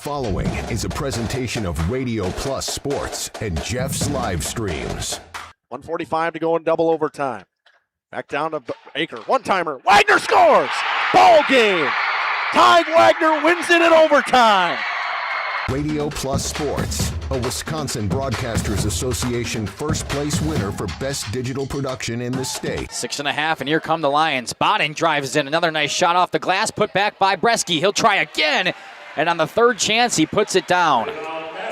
following is a presentation of Radio Plus Sports and Jeff's live streams. 1:45 to go in double overtime. Back down to Baker. One-timer. Wagner scores! Ball game! Ty Wagner wins it in overtime. Radio Plus Sports, a Wisconsin Broadcasters Association first place winner for best digital production in the state. 6.5, and here come the Lions. Botting drives in. Another nice shot off the glass, put back by Bresky. He'll try again, and on the third chance, he puts it down.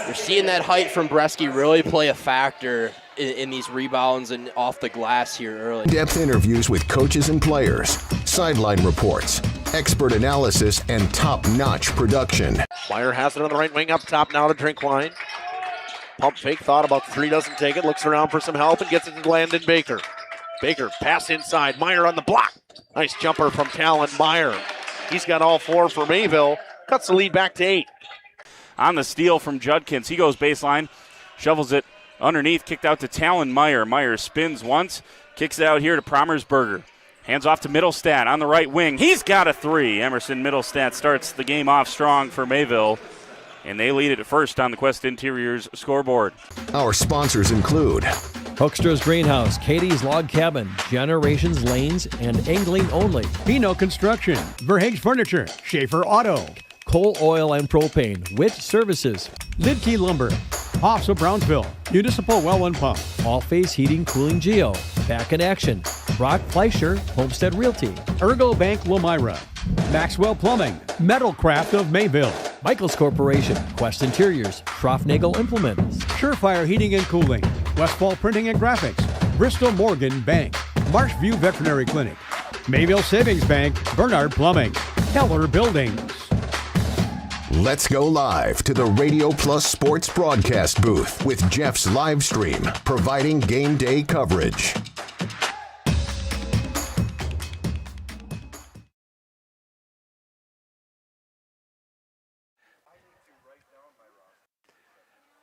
You're seeing that height from Bresky really play a factor in these rebounds and off the glass here early. Depth interviews with coaches and players, sideline reports, expert analysis, and top-notch production. Meyer has it on the right wing up top now to Drinkwine. Pump fake, thought about three, doesn't take it, looks around for some help and gets it to Landon Baker. Baker, pass inside, Meyer on the block. Nice jumper from Talon Meyer. He's got all four for Mayville, cuts the lead back to 8. On the steal from Judkins, he goes baseline, shovels it underneath, kicked out to Talon Meyer. Meyer spins once, kicks it out here to Promersberger. Hands off to Middlestat on the right wing. He's got a three. Emerson Middlestat starts the game off strong for Mayville, and they lead it at first on the Quest Interiors scoreboard. Our sponsors include Hoekstra's Greenhouse, Katie's Log Cabin, Generations Lanes, and Angling Only. Pino Construction, Verhaeg's Furniture, Schaefer Auto, Coal, Oil, and Propane, Witt Services, Lidkey Lumber, Hoffs of Brownsville, Municipal Well and Pump, All Phase Heating, Cooling Geo, Back in Action, Brock Fleischer, Homestead Realty, Ergo Bank Lamira, Maxwell Plumbing, Metalcraft of Mayville, Michaels Corporation, Quest Interiors, Schroffnagel Implements, Surefire Heating and Cooling, Westfall Printing and Graphics, Bristol Morgan Bank, Marshview Veterinary Clinic, Mayville Savings Bank, Bernard Plumbing, Keller Buildings. Let's go live to the Radio Plus Sports broadcast booth with Jeff's live stream, providing game day coverage.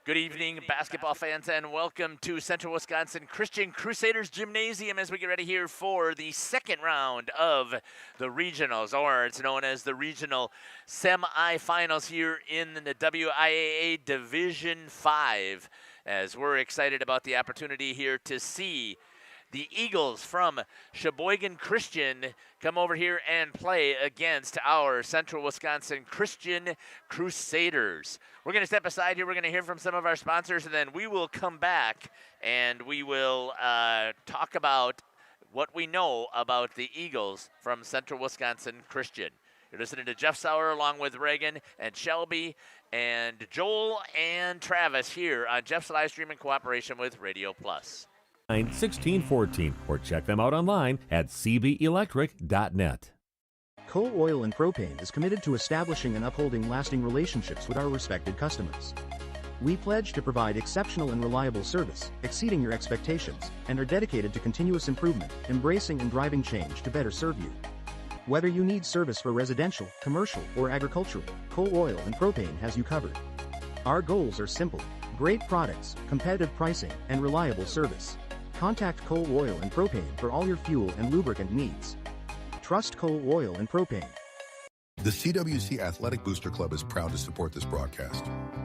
Good evening, basketball fans, and welcome to Central Wisconsin Christian Crusaders Gymnasium as we get ready here for the second round of the regionals, or it's known as the regional semifinals here in the WIAA Division 5, as we're excited about the opportunity here to see the Eagles from Sheboygan Christian come over here and play against our Central Wisconsin Christian Crusaders. We're going to step aside here. We're going to hear from some of our sponsors, and then we will come back and we will talk about what we know about the Eagles from Central Wisconsin Christian. You're listening to Jeff Sauer along with Reagan and Shelby and Joel and Travis here on Jeff's live stream in cooperation with Radio Plus. 1614 or check them out online at cbelectric.net. Coal, Oil, and Propane is committed to establishing and upholding lasting relationships with our respected customers. We pledge to provide exceptional and reliable service, exceeding your expectations, and are dedicated to continuous improvement, embracing and driving change to better serve you. Whether you need service for residential, commercial, or agricultural, Coal, Oil, and Propane has you covered. Our goals are simple: great products, competitive pricing, and reliable service. Contact Coal, Oil, and Propane for all your fuel and lubricant needs. Trust Coal, Oil, and Propane. The CWC Athletic Booster Club is proud to support this broadcast.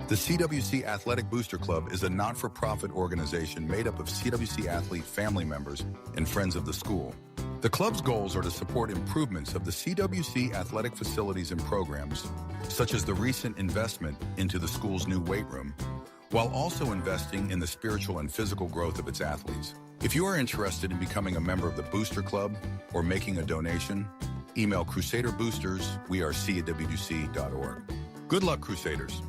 The CWC Athletic Booster Club is a not-for-profit organization made up of CWC athlete family members and friends of the school. The club's goals are to support improvements of the CWC athletic facilities and programs, such as the recent investment into the school's new weight room, while also investing in the spiritual and physical growth of its athletes. If you are interested in becoming a member of the Booster Club or making a donation, email crusaderboosters@cwc.org. Good luck, Crusaders.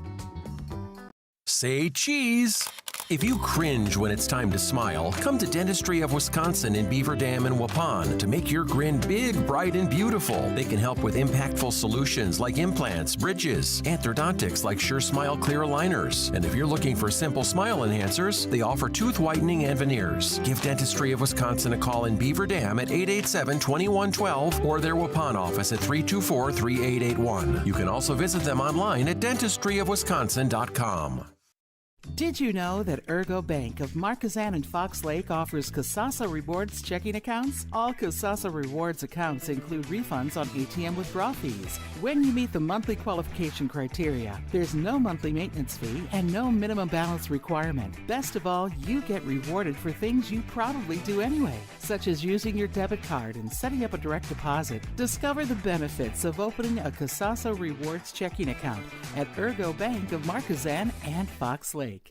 Say cheese. If you cringe when it's time to smile, come to Dentistry of Wisconsin in Beaver Dam and Waupun to make your grin big, bright, and beautiful. They can help with impactful solutions like implants, bridges, orthodontics like Sure Smile clear aligners. And if you're looking for simple smile enhancers, they offer tooth whitening and veneers. Give Dentistry of Wisconsin a call in Beaver Dam at 887-2112 or their Waupun office at 324-3881. You can also visit them online at dentistryofwisconsin.com. Did you know that Ergo Bank of Marquezan and Fox Lake offers Casasa Rewards checking accounts? All Casasa Rewards accounts include refunds on ATM withdrawal fees. When you meet the monthly qualification criteria, there's no monthly maintenance fee and no minimum balance requirement. Best of all, you get rewarded for things you probably do anyway, such as using your debit card and setting up a direct deposit. Discover the benefits of opening a Casasa Rewards checking account at Ergo Bank of Marquezan and Fox Lake.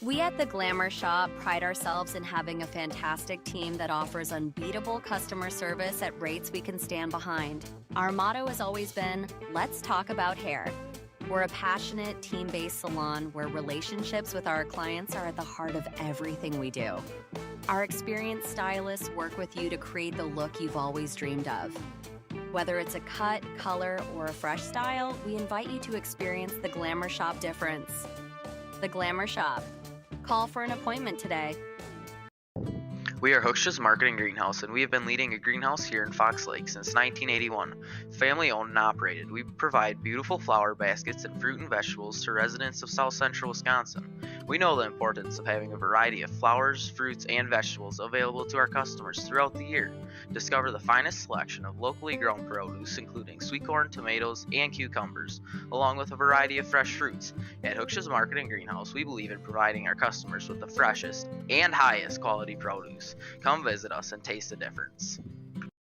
We at the Glamour Shop pride ourselves in having a fantastic team that offers unbeatable customer service at rates we can stand behind. Our motto has always been, let's talk about hair. We're a passionate, team-based salon where relationships with our clients are at the heart of everything we do. Our experienced stylists work with you to create the look you've always dreamed of. Whether it's a cut, color, or a fresh style, we invite you to experience the Glamour Shop difference. The Glamour Shop. Call for an appointment today. We are Hooksha's Marketing Greenhouse, and we have been leading a greenhouse here in Fox Lake since 1981. Family owned and operated, we provide beautiful flower baskets and fruit and vegetables to residents of South Central Wisconsin. We know the importance of having a variety of flowers, fruits, and vegetables available to our customers throughout the year. Discover the finest selection of locally grown produce, including sweet corn, tomatoes, and cucumbers, along with a variety of fresh fruits. At Hooksha's Marketing Greenhouse, we believe in providing our customers with the freshest and highest quality produce. Come visit us and taste the difference.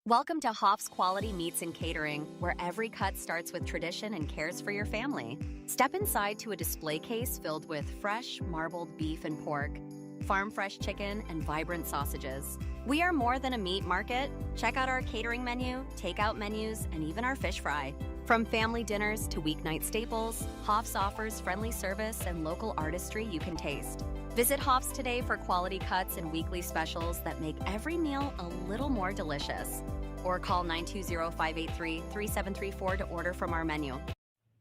Welcome to Hoff's Quality Meats and Catering, where every cut starts with tradition and cares for your family. Step inside to a display case filled with fresh, marbled beef and pork, farm-fresh chicken, and vibrant sausages. We are more than a meat market. Check out our catering menu, takeout menus, and even our fish fry. From family dinners to weeknight staples, Hoff's offers friendly service and local artistry you can taste. Visit Hoff's today for quality cuts and weekly specials that make every meal a little more delicious. Or call 920-583-3734 to order from our menu.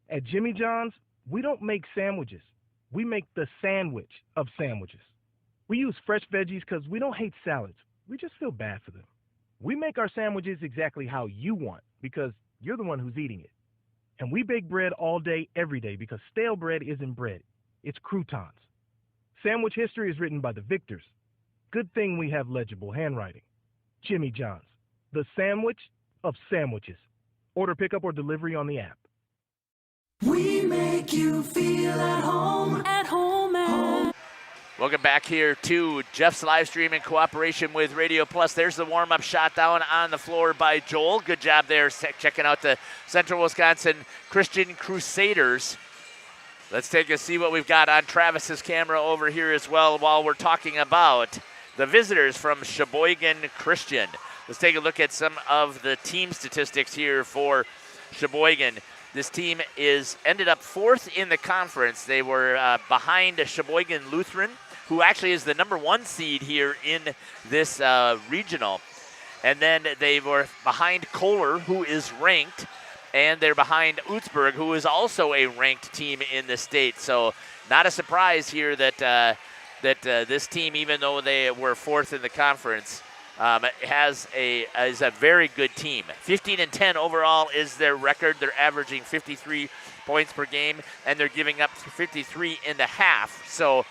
At Jimmy John's, we don't make sandwiches. We make the sandwich of sandwiches. We use fresh veggies because we don't hate salads. We just feel bad for them. We make our sandwiches exactly how you want because you're the one who's eating it. And we bake bread all day, every day because stale bread isn't bread. It's croutons. Sandwich history is written by the victors. Good thing we have legible handwriting. Jimmy John's, the sandwich of sandwiches. Order pickup or delivery on the app. We make you feel at home. At home. Welcome back here to Jeff's live stream in cooperation with Radio Plus. There's the warm-up shot down on the floor by Joel. Good job there checking out the Central Wisconsin Christian Crusaders. Let's take a see what we've got on Travis's camera over here as well while we're talking about the visitors from Sheboygan Christian. Let's take a look at some of the team statistics here for Sheboygan. This team ended up fourth in the conference. They were behind Sheboygan Lutheran, who actually is the number 1 seed here in this regional. And then they were behind Kohler, who is ranked, and they're behind Utzberg, who is also a ranked team in the state. So not a surprise here that this team, even though they were fourth in the conference, is a very good team. 15-10 overall is their record. They're averaging 53 points per game, and they're giving up 53.5. So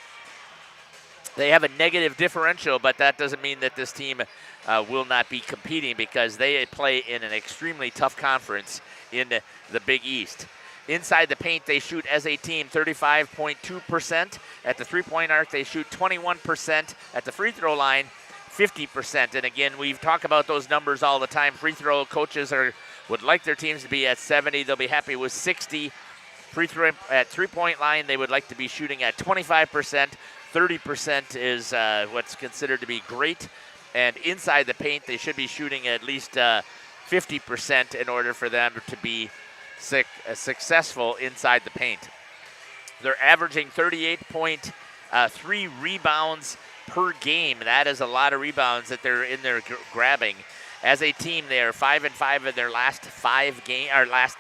they have a negative differential, but that doesn't mean that this team will not be competing because they play in an extremely tough conference in the Big East. Inside the paint, they shoot as a team 35.2%. At the three-point arc, they shoot 21%. At the free throw line, 50%. And again, we've talked about those numbers all the time. Free throw coaches would like their teams to be at 70. They'll be happy with 60. Free throw at three-point line, they would like to be shooting at 25%. 30% is what's considered to be great. And inside the paint, they should be shooting at least 50% in order for them to be successful inside the paint. They're averaging 38.3 rebounds per game. That is a lot of rebounds that they're in there grabbing. As a team, they are 5-5 in their last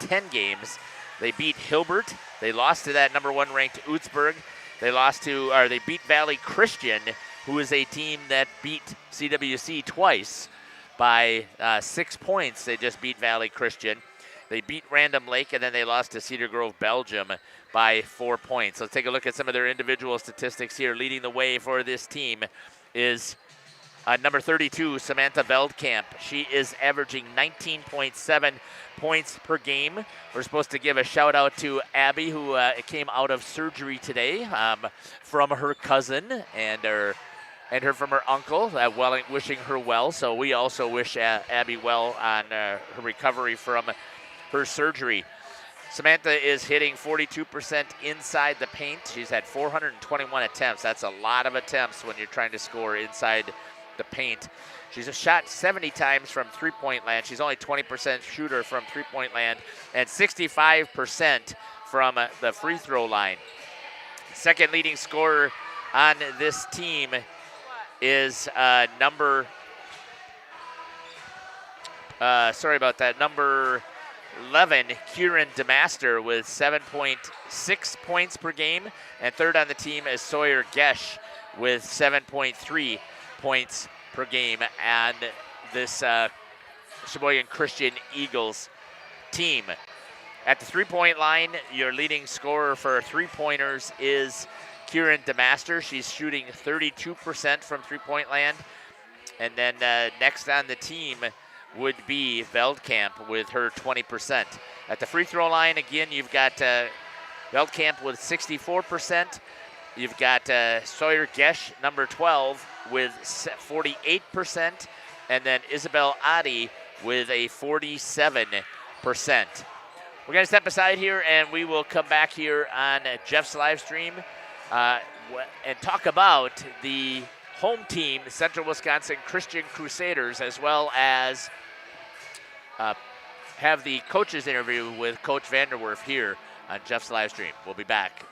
10 games. They beat Hilbert. They lost to that number 1 ranked Utzberg. They beat Valley Christian, who is a team that beat CWC twice by 6 points. They just beat Valley Christian. They beat Random Lake, and then they lost to Cedar Grove, Belgium by 4 points. Let's take a look at some of their individual statistics here. Leading the way for this team is number 32, Samantha Veldkamp. She is averaging 19.7 points per game. We're supposed to give a shout out to Abby, who came out of surgery today from her cousin and her from her uncle, wishing her well. So we also wish Abby well on her recovery from her surgery. Samantha is hitting 42% inside the paint. She's had 421 attempts. That's a lot of attempts when you're trying to score inside the paint. She's shot 70 times from three-point land. She's only 20% shooter from three-point land and 65% from the free throw line. Second leading scorer on this team is number 11, Kieran DeMaster with 7.6 points per game. And third on the team is Sawyer Gesh with 7.3 points per game. And this Sheboygan Christian Eagles team. At the three-point line, your leading scorer for three-pointers is Kieran DeMaster. She's shooting 32% from three-point land. And then next on the team would be Veldkamp with her 20%. At the free throw line, again, you've got Veldkamp with 64%. You've got Sawyer Gesh, number 12, with 48%. And then Isabel Adi with a 47%. We're going to step aside here, and we will come back here on Jeff's live stream and talk about the home team, Central Wisconsin Christian Crusaders, as well as have the coaches interview with Coach Vanderwerf here on Jeff's live stream. We'll be back.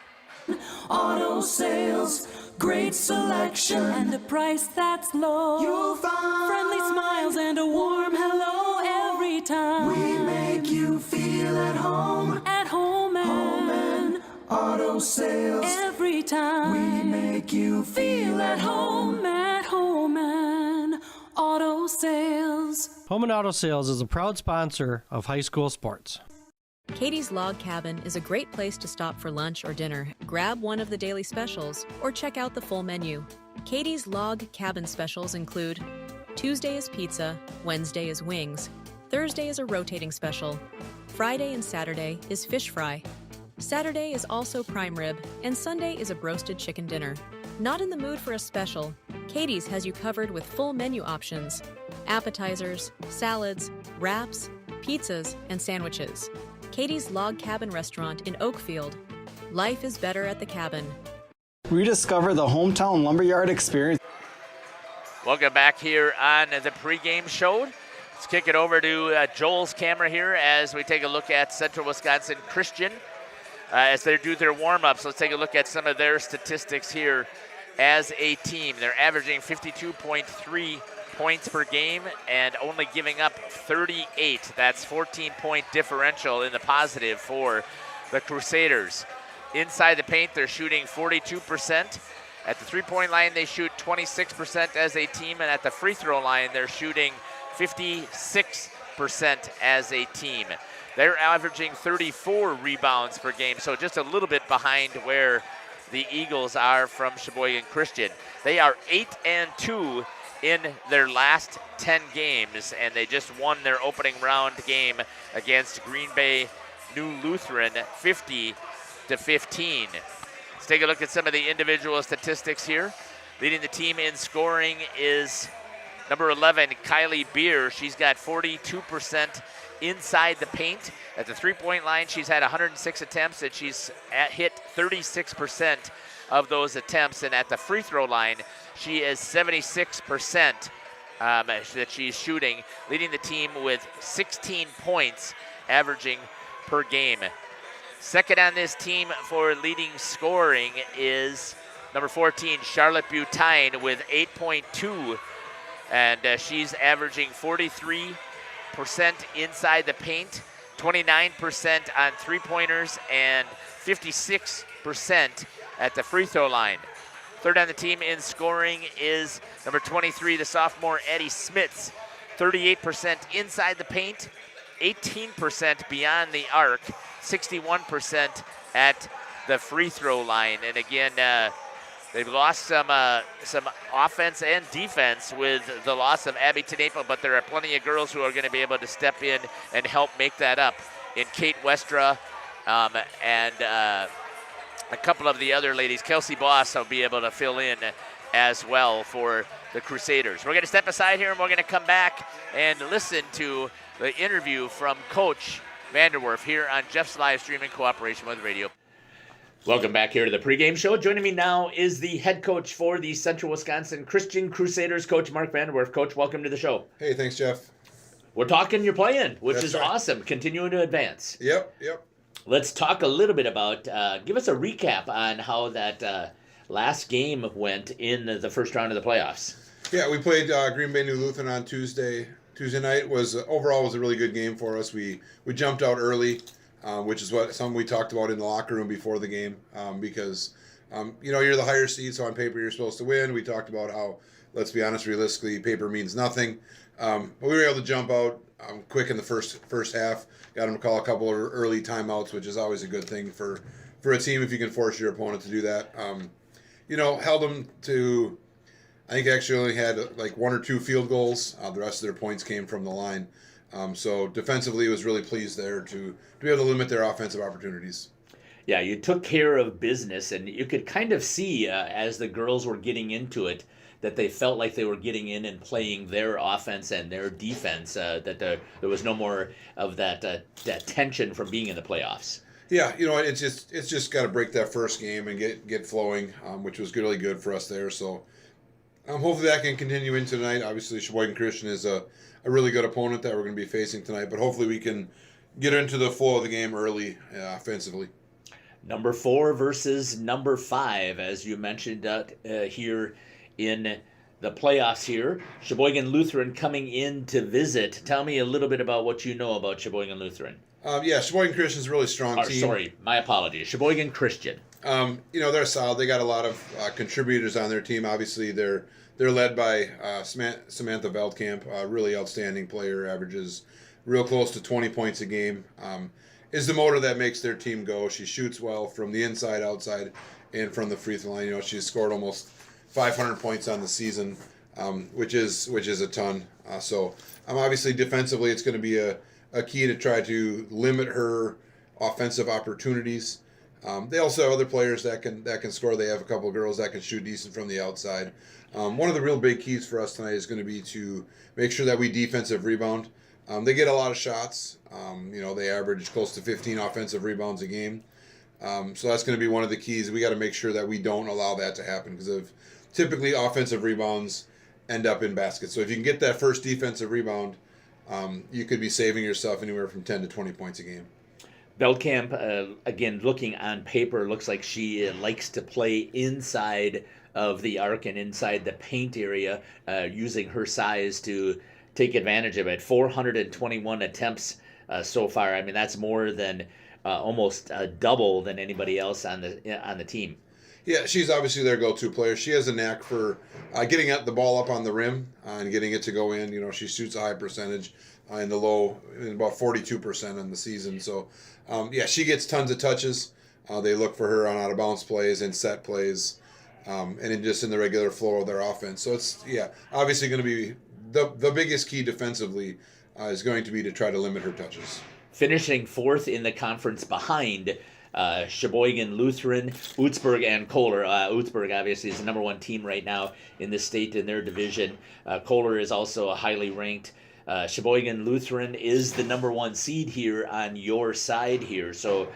Auto sales, great selection, and a price that's low. You'll find friendly smiles and a warm hello every time. We make you feel at home. At home and auto sales. Every time. We make you feel at home. At home and auto sales. Home and Auto Sales is a proud sponsor of high school sports. Katie's Log Cabin is a great place to stop for lunch or dinner, grab one of the daily specials, or check out the full menu. Katie's Log Cabin specials include Tuesday is pizza, Wednesday is wings, Thursday is a rotating special, Friday and Saturday is fish fry, Saturday is also prime rib, and Sunday is a broasted chicken dinner. Not in the mood for a special? Katie's has you covered with full menu options, appetizers, salads, wraps, pizzas, and sandwiches. Katie's Log Cabin Restaurant in Oakfield. Life is better at the cabin. Rediscover the hometown lumberyard experience. Welcome back here on the pregame show. Let's kick it over to Joel's camera here as we take a look at Central Wisconsin Christian as they do their warm-ups. Let's take a look at some of their statistics here as a team. They're averaging 52.3 points per game and only giving up 38. That's 14-point differential in the positive for the Crusaders. Inside the paint, they're shooting 42%. At the three-point line, they shoot 26% as a team, and at the free throw line, they're shooting 56% as a team. They're averaging 34 rebounds per game, so just a little bit behind where the Eagles are from Sheboygan Christian. They are 8-2 in their last 10 games, and they just won their opening round game against Green Bay New Lutheran 50-15. Let's take a look at some of the individual statistics here. Leading the team in scoring is number 11, Kylie Beer. She's got 42% inside the paint. At the three-point line, she's had 106 attempts, and she's hit 36% of those attempts. And at the free throw line, she is 76% that she's shooting, leading the team with 16 points averaging per game. Second on this team for leading scoring is number 14, Charlotte Butine, with 8.2, and she's averaging 43% inside the paint, 29% on three-pointers, and 56% at the free throw line. Third on the team in scoring is number 23, the sophomore Eddie Smits, 38% inside the paint, 18% beyond the arc, 61% at the free throw line. And again, they've lost some offense and defense with the loss of Abby Tenepa, but there are plenty of girls who are going to be able to step in and help make that up. In Kate Westra and a couple of the other ladies, Kelsey Boss will be able to fill in as well for the Crusaders. We're going to step aside here and we're going to come back and listen to the interview from Coach Vanderwerf here on Jeff's live stream in cooperation with radio. Welcome back here to the pregame show. Joining me now is the head coach for the Central Wisconsin Christian Crusaders, Coach Mark Vanderwerf. Coach, welcome to the show. Hey, thanks, Jeff. We're talking you're playing, which That's is right. awesome. Continuing to advance. Yep. Let's talk a little bit about, give us a recap on how that last game went in the first round of the playoffs. Yeah, we played Green Bay New Lutheran on Tuesday. Tuesday night overall was a really good game for us. We jumped out early, which is something we talked about in the locker room before the game, because you're the higher seed, so on paper you're supposed to win. We talked about how, let's be honest, realistically, paper means nothing. But we were able to jump out quick in the first half. Got them to call a couple of early timeouts, which is always a good thing for a team if you can force your opponent to do that. Held them to, I think actually only had like 1 or 2 field goals. The rest of their points came from the line. So defensively, was really pleased there to be able to limit their offensive opportunities. Yeah, you took care of business, and you could kind of see as the girls were getting into it that they felt like they were getting in and playing their offense and their defense, that there was no more of that tension from being in the playoffs. Yeah, it's just got to break that first game and get flowing, which was really good for us there. So hopefully that can continue into tonight. Obviously, Sheboygan Christian is a really good opponent that we're going to be facing tonight, but hopefully we can get into the flow of the game early offensively. Number 4 versus number 5, as you mentioned here in the playoffs here. Sheboygan Lutheran coming in to visit. Tell me a little bit about what you know about Sheboygan Lutheran. Sheboygan Christian is a really strong team. Sorry, my apologies. Sheboygan Christian. They're solid. They got a lot of contributors on their team. Obviously, they're led by Samantha Veldkamp, a really outstanding player, averages real close to 20 points a game. Is the motor that makes their team go. She shoots well from the inside, outside, and from the free throw line. She's scored almost 500 points on the season, which is a ton. So obviously defensively, it's going to be a key to try to limit her offensive opportunities. They also have other players that can score. They have a couple of girls that can shoot decent from the outside. One of the real big keys for us tonight is going to be to make sure that we defensive rebound. They get a lot of shots. They average close to 15 offensive rebounds a game. So that's going to be one of the keys. We got to make sure that we don't allow that to happen, because of typically offensive rebounds end up in baskets. So if you can get that first defensive rebound, you could be saving yourself anywhere from 10 to 20 points a game. Veldkamp, again, looking on paper, looks like she likes to play inside of the arc and inside the paint area, using her size to take advantage of it. 421 attempts so far. I mean, that's more than almost double than anybody else on the team. Yeah, she's obviously their go-to player. She has a knack for getting the ball up on the rim and getting it to go in. She shoots a high percentage in about 42% in the season. So, she gets tons of touches. They look for her on out-of-bounds plays and set plays, and just in the regular flow of their offense. So it's, obviously going to be the biggest key defensively is going to be to try to limit her touches. Finishing 4th in the conference behind Sheboygan Lutheran, Utzberg, and Kohler. Utzberg obviously is the number 1 team right now in the state in their division. Kohler is also a highly ranked. Sheboygan Lutheran is the number 1 seed here on your side here. So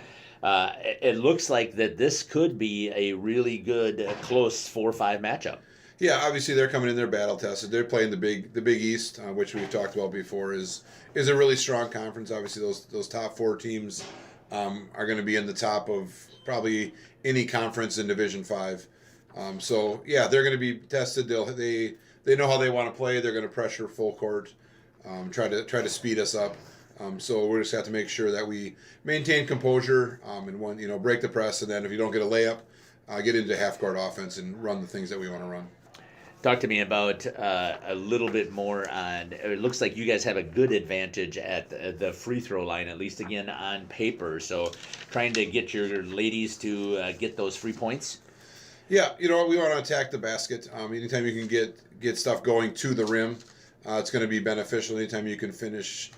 it looks like that this could be a really good, close 4-5 matchup. Yeah, obviously they're coming in, they're battle tested. They're playing the Big East, which we've talked about before, is a really strong conference. Obviously those top 4 teams are going to be in the top of probably any conference in Division 5. They're going to be tested. They know how they want to play. They're going to pressure full court, try to speed us up. So we're just have to make sure that we maintain composure and break the press, and then if you don't get a layup, get into half court offense and run the things that we want to run. Talk to me about a little bit more on, it looks like you guys have a good advantage at the free throw line, at least again on paper. So trying to get your ladies to get those free points. Yeah, we want to attack the basket. Anytime you can get stuff going to the rim, it's going to be beneficial. Anytime you can finish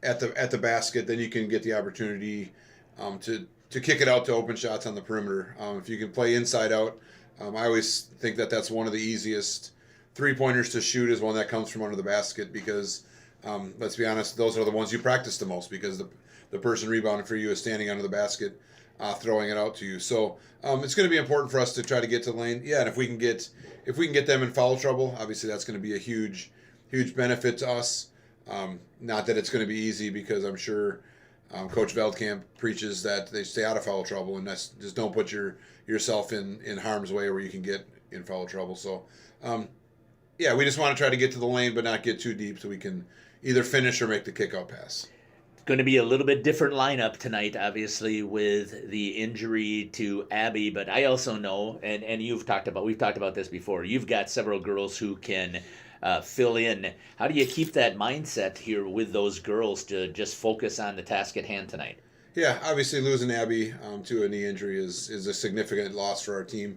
at the basket, then you can get the opportunity to kick it out to open shots on the perimeter. If you can play inside out, I always think that's one of the easiest three-pointers to shoot is one that comes from under the basket because, let's be honest, those are the ones you practice the most because the person rebounding for you is standing under the basket, throwing it out to you. So it's going to be important for us to try to get to the lane. Yeah, and if we can get them in foul trouble, obviously that's going to be a huge benefit to us. Not that it's going to be easy because I'm sure Coach Veldkamp preaches that they stay out of foul trouble and just don't put yourself in harm's way where you can get in foul trouble. So, we just want to try to get to the lane but not get too deep so we can either finish or make the kickout pass. Going to be a little bit different lineup tonight, obviously, with the injury to Abby. But I also know, and we've talked about this before, you've got several girls who can fill in. How do you keep that mindset here with those girls to just focus on the task at hand tonight? Yeah, obviously losing Abby to a knee injury is a significant loss for our team.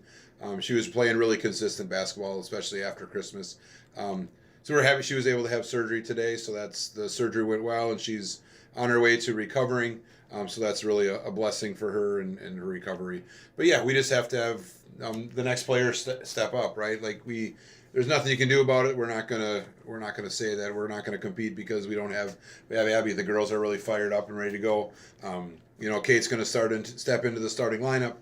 She was playing really consistent basketball, especially after Christmas. So we're happy she was able to have surgery today. So the surgery went well, and she's on her way to recovering. So that's really a blessing for her and her recovery. But yeah, we just have to have the next player step up, right? Like there's nothing you can do about it. We're not gonna say that we're not gonna compete because we have Abby. The girls are really fired up and ready to go. Kate's gonna step into the starting lineup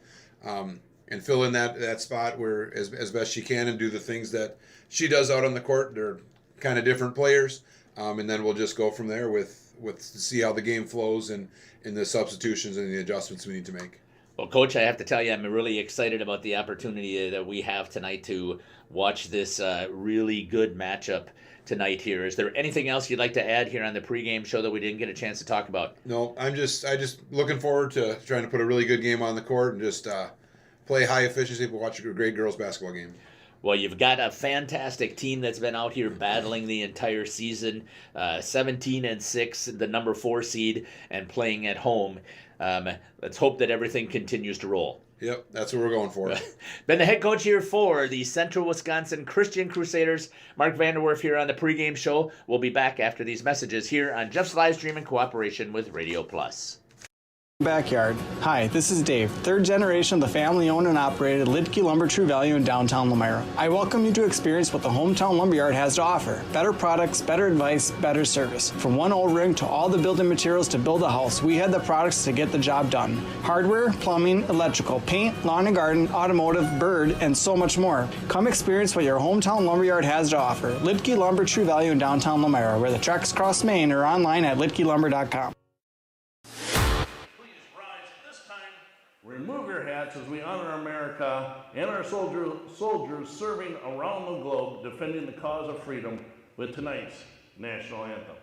and fill in that spot where as best she can and do the things that she does out on the court. They're kind of different players, and then we'll just go from there with see how the game flows and the substitutions and the adjustments we need to make. Well, Coach, I have to tell you, I'm really excited about the opportunity that we have tonight to watch this really good matchup tonight here. Is there anything else you'd like to add here on the pregame show that we didn't get a chance to talk about? No, I just looking forward to trying to put a really good game on the court and just play high efficiency, but watch a great girls basketball game. Well, you've got a fantastic team that's been out here battling the entire season, 17-6, the number 4 seed, and playing at home. Let's hope that everything continues to roll. Yep, that's what we're going for. Been the head coach here for the Central Wisconsin Christian Crusaders, Mark Vanderwerf here on the pregame show. We'll be back after these messages here on Jeff's live stream in cooperation with Radio Plus. Backyard. Hi, this is Dave, third generation of the family-owned and operated Lidke Lumber True Value in downtown Lamira. I welcome you to experience what the Hometown Lumberyard has to offer. Better products, better advice, better service. From one O-ring to all the building materials to build a house, we had the products to get the job done. Hardware, plumbing, electrical, paint, lawn and garden, automotive, bird, and so much more. Come experience what your Hometown Lumberyard has to offer. Lidke Lumber True Value in downtown Lamira, where the tracks cross Main, or online at lidkelumber.com. Remove your hats as we honor America and our soldiers serving around the globe defending the cause of freedom with tonight's national anthem.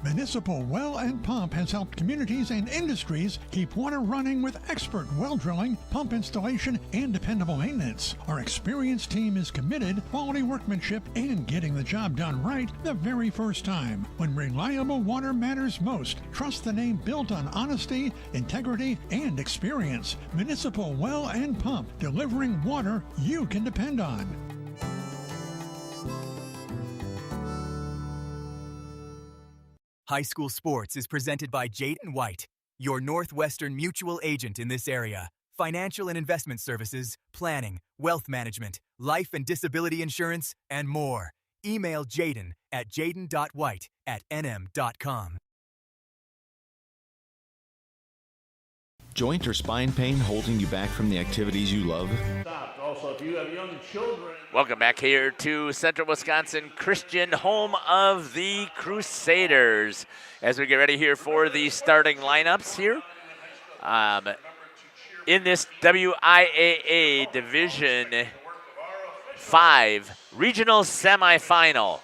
Municipal Well and Pump has helped communities and industries keep water running with expert well drilling, pump installation, and dependable maintenance. Our experienced team is committed, quality workmanship, and getting the job done right the very first time. When reliable water matters most, trust the name built on honesty, integrity, and experience. Municipal Well and Pump, delivering water you can depend on. High School Sports is presented by Jaden White, your Northwestern mutual agent in this area. Financial and investment services, planning, wealth management, life and disability insurance, and more. Email Jaden at jaden.white@nm.com. Joint or spine pain holding you back from the activities you love? Stopped. Also, if you have young children. Welcome back here to Central Wisconsin Christian, home of the Crusaders. As we get ready here for the starting lineups here. In this WIAA Division 5 regional semifinal.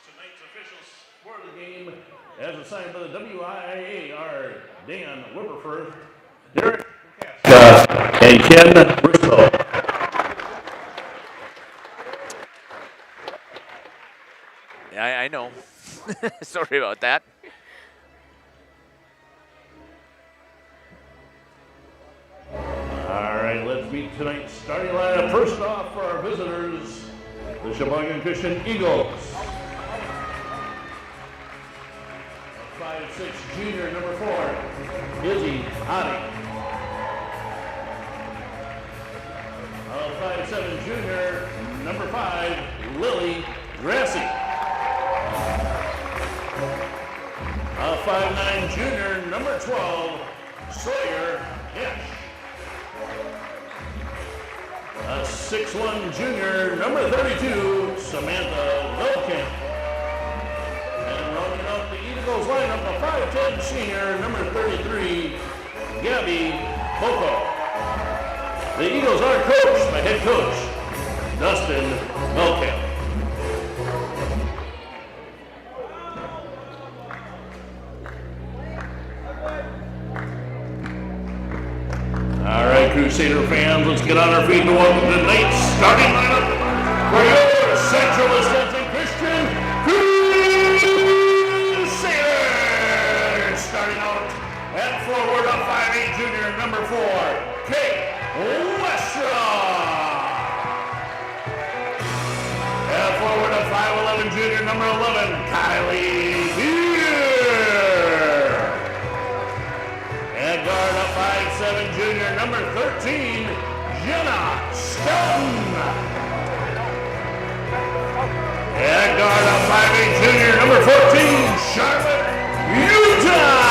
As assigned by the WIAA are Dan Wipperford, Derek and Ken Bristol. Yeah, I know. Sorry about that. All right, let's meet tonight's starting lineup. First off, for our visitors, the Sheboygan Christian Eagles. 5'6" junior, number 4, Izzy Adi. 5'7" junior, number 5, Lily Grassi. 5'9" junior, number 12, Sawyer Ish. 6'1" junior, number 32, Samantha Wilkin. And rounding out the Eagles lineup, a 5'10" senior, number 33, Gabby Poco. The Eagles are coached by head coach Dustin Wilkin. All right, Crusader fans, let's get on our feet and welcome tonight's starting lineup for your Central Wisconsin Christian Crusaders. Starting out at forward, a 5'8" junior, number 4, Kate Westra. At forward, a 5'11" junior, number 11, Kylie Beer. At guard, a 5'7" junior, number 13, Jenna Skelton. At guard, a 5'8" junior, number 14, Charlotte Utine.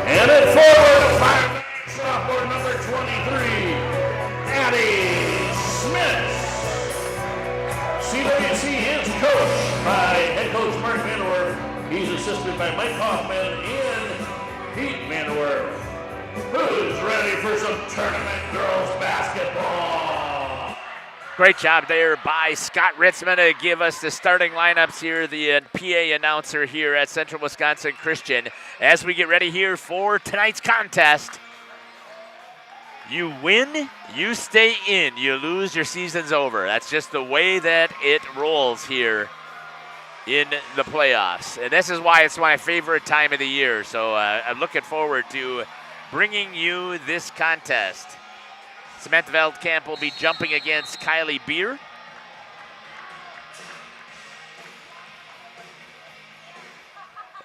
And at forward, a 5'9" sophomore, number 23, Addie Smith. CWC is coached by head coach Mark Vanderwerf. He's assisted by Mike Hoffman and Pete Vanderwerf. Who's ready for some tournament girls basketball? Great job there by Scott Ritzman to give us the starting lineups here, the PA announcer here at Central Wisconsin Christian. As we get ready here for tonight's contest, you win, you stay in. You lose, your season's over. That's just the way that it rolls here in the playoffs. And this is why it's my favorite time of the year. So I'm looking forward to bringing you this contest. Samantha Veldkamp will be jumping against Kylie Beer.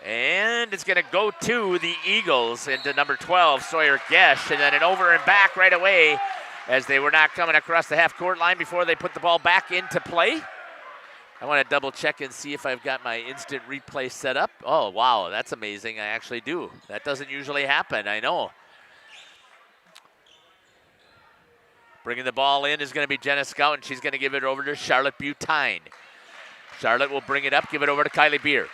And it's going to go to the Eagles into number 12, Sawyer Gesh. And then an over and back right away as they were not coming across the half-court line before they put the ball back into play. I want to double check and see if I've got my instant replay set up. Oh, wow, that's amazing. I actually do. That doesn't usually happen, I know. Bringing the ball in is going to be Jenna Scout, and she's going to give it over to Charlotte Butine. Charlotte will bring it up, give it over to Kylie Beer.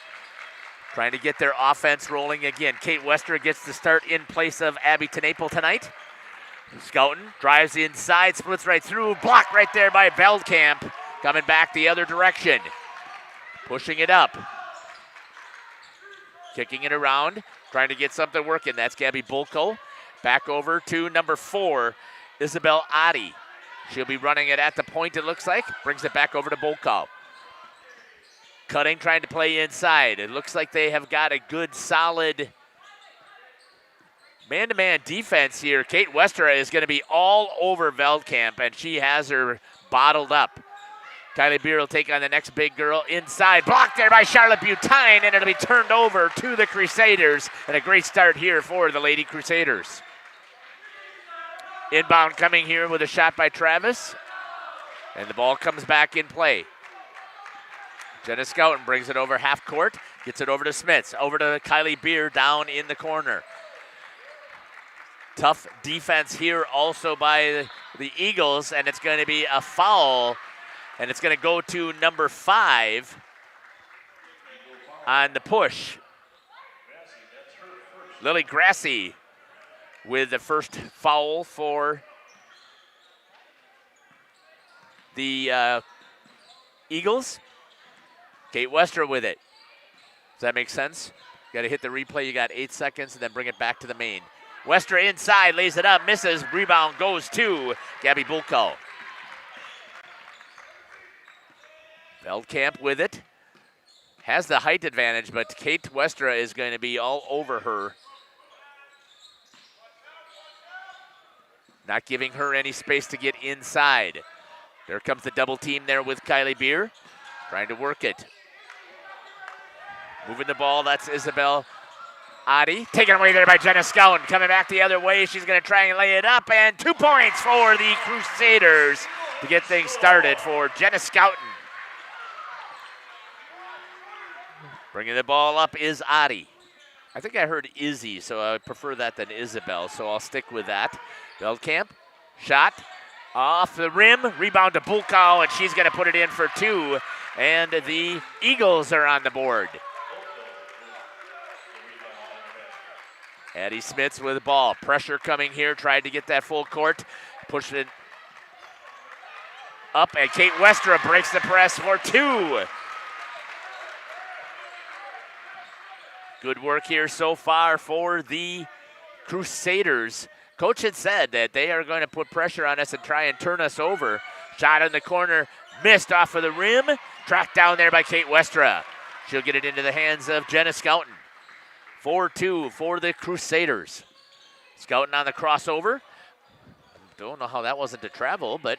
Trying to get their offense rolling again. Kate Wester gets the start in place of Abby Tenaple tonight. Scouten drives inside, splits right through, blocked right there by Veldkamp. Coming back the other direction. Pushing it up. Kicking it around, trying to get something working. That's Gabby Bulko. Back over to number 4, Isabel Adi. She'll be running it at the point, it looks like. Brings it back over to Bulko. Cutting, trying to play inside. It looks like they have got a good, solid man-to-man defense here. Kate Wester is going to be all over Veldkamp, and she has her bottled up. Kylie Beer will take on the next big girl inside. Blocked there by Charlotte Butine, and it'll be turned over to the Crusaders. And a great start here for the Lady Crusaders. Inbound coming here with a shot by Travis. And the ball comes back in play. Jenna Scouten brings it over half court. Gets it over to Smits. Over to Kylie Beer down in the corner. Tough defense here also by the Eagles, and it's going to be a foul, and it's going to go to number 5 on the push. Lily Grassi with the first foul for the Eagles. Kate Wester with it. Does that make sense? You got to hit the replay. You got 8 seconds, and then bring it back to the main. Wester inside, lays it up, misses. Rebound goes to Gabby Bulko. Veldkamp with it. Has the height advantage, but Kate Westra is going to be all over her. Not giving her any space to get inside. There comes the double team there with Kylie Beer. Trying to work it. Moving the ball, that's Isabel Adi. Taken away there by Jenna Scouten. Coming back the other way, she's going to try and lay it up. And 2 points for the Crusaders to get things started for Jenna Scouten. Bringing the ball up is Adi. I think I heard Izzy, so I would prefer that than Isabel, so I'll stick with that. Veldkamp, shot, off the rim, rebound to Bulkow, and she's going to put it in for 2, and the Eagles are on the board. Addie Smits with the ball. Pressure coming here, tried to get that full court, pushed it up, and Kate Westra breaks the press for 2. Good work here so far for the Crusaders. Coach had said that they are going to put pressure on us and try and turn us over. Shot in the corner, missed off of the rim. Tracked down there by Kate Westra. She'll get it into the hands of Jenna Scouten. 4-2 for the Crusaders. Scouten on the crossover. Don't know how that wasn't a travel, but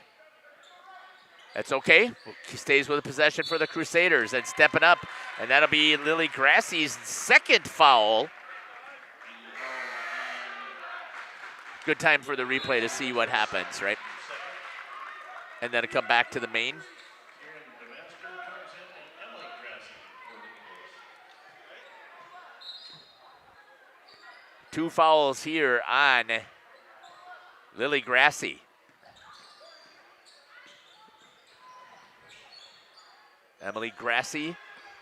that's okay. He stays with the possession for the Crusaders and stepping up. And that'll be Lily Grassi's second foul. Good time for the replay to see what happens, right? And then come back to the main. Two fouls here on Lily Grassi. Emily Grassi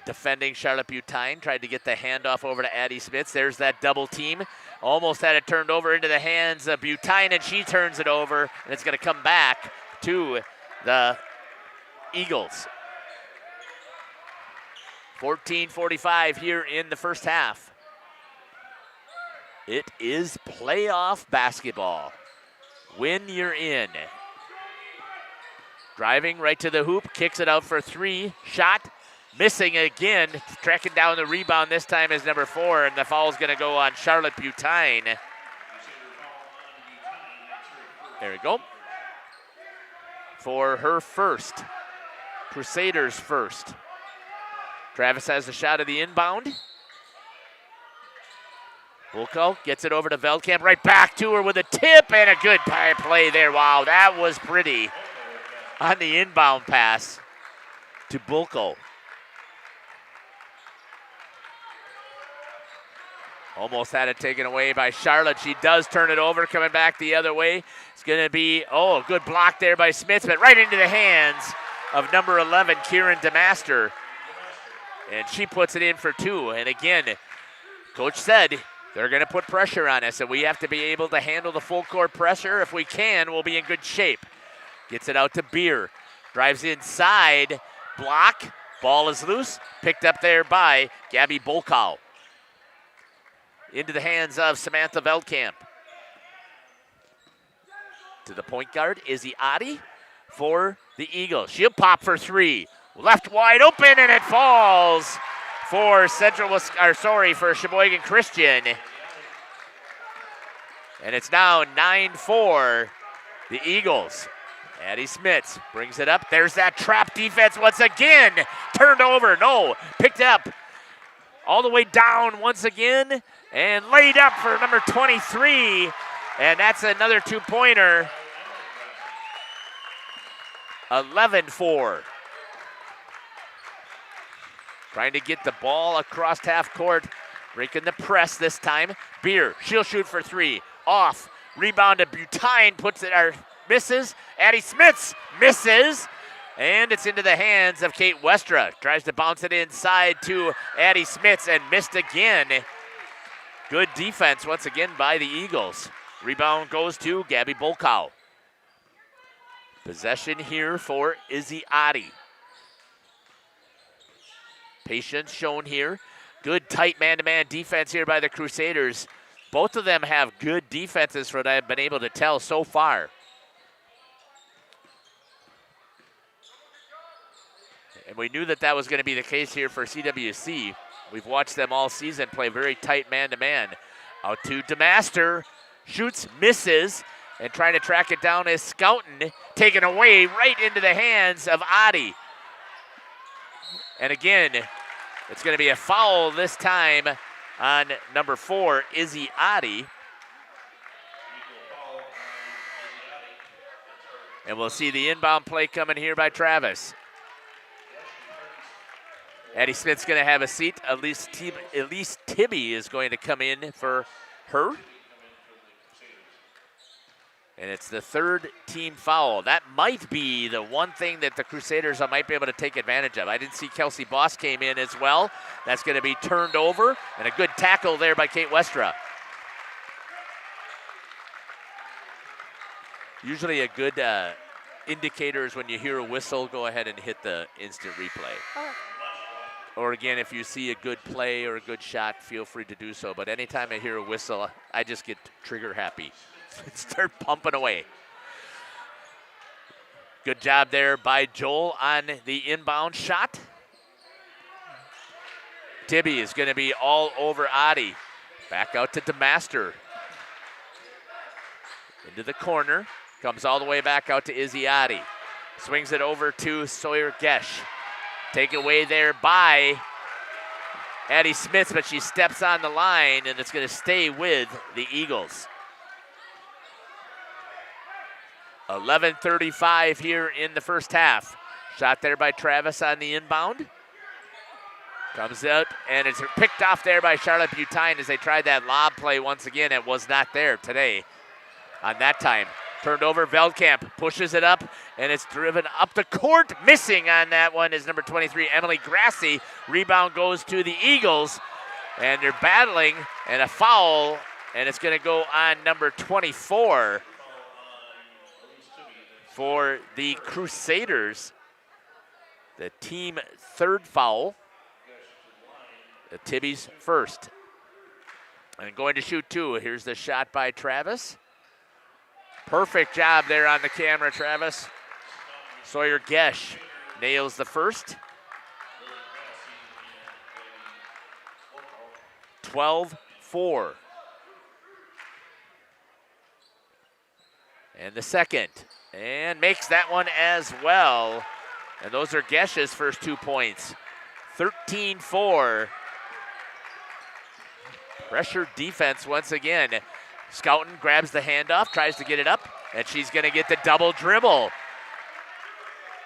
defending Charlotte Butine. Tried to get the handoff over to Addie Smits. There's that double team. Almost had it turned over into the hands of Butine, and she turns it over, and it's going to come back to the Eagles. 14:45 here in the first half. It is playoff basketball. When you're in. Driving right to the hoop, kicks it out for 3. Shot, missing again. Tracking down the rebound this time is number 4, and the foul is going to go on Charlotte Butine. There we go. For her first. Crusaders first. Travis has the shot of the inbound. Bulko gets it over to Veldkamp, right back to her with a tip and a good play there. Wow, that was pretty on the inbound pass to Bulko. Almost had it taken away by Charlotte. She does turn it over, coming back the other way. It's going to be, a good block there by Smits, but right into the hands of number 11, Kieran DeMaster. And she puts it in for 2. And again, Coach said they're going to put pressure on us, and we have to be able to handle the full court pressure. If we can, we'll be in good shape. Gets it out to Beer. Drives inside. Block. Ball is loose. Picked up there by Gabby Bulkow. Into the hands of Samantha Veldkamp. To the point guard, Izzy Adi for the Eagles. She'll pop for 3. Left wide open, and it falls for for Sheboygan Christian. And it's now 9-4, the Eagles. Addie Smits brings it up. There's that trap defense once again. Turned over, no, picked up. All the way down once again and laid up for number 23. And that's another 2-pointer. 11-4. Trying to get the ball across half court. Breaking the press this time. Beer, she'll shoot for 3. Off. Rebound to Butine, puts it, or misses. Addie Smits misses. And it's into the hands of Kate Westra. Tries to bounce it inside to Addie Smits and missed again. Good defense once again by the Eagles. Rebound goes to Gabby Bolkow. Possession here for Izzy Adi. Patience shown here. Good tight man-to-man defense here by the Crusaders. Both of them have good defenses from what I've been able to tell so far. And we knew that was going to be the case here for CWC. We've watched them all season play very tight man-to-man. Out to DeMaster. Shoots, misses, and trying to track it down is Scouten. Taken away right into the hands of Adi. And again, it's going to be a foul this time on number 4, Izzy Adi. And we'll see the inbound play coming here by Travis. Addie Smith's going to have a seat. Elise Tibby is going to come in for her. And it's the third team foul. That might be the one thing that the Crusaders might be able to take advantage of. I didn't see Kelsey Boss came in as well. That's going to be turned over. And a good tackle there by Kate Westra. Usually a good indicator is when you hear a whistle, go ahead and hit the instant replay. Or again, if you see a good play or a good shot, feel free to do so. But anytime I hear a whistle, I just get trigger happy. Start pumping away. Good job there by Joel on the inbound shot. Tibby is going to be all over Adi. Back out to DeMaster. Into the corner. Comes all the way back out to Izzy Adi. Swings it over to Sawyer Gesh. Taken away there by Addie Smith, but she steps on the line, and it's going to stay with the Eagles. 11:35 here in the first half. Shot there by Travis on the inbound. Comes out, and it's picked off there by Charlotte Butine as they tried that lob play once again. It was not there today on that time. Turned over, Veldkamp pushes it up, and it's driven up the court. Missing on that one is number 23, Emily Grassi. Rebound goes to the Eagles, and they're battling, and a foul, and it's going to go on number 24 for the Crusaders. The team third foul. The Tibby's first. And going to shoot two. Here's the shot by Travis. Perfect job there on the camera, Travis. Sawyer Gesh nails the first. 12-4. And the second. And makes that one as well. And those are Gesh's first 2 points. 13-4. Pressure defense once again. Scouten grabs the handoff, tries to get it up, and she's going to get the double dribble.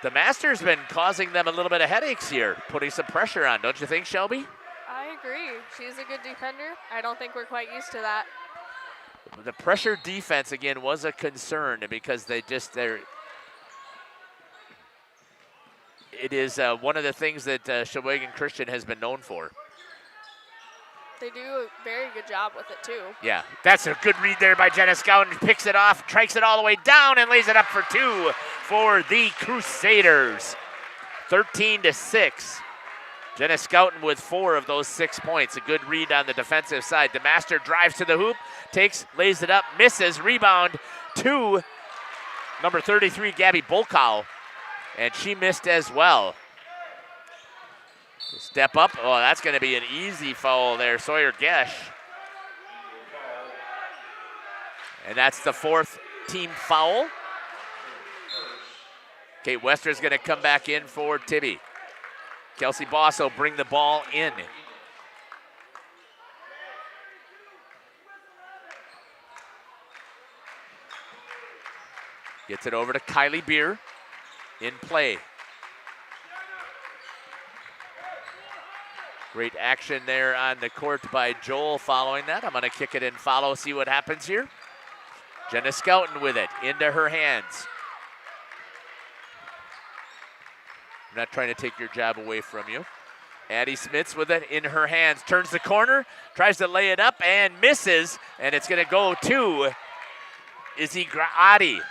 The Master's been causing them a little bit of headaches here, putting some pressure on, don't you think, Shelby? I agree. She's a good defender. I don't think we're quite used to that. The pressure defense, again, was a concern because it is one of the things that Sheboygan Christian has been known for. They do a very good job with it, too. Yeah, that's a good read there by Jenna Scouten. Picks it off, trikes it all the way down, and lays it up for two for the Crusaders. 13-6. Jenna Scouten with 4 of those 6 points. A good read on the defensive side. DeMaster drives to the hoop, lays it up, misses. Rebound to number 33, Gabby Bolkow, and she missed as well. Step up. Oh, that's going to be an easy foul there. Sawyer Gesh. And that's the 4th team foul. Kate Wester's going to come back in for Tibby. Kelsey Boss will bring the ball in. Gets it over to Kylie Beer in play. Great action there on the court by Joel following that. I'm going to kick it and follow, see what happens here. Jenna Skelton with it into her hands. I'm not trying to take your job away from you. Addie Smits with it in her hands. Turns the corner, tries to lay it up and misses. And it's going to go to Izzy Adi.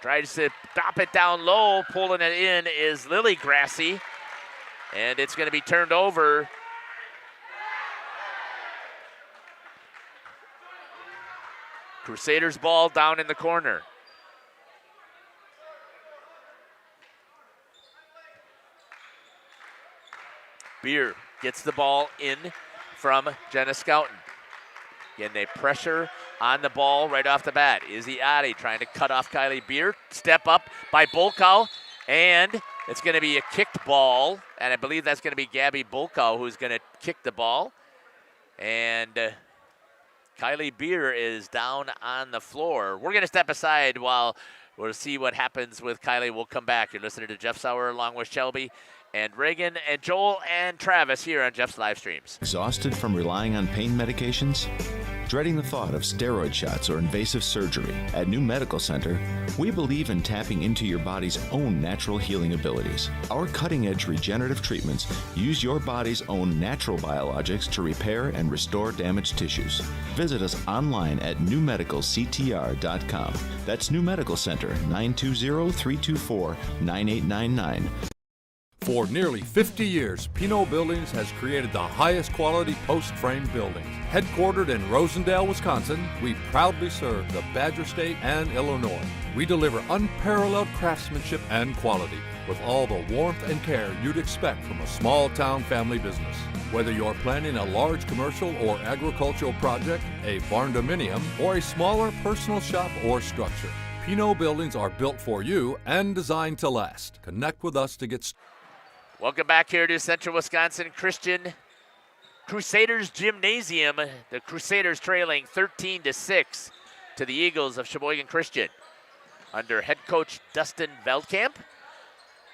Tries to drop it down low. Pulling it in is Lily Grassi. And it's going to be turned over. Crusaders ball down in the corner. Beer gets the ball in from Jenna Skelton. Again, they pressure on the ball right off the bat. Izzy Adi trying to cut off Kylie Beer. Step up by Bolkow, and it's going to be a kicked ball, and I believe that's going to be Gabby Bolkow who's going to kick the ball. And Kylie Beer is down on the floor. We're going to step aside while we'll see what happens with Kylie. We'll come back. You're listening to Jeff Sauer along with Shelby and Reagan and Joel and Travis here on Jeff's live streams. Exhausted from relying on pain medications? Dreading the thought of steroid shots or invasive surgery? At New Medical Center, we believe in tapping into your body's own natural healing abilities. Our cutting-edge regenerative treatments use your body's own natural biologics to repair and restore damaged tissues. Visit us online at newmedicalctr.com. That's New Medical Center, 920-324-9899. For nearly 50 years, Pinot Buildings has created the highest quality post-frame buildings. Headquartered in Rosendale, Wisconsin, we proudly serve the Badger State and Illinois. We deliver unparalleled craftsmanship and quality with all the warmth and care you'd expect from a small-town family business. Whether you're planning a large commercial or agricultural project, a barn-dominium, or a smaller personal shop or structure, Pinot Buildings are built for you and designed to last. Connect with us to get started. Welcome back here to Central Wisconsin Christian Crusaders Gymnasium. The Crusaders trailing 13-6 to the Eagles of Sheboygan Christian under head coach Dustin Veldkamp.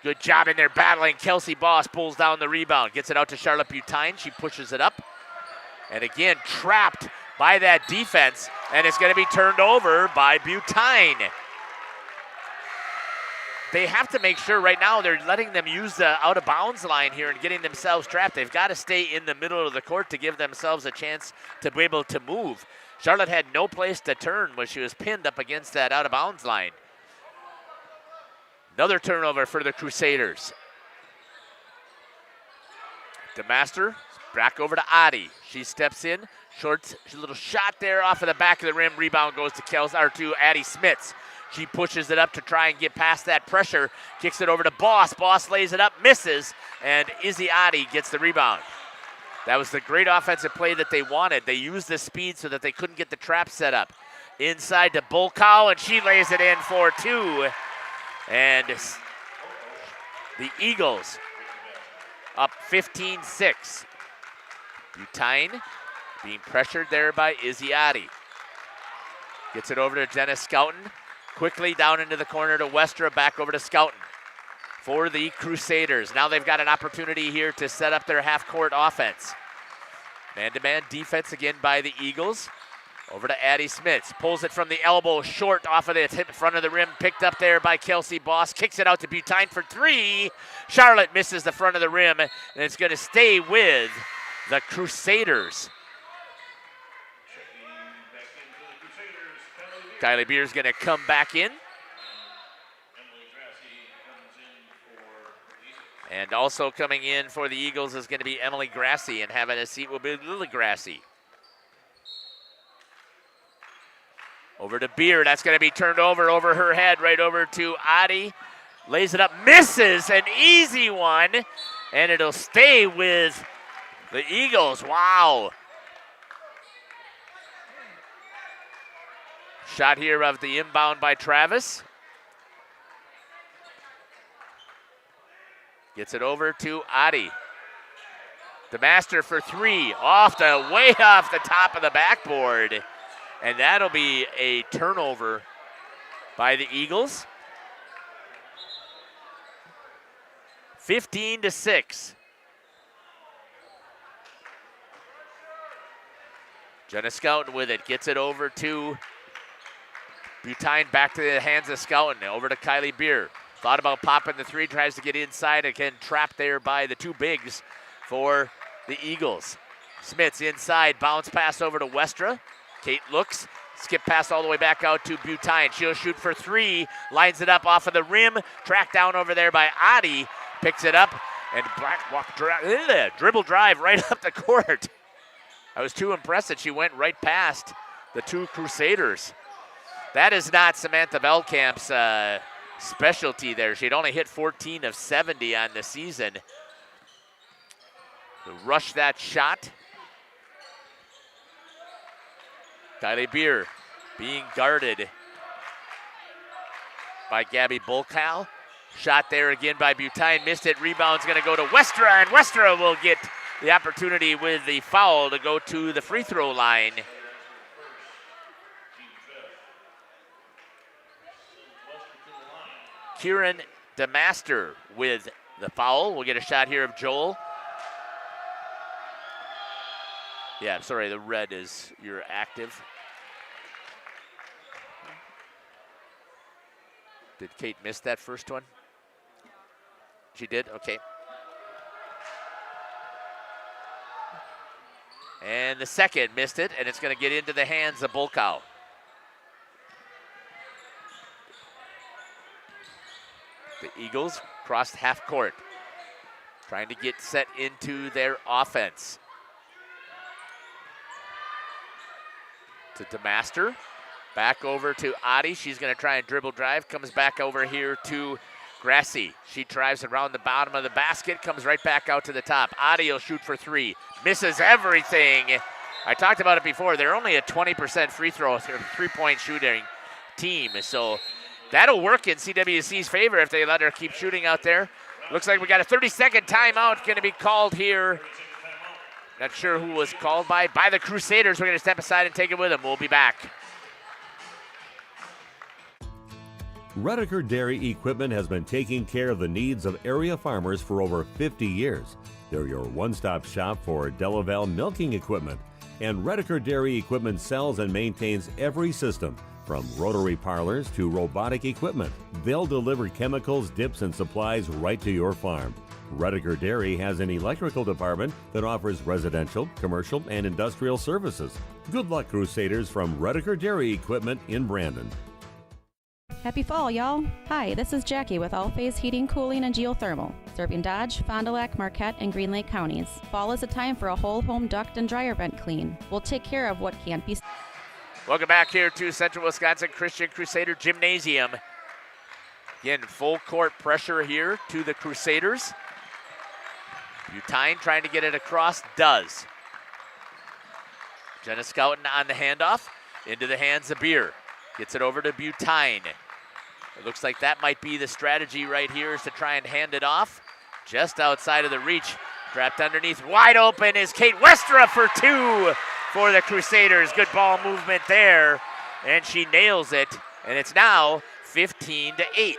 Good job in there battling. Kelsey Boss pulls down the rebound, gets it out to Charlotte Butine. She pushes it up. And again, trapped by that defense, and it's going to be turned over by Butine. They have to make sure right now they're letting them use the out-of-bounds line here and getting themselves trapped. They've got to stay in the middle of the court to give themselves a chance to be able to move. Charlotte had no place to turn when she was pinned up against that out-of-bounds line. Another turnover for the Crusaders. DeMaster back over to Adi. She steps in, short little shot there off of the back of the rim. Rebound goes to Addie Smits. She pushes it up to try and get past that pressure. Kicks it over to Boss. Boss lays it up, misses, and Izzy Adi gets the rebound. That was the great offensive play that they wanted. They used the speed so that they couldn't get the trap set up. Inside to Bolkow, and she lays it in for two. And the Eagles up 15-6. Butine being pressured there by Izzy Adi. Gets it over to Jenna Skelton. Quickly down into the corner to Westra, back over to Skelton for the Crusaders. Now they've got an opportunity here to set up their half-court offense. Man-to-man defense again by the Eagles. Over to Addie Smits. Pulls it from the elbow, short off of the front of the rim. Picked up there by Kelsey Boss. Kicks it out to Butine for three. Charlotte misses the front of the rim, and it's going to stay with the Crusaders. Kylie Beer's going to come back in. And also coming in for the Eagles is going to be Emily Grassi, and having a seat will be Lily Grassi. Over to Beer. That's going to be turned over her head, right over to Adi. Lays it up, misses, an easy one, and it'll stay with the Eagles. Wow. Shot here of the inbound by Travis. Gets it over to Adi. DeMaster for three, way off the top of the backboard. And that'll be a turnover by the Eagles. 15-6. Jenna Skelton with it, gets it over to Butine back to the hands of Scouten. Over to Kylie Beer. Thought about popping the three, tries to get inside. Again, trapped there by the two bigs for the Eagles. Smits inside, bounce pass over to Westra. Kate looks, skip pass all the way back out to Butine. She'll shoot for three, lines it up off of the rim. Tracked down over there by Adi. Picks it up and dribble drive right up the court. I was too impressed that she went right past the two Crusaders. That is not Samantha Veldkamp's specialty there. She'd only hit 14 of 70 on the season. To rush that shot. Kylie Beer being guarded by Gabby Bulkow. Shot there again by Butine, missed it. Rebound's going to go to Westra, and Westra will get the opportunity with the foul to go to the free throw line. Kieran DeMaster with the foul. We'll get a shot here of Joel. Yeah, sorry, the red is your active. Did Kate miss that first one? She did? Okay. And the second missed it, and it's going to get into the hands of Bulkow. The Eagles crossed half court, trying to get set into their offense. To DeMaster, back over to Adi. She's going to try and dribble drive, comes back over here to Grassi. She drives around the bottom of the basket, comes right back out to the top. Adi will shoot for three, misses everything. I talked about it before. They're only a 20% free throw, three-point shooting team, so that'll work in CWC's favor if they let her keep shooting out there. Looks like we got a 30-second timeout going to be called here. Not sure who was called by the Crusaders. We're going to step aside and take it with them. We'll be back. Redeker Dairy Equipment has been taking care of the needs of area farmers for over 50 years. They're your one-stop shop for Delaval milking equipment. And Redeker Dairy Equipment sells and maintains every system, from rotary parlors to robotic equipment. They'll deliver chemicals, dips, and supplies right to your farm. Redeker Dairy has an electrical department that offers residential, commercial, and industrial services. Good luck, Crusaders, from Redeker Dairy Equipment in Brandon. Happy fall, y'all. Hi, this is Jackie with All Phase Heating, Cooling, and Geothermal, serving Dodge, Fond du Lac, Marquette, and Green Lake counties. Fall is a time for a whole home duct and dryer vent clean. We'll take care of what can't be. Welcome back here to Central Wisconsin Christian Crusader Gymnasium. Again, full court pressure here to the Crusaders. Butine trying to get it across, does. Jenna Scouten on the handoff, into the hands of Beer. Gets it over to Butine. It looks like that might be the strategy right here, is to try and hand it off. Just outside of the reach, trapped underneath. Wide open is Kate Westra for two for the Crusaders. Good ball movement there, and she nails it, and it's now 15-8.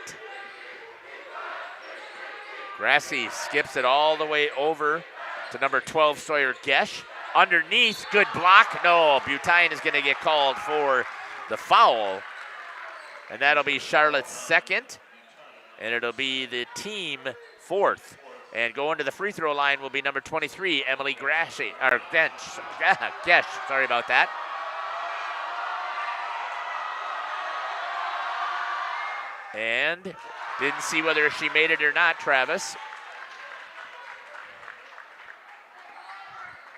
Grassi skips it all the way over to number 12, Sawyer Gesh. Underneath, good block. No, Butine is going to get called for the foul, and that'll be Charlotte's second, and it'll be the team fourth. And going to the free throw line will be number 23, Emily Grassi, or Gesh, sorry about that. And didn't see whether she made it or not, Travis.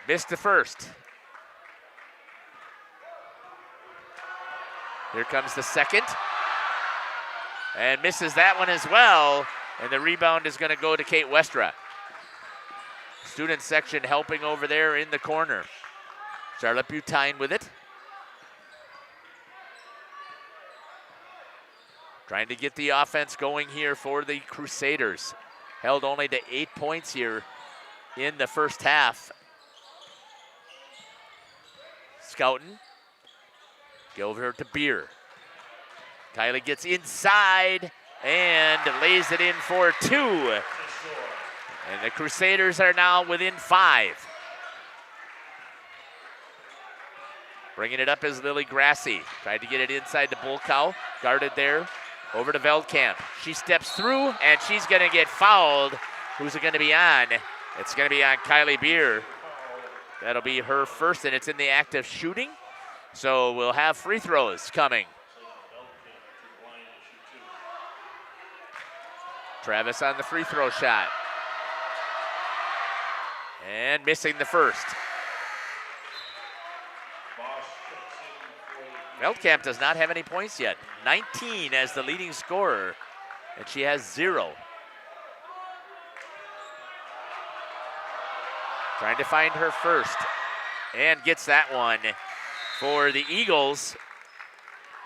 Missed the first. Here comes the second. And misses that one as well. And the rebound is going to go to Kate Westra. Student section helping over there in the corner. Charlotte Butine with it. Trying to get the offense going here for the Crusaders. Held only to 8 points here in the first half. Scouten. Go over to Beer. Kylie gets inside and lays it in for two. And the Crusaders are now within 5. Bringing it up is Lily Grassi. Tried to get it inside to Bull Cow. Guarded there. Over to Veldkamp. She steps through, and she's going to get fouled. Who's it going to be on? It's going to be on Kylie Beer. That'll be her first, and it's in the act of shooting. So we'll have free throws coming. Travis on the free throw shot. And missing the first. Veldkamp does not have any points yet. 19 as the leading scorer, and she has 0. Trying to find her first, and gets that one for the Eagles.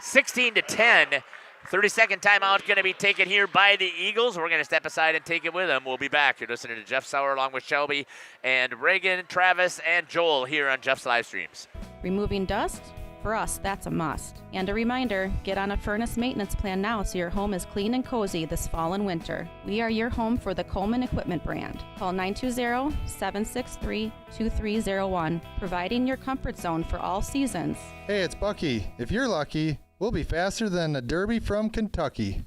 16-10. 30-second timeout going to be taken here by the Eagles. We're going to step aside and take it with them. We'll be back. You're listening to Jeff Sauer along with Shelby and Reagan, Travis, and Joel here on Jeff's live streams. Removing dust? For us, that's a must. And a reminder, get on a furnace maintenance plan now so your home is clean and cozy this fall and winter. We are your home for the Coleman Equipment brand. Call 920-763-2301, providing your comfort zone for all seasons. Hey, it's Bucky. If you're lucky, we'll be faster than a Derby from Kentucky.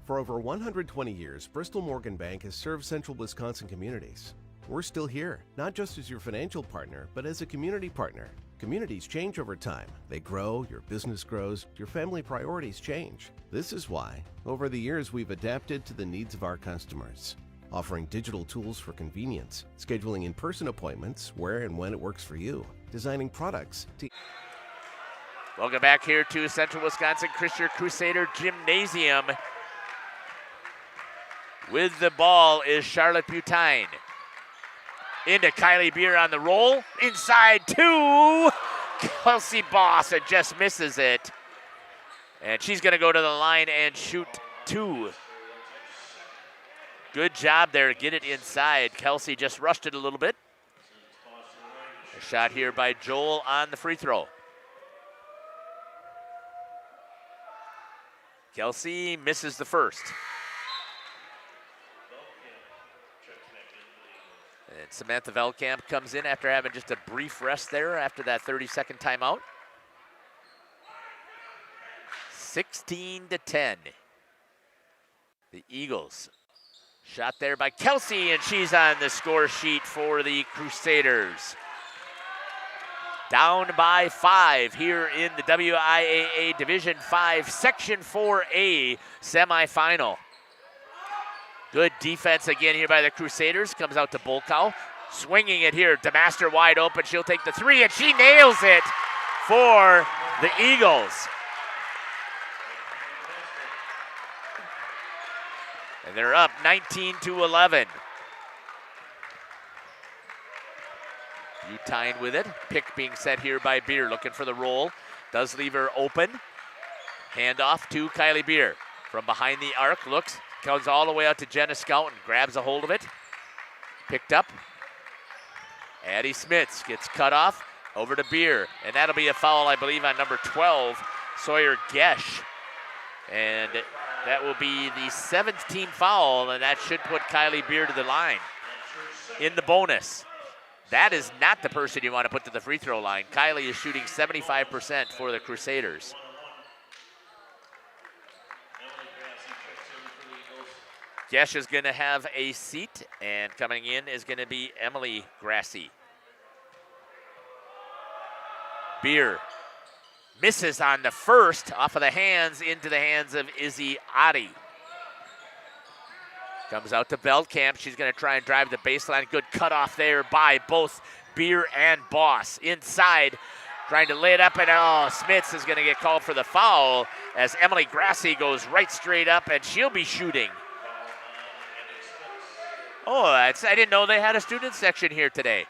For over 120 years, Bristol Morgan Bank has served central Wisconsin communities. We're still here, not just as your financial partner, but as a community partner. Communities change over time. They grow, your business grows, your family priorities change. This is why, over the years, we've adapted to the needs of our customers, offering digital tools for convenience, scheduling in-person appointments where and when it works for you, designing products to... Welcome back here to Central Wisconsin Christian Crusader Gymnasium. With the ball is Charlotte Butine. Into Kylie Beer on the roll. Inside to Kelsey Boss, and just misses it. And she's going to go to the line and shoot 2. Good job there to get it inside. Kelsey just rushed it a little bit. A shot here by Joel on the free throw. Kelsey misses the first. And Samantha Veldkamp comes in after having just a brief rest there after that 30-second timeout. 16-10. The Eagles. Shot there by Kelsey, and she's on the score sheet for the Crusaders. Down by 5 here in the WIAA Division 5 Section 4A semifinal. Good defense again here by the Crusaders. Comes out to Bolkow. Swinging it here. DeMaster wide open. She'll take the 3, and she nails it for the Eagles. And they're up 19-11. Butine with it. Pick being set here by Beer. Looking for the roll. Does leave her open. Handoff to Kylie Beer. From behind the arc. Looks. Comes all the way out to Jenna Scout and grabs a hold of it. Picked up. Addie Smits gets cut off. Over to Beer. And that'll be a foul, I believe, on number 12, Sawyer Gesh. And that will be the 7th team foul, and that should put Kylie Beer to the line. In the bonus. That is not the person you want to put to the free throw line. Kylie is shooting 75% for the Crusaders. Gesh is going to have a seat, and coming in is going to be Emily Grassi. Beer misses on the first, off of the hands, into the hands of Izzy Adi. Comes out to Veldkamp. She's going to try and drive the baseline. Good cutoff there by both Beer and Boss. Inside, trying to lay it up, and Smits is going to get called for the foul as Emily Grassi goes right straight up, and she'll be shooting. Oh, I didn't know they had a student section here today.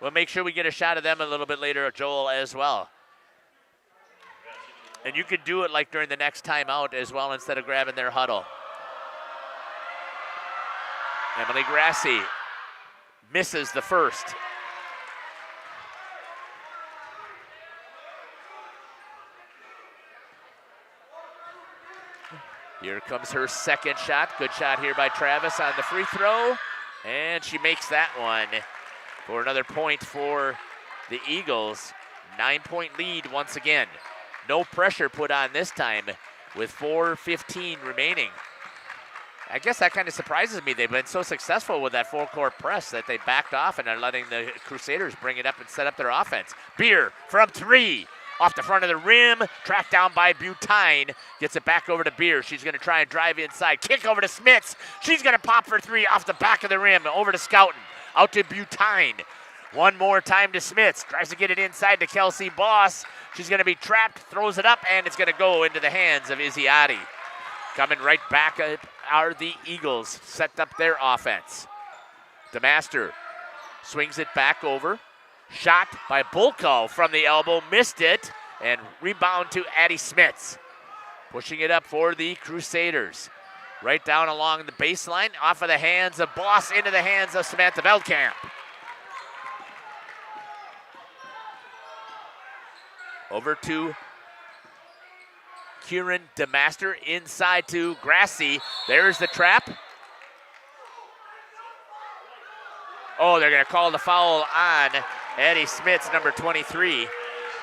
We'll make sure we get a shot of them a little bit later, Joel, as well. And you could do it like during the next timeout as well instead of grabbing their huddle. Emily Grassi misses the first. Here comes her second shot. Good shot here by Travis on the free throw. And she makes that one for another point for the Eagles. 9-point lead once again. No pressure put on this time with 4:15 remaining. I guess that kind of surprises me. They've been so successful with that full-court press that they backed off and are letting the Crusaders bring it up and set up their offense. Beer from 3. Off the front of the rim, tracked down by Butine. Gets it back over to Beer. She's going to try and drive inside. Kick over to Smits. She's going to pop for 3 off the back of the rim. Over to Scouten. Out to Butine. One more time to Smits. Tries to get it inside to Kelsey Boss. She's going to be trapped. Throws it up, and it's going to go into the hands of Izziati. Coming right back up are the Eagles. Set up their offense. DeMaster swings it back over. Shot by Bulko from the elbow, missed it, and rebound to Addie Smits. Pushing it up for the Crusaders. Right down along the baseline, off of the hands of Boss, into the hands of Samantha Veldkamp. Over to Kieran DeMaster, inside to Grassi. There's the trap. Oh, they're going to call the foul on Addie Smits, number 23.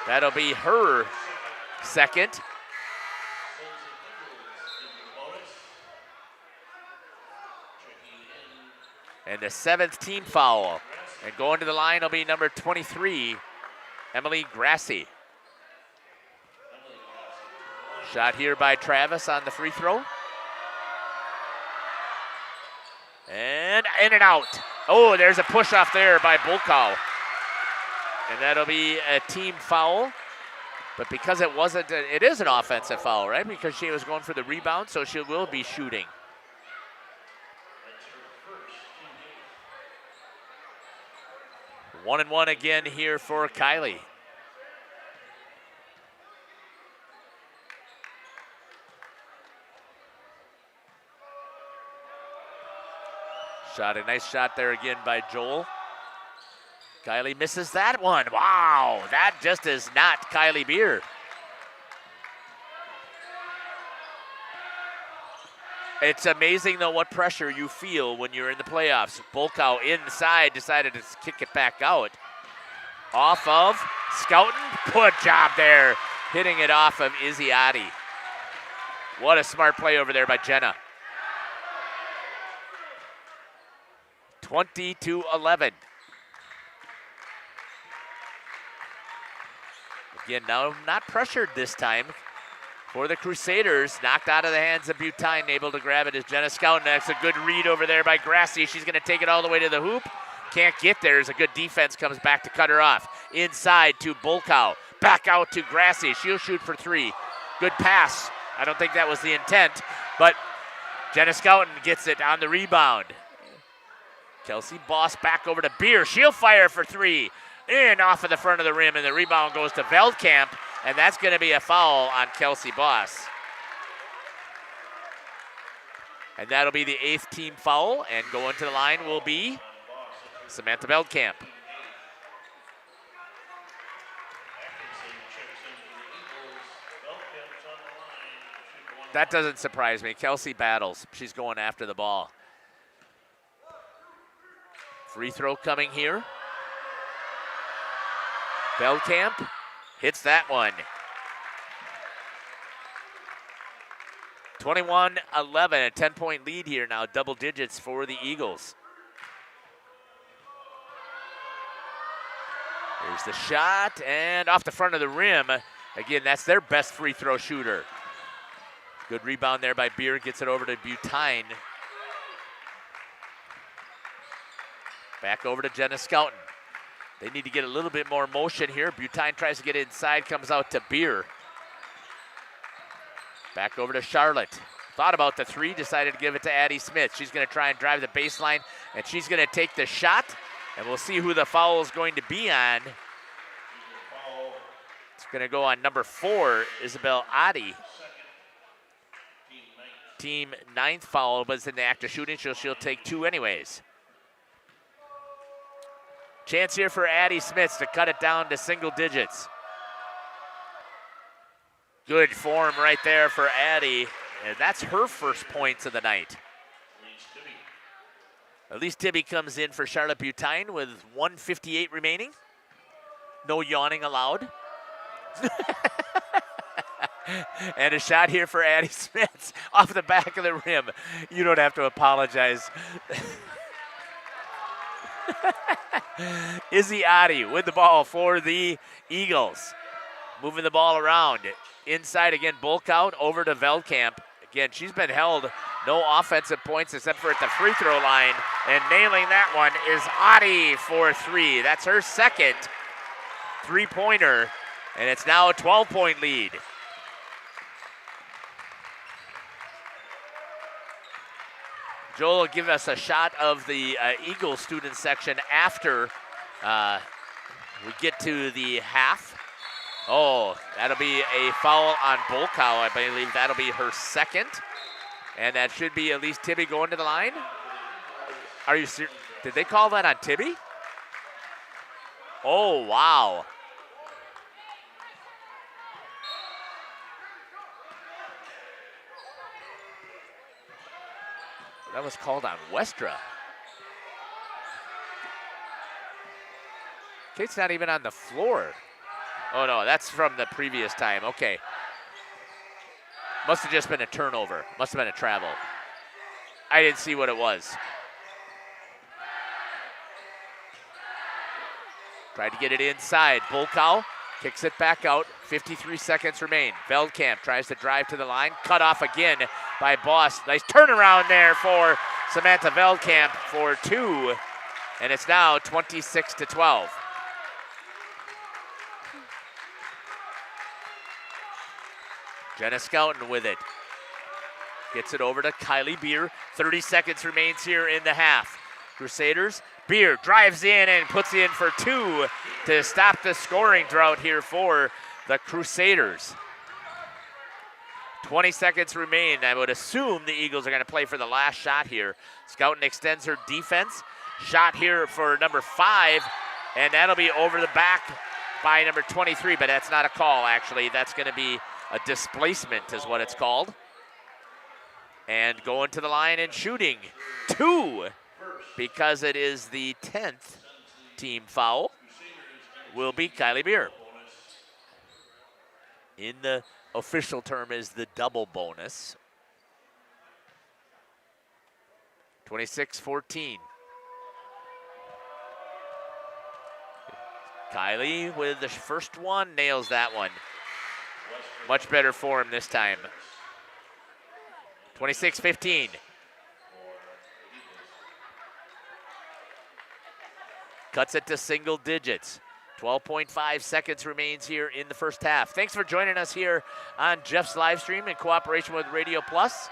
That'll be her second. And the 7th team foul. And going to the line will be number 23, Emily Grassi. Shot here by Travis on the free throw. And in and out. Oh, there's a push off there by Bulkow. And that'll be a team foul. But because it wasn't, it is an offensive foul, right? Because she was going for the rebound, so she will be shooting. One and one again here for Kylie. A nice shot there again by Joel. Kylie misses that one. Wow, that just is not Kylie Beer. It's amazing, though, what pressure you feel when you're in the playoffs. Bulkow inside decided to kick it back out. Off of Scouten. Good job there, hitting it off of Izziati. What a smart play over there by Jenna. 20-11. Again, now not pressured this time for the Crusaders. Knocked out of the hands of Butine. Able to grab it is Jenna Scouten. That's a good read over there by Grassi. She's going to take it all the way to the hoop. Can't get there as a good defense comes back to cut her off. Inside to Bulkow. Back out to Grassi. She'll shoot for 3. Good pass. I don't think that was the intent, but Jenna Scouten gets it on the rebound. Kelsey Boss back over to Beer. She'll fire for 3. In off of the front of the rim, and the rebound goes to Veldkamp, and that's going to be a foul on Kelsey Boss. And that'll be the 8th team foul, and going to the line will be Samantha Veldkamp. That doesn't surprise me. Kelsey battles. She's going after the ball. Free throw coming here. Veldkamp hits that one. 21-11, a 10-point lead here now, double digits for the Eagles. Here's the shot, and off the front of the rim. Again, that's their best free throw shooter. Good rebound there by Beer, gets it over to Butine. Back over to Jenna Scouten. They need to get a little bit more motion here. Butine tries to get inside, comes out to Beer. Back over to Charlotte. Thought about the 3, decided to give it to Addie Smith. She's going to try and drive the baseline, and she's going to take the shot, and we'll see who the foul is going to be on. It's going to go on number 4, Isabel Adi. Team 9th foul, but it's in the act of shooting, so she'll take 2 anyways. Chance here for Addie Smith to cut it down to single digits. Good form right there for Addie, and that's her first points of the night. Elise Tibby comes in for Charlotte Butine with 1:58 remaining. No yawning allowed. And a shot here for Addie Smith off the back of the rim. You don't have to apologize. Izzy Adi with the ball for the Eagles. Moving the ball around. Inside again, Bulkout over to Veldkamp. Again, she's been held no offensive points except for at the free throw line. And nailing that one is Adi for 3. That's her second three-pointer. And it's now a 12-point lead. Joel will give us a shot of the Eagles student section after we get to the half. Oh, that'll be a foul on Bulkow. I believe that'll be her second. And that should be at least Tibby going to the line. Are you serious? Did they call that on Tibby? Oh, wow. That was called on Westra. Kate's not even on the floor. Oh, no, that's from the previous time. Okay. Must have just been a turnover. Must have been a travel. I didn't see what it was. Tried to get it inside. Bulkow kicks it back out. 53 seconds remain. Veldkamp tries to drive to the line. Cut off again by Boss. Nice turnaround there for Samantha Veldkamp for 2. And it's now 26-12. Jenna Scouten with it. Gets it over to Kylie Beer. 30 seconds remains here in the half. Crusaders, Beer drives in and puts in for 2 to stop the scoring drought here for the Crusaders. 20 seconds remain. I would assume the Eagles are going to play for the last shot here. Scouten extends her defense. Shot here for number 5, and that'll be over the back by number 23, but that's not a call, actually. That's going to be a displacement is what it's called. And going to the line and shooting 2 because it is the 10th team foul will be Kylie Beer. In the official term is the double bonus. 26-14. Kylie with the first one, nails that one. Much better form this time. 26-15. Cuts it to single digits. 12.5 seconds remains here in the first half. Thanks for joining us here on Jeff's live stream in cooperation with Radio Plus.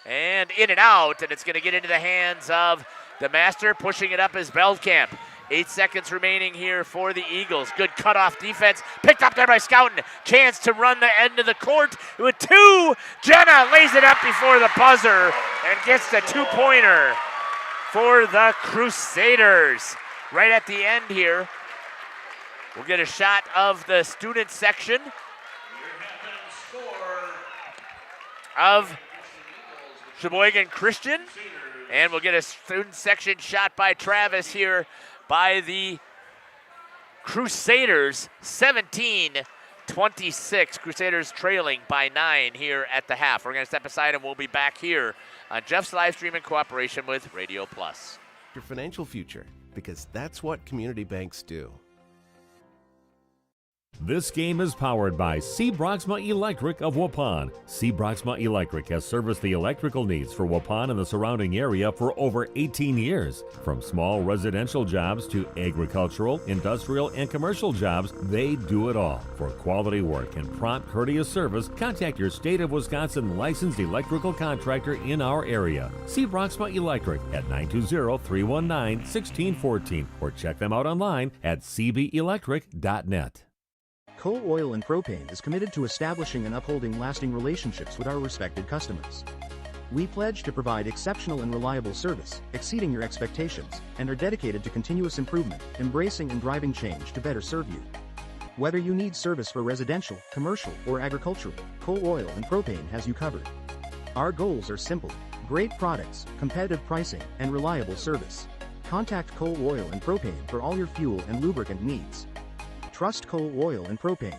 And in and out, and it's going to get into the hands of the master. Pushing it up is Veldkamp. 8 seconds remaining here for the Eagles. Good cutoff defense. Picked up there by Scouten. Chance to run the end of the court with 2. Jenna lays it up before the buzzer and gets the 2-pointer for the Crusaders. Right at the end here, we'll get a shot of the student section of Sheboygan Christian. And we'll get a student section shot by Travis here by the Crusaders, 17-26. Crusaders trailing by 9 here at the half. We're going to step aside and we'll be back here on Jeff's live stream in cooperation with Radio Plus. Your financial future, because that's what community banks do. This game is powered by C. Broxma Electric of Waupun. C. Broxma Electric has serviced the electrical needs for Waupun and the surrounding area for over 18 years. From small residential jobs to agricultural, industrial, and commercial jobs, they do it all. For quality work and prompt, courteous service, contact your State of Wisconsin licensed electrical contractor in our area. C. Broxma Electric at 920-319-1614 or check them out online at cbelectric.net. Coal Oil and Propane is committed to establishing and upholding lasting relationships with our respected customers. We pledge to provide exceptional and reliable service, exceeding your expectations, and are dedicated to continuous improvement, embracing and driving change to better serve you. Whether you need service for residential, commercial, or agricultural, Coal Oil and Propane has you covered. Our goals are simple: great products, competitive pricing, and reliable service. Contact Coal Oil and Propane for all your fuel and lubricant needs. Trust Coal Oil and Propane.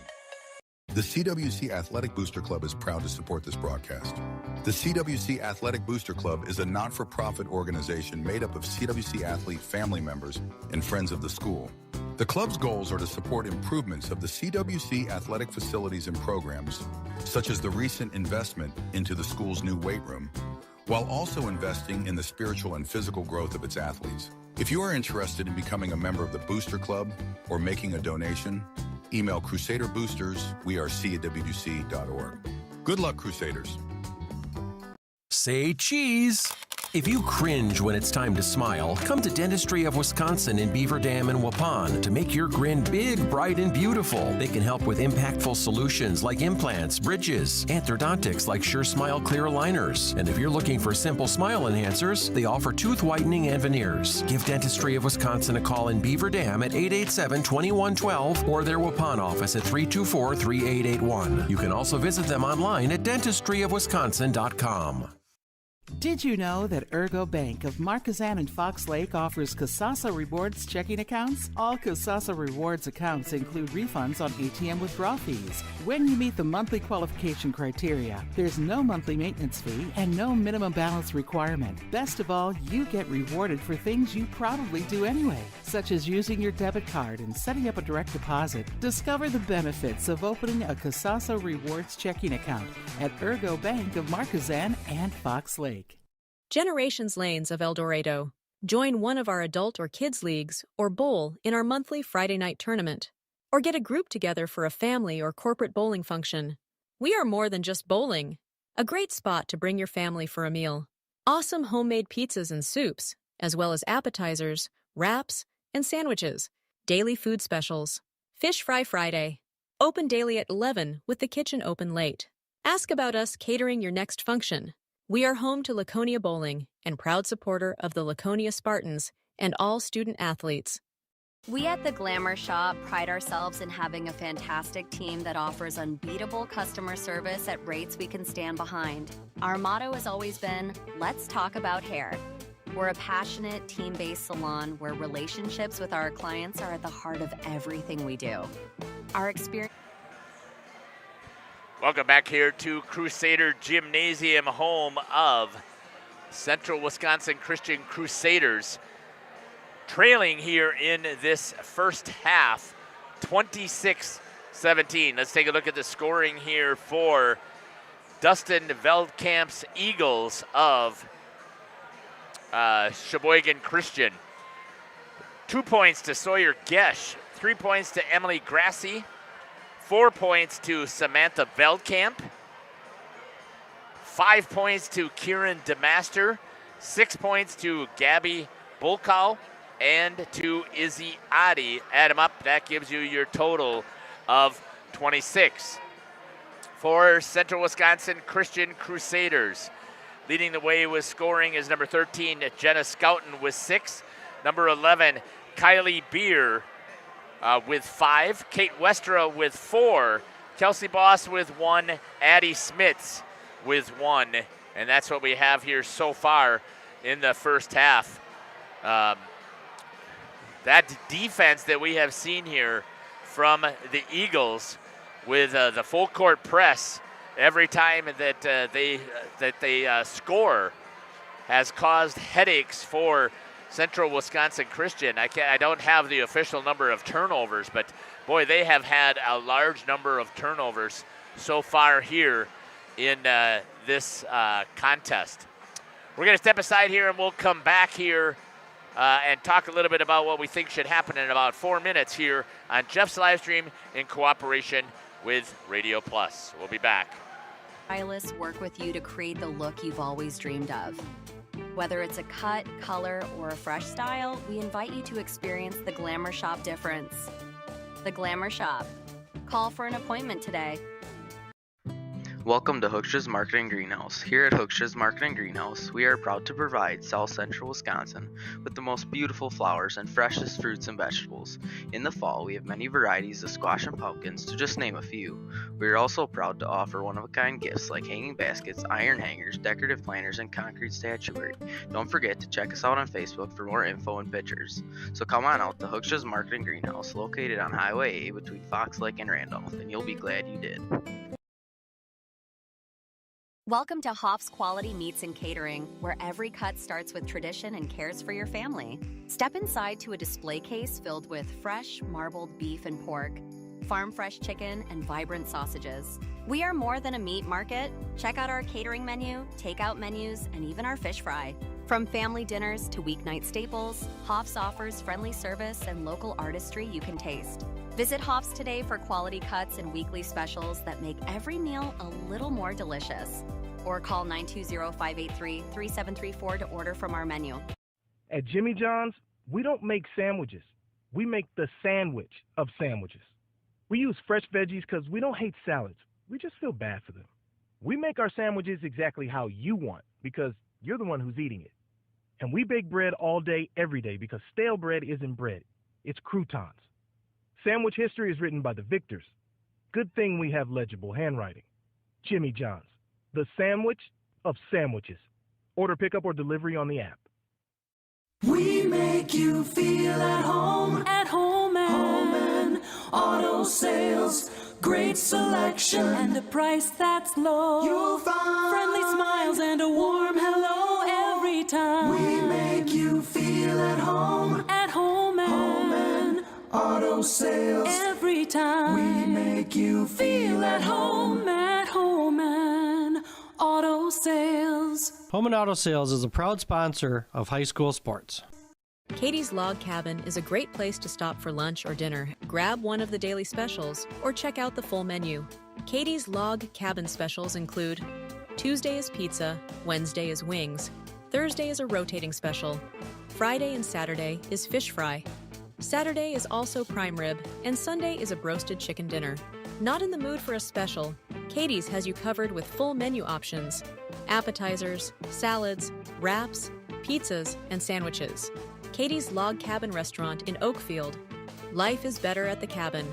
The CWC Athletic Booster Club is proud to support this broadcast. The CWC Athletic Booster Club is a not-for-profit organization made up of CWC athlete family members and friends of the school. The club's goals are to support improvements of the CWC athletic facilities and programs, such as the recent investment into the school's new weight room, while also investing in the spiritual and physical growth of its athletes. If you are interested in becoming a member of the Booster Club or making a donation, email crusaderboosters@cwc.org. Good luck, Crusaders. Say cheese. If you cringe when it's time to smile, come to Dentistry of Wisconsin in Beaver Dam and Waupun to make your grin big, bright, and beautiful. They can help with impactful solutions like implants, bridges, orthodontics like Sure Smile clear aligners. And if you're looking for simple smile enhancers, they offer tooth whitening and veneers. Give Dentistry of Wisconsin a call in Beaver Dam at 887-2112 or their Waupun office at 324-3881. You can also visit them online at dentistryofwisconsin.com. Did you know that Ergo Bank of Marquezan and Fox Lake offers Casasa Rewards checking accounts? All Casasa Rewards accounts include refunds on ATM withdrawal fees. When you meet the monthly qualification criteria, there's no monthly maintenance fee and no minimum balance requirement. Best of all, you get rewarded for things you probably do anyway, such as using your debit card and setting up a direct deposit. Discover the benefits of opening a Casasa Rewards checking account at Ergo Bank of Marquezan and Fox Lake. Generations Lanes of El Dorado. Join one of our adult or kids leagues or bowl in our monthly Friday night tournament. Or get a group together for a family or corporate bowling function. We are more than just bowling. A great spot to bring your family for a meal. Awesome homemade pizzas and soups, as well as appetizers, wraps, and sandwiches. Daily food specials. Fish Fry Friday. Open daily at 11 with the kitchen open late. Ask about us catering your next function. We are home to Laconia Bowling and proud supporter of the Laconia Spartans and all student athletes. We at the Glamour Shop pride ourselves in having a fantastic team that offers unbeatable customer service at rates we can stand behind. Our motto has always been, let's talk about hair. We're a passionate, team-based salon where relationships with our clients are at the heart of everything we do. Our experience... Welcome back here to Crusader Gymnasium, home of Central Wisconsin Christian Crusaders. Trailing here in this first half, 26-17. Let's take a look at the scoring here for Dustin Veldkamp's Eagles of Sheboygan Christian. 2 points to Sawyer Gesh, 3 points to Emily Grassi, 4 points to Samantha Veldkamp, 5 points to Kieran DeMaster, 6 points to Gabby Bulkow, and to Izzy Adi. Add them up, that gives you your total of 26. For Central Wisconsin Christian Crusaders, leading the way with scoring is number 13, Jenna Scouten with 6, number 11, Kylie Beer with 5, Kate Westra with 4, Kelsey Boss with 1, Addie Smits with 1, and that's what we have here so far in the first half. That defense that we have seen here from the Eagles with the full court press every time that they score has caused headaches for Central Wisconsin Christian. I don't have the official number of turnovers, but boy, they have had a large number of turnovers so far here in this contest. We're going to step aside here and we'll come back here and talk a little bit about what we think should happen in about 4 minutes here on Jeff's live stream in cooperation with Radio Plus. We'll be back. Stylists work with you to create the look you've always dreamed of. Whether it's a cut, color, or a fresh style, we invite you to experience the Glamour Shop difference. The Glamour Shop. Call for an appointment today. Welcome to Hooksha's Marketing Greenhouse. Here at Hooksha's Marketing Greenhouse, we are proud to provide South Central Wisconsin with the most beautiful flowers and freshest fruits and vegetables. In the fall, we have many varieties of squash and pumpkins, to just name a few. We are also proud to offer one-of-a-kind gifts like hanging baskets, iron hangers, decorative planters, and concrete statuary. Don't forget to check us out on Facebook for more info and pictures. So come on out to Hooksha's Marketing Greenhouse, located on Highway A between Fox Lake and Randolph, and you'll be glad you did. Welcome to Hoff's Quality Meats and Catering, where every cut starts with tradition and cares for your family. Step inside to a display case filled with fresh, marbled beef and pork, farm-fresh chicken, and vibrant sausages. We are more than a meat market. Check out our catering menu, takeout menus, and even our fish fry. From family dinners to weeknight staples, Hoff's offers friendly service and local artistry you can taste. Visit Hoff's today for quality cuts and weekly specials that make every meal a little more delicious. Or call 920-583-3734 to order from our menu. At Jimmy John's, we don't make sandwiches. We make the sandwich of sandwiches. We use fresh veggies because we don't hate salads. We just feel bad for them. We make our sandwiches exactly how you want because you're the one who's eating it. And we bake bread all day, every day because stale bread isn't bread. It's croutons. Sandwich history is written by the victors. Good thing we have legible handwriting. Jimmy John's, the sandwich of sandwiches. Order pickup or delivery on the app. We make you feel at home and auto sales. Great selection and a price that's low. You'll find friendly smiles and a warm hello every time. We make you feel at home and auto sales. Every time we make you feel at home and auto sales. Home and Auto Sales is a proud sponsor of high school sports. Katie's Log Cabin is a great place to stop for lunch or dinner. Grab one of the daily specials or check out the full menu. Katie's Log Cabin specials include Tuesday is pizza, Wednesday is wings, Thursday is a rotating special, Friday and Saturday is fish fry, Saturday is also prime rib, and Sunday is a broasted chicken dinner. Not in the mood for a special? Katie's has you covered with full menu options, appetizers, salads, wraps, pizzas, and sandwiches. Katie's Log Cabin Restaurant in Oakfield. Life is better at the cabin.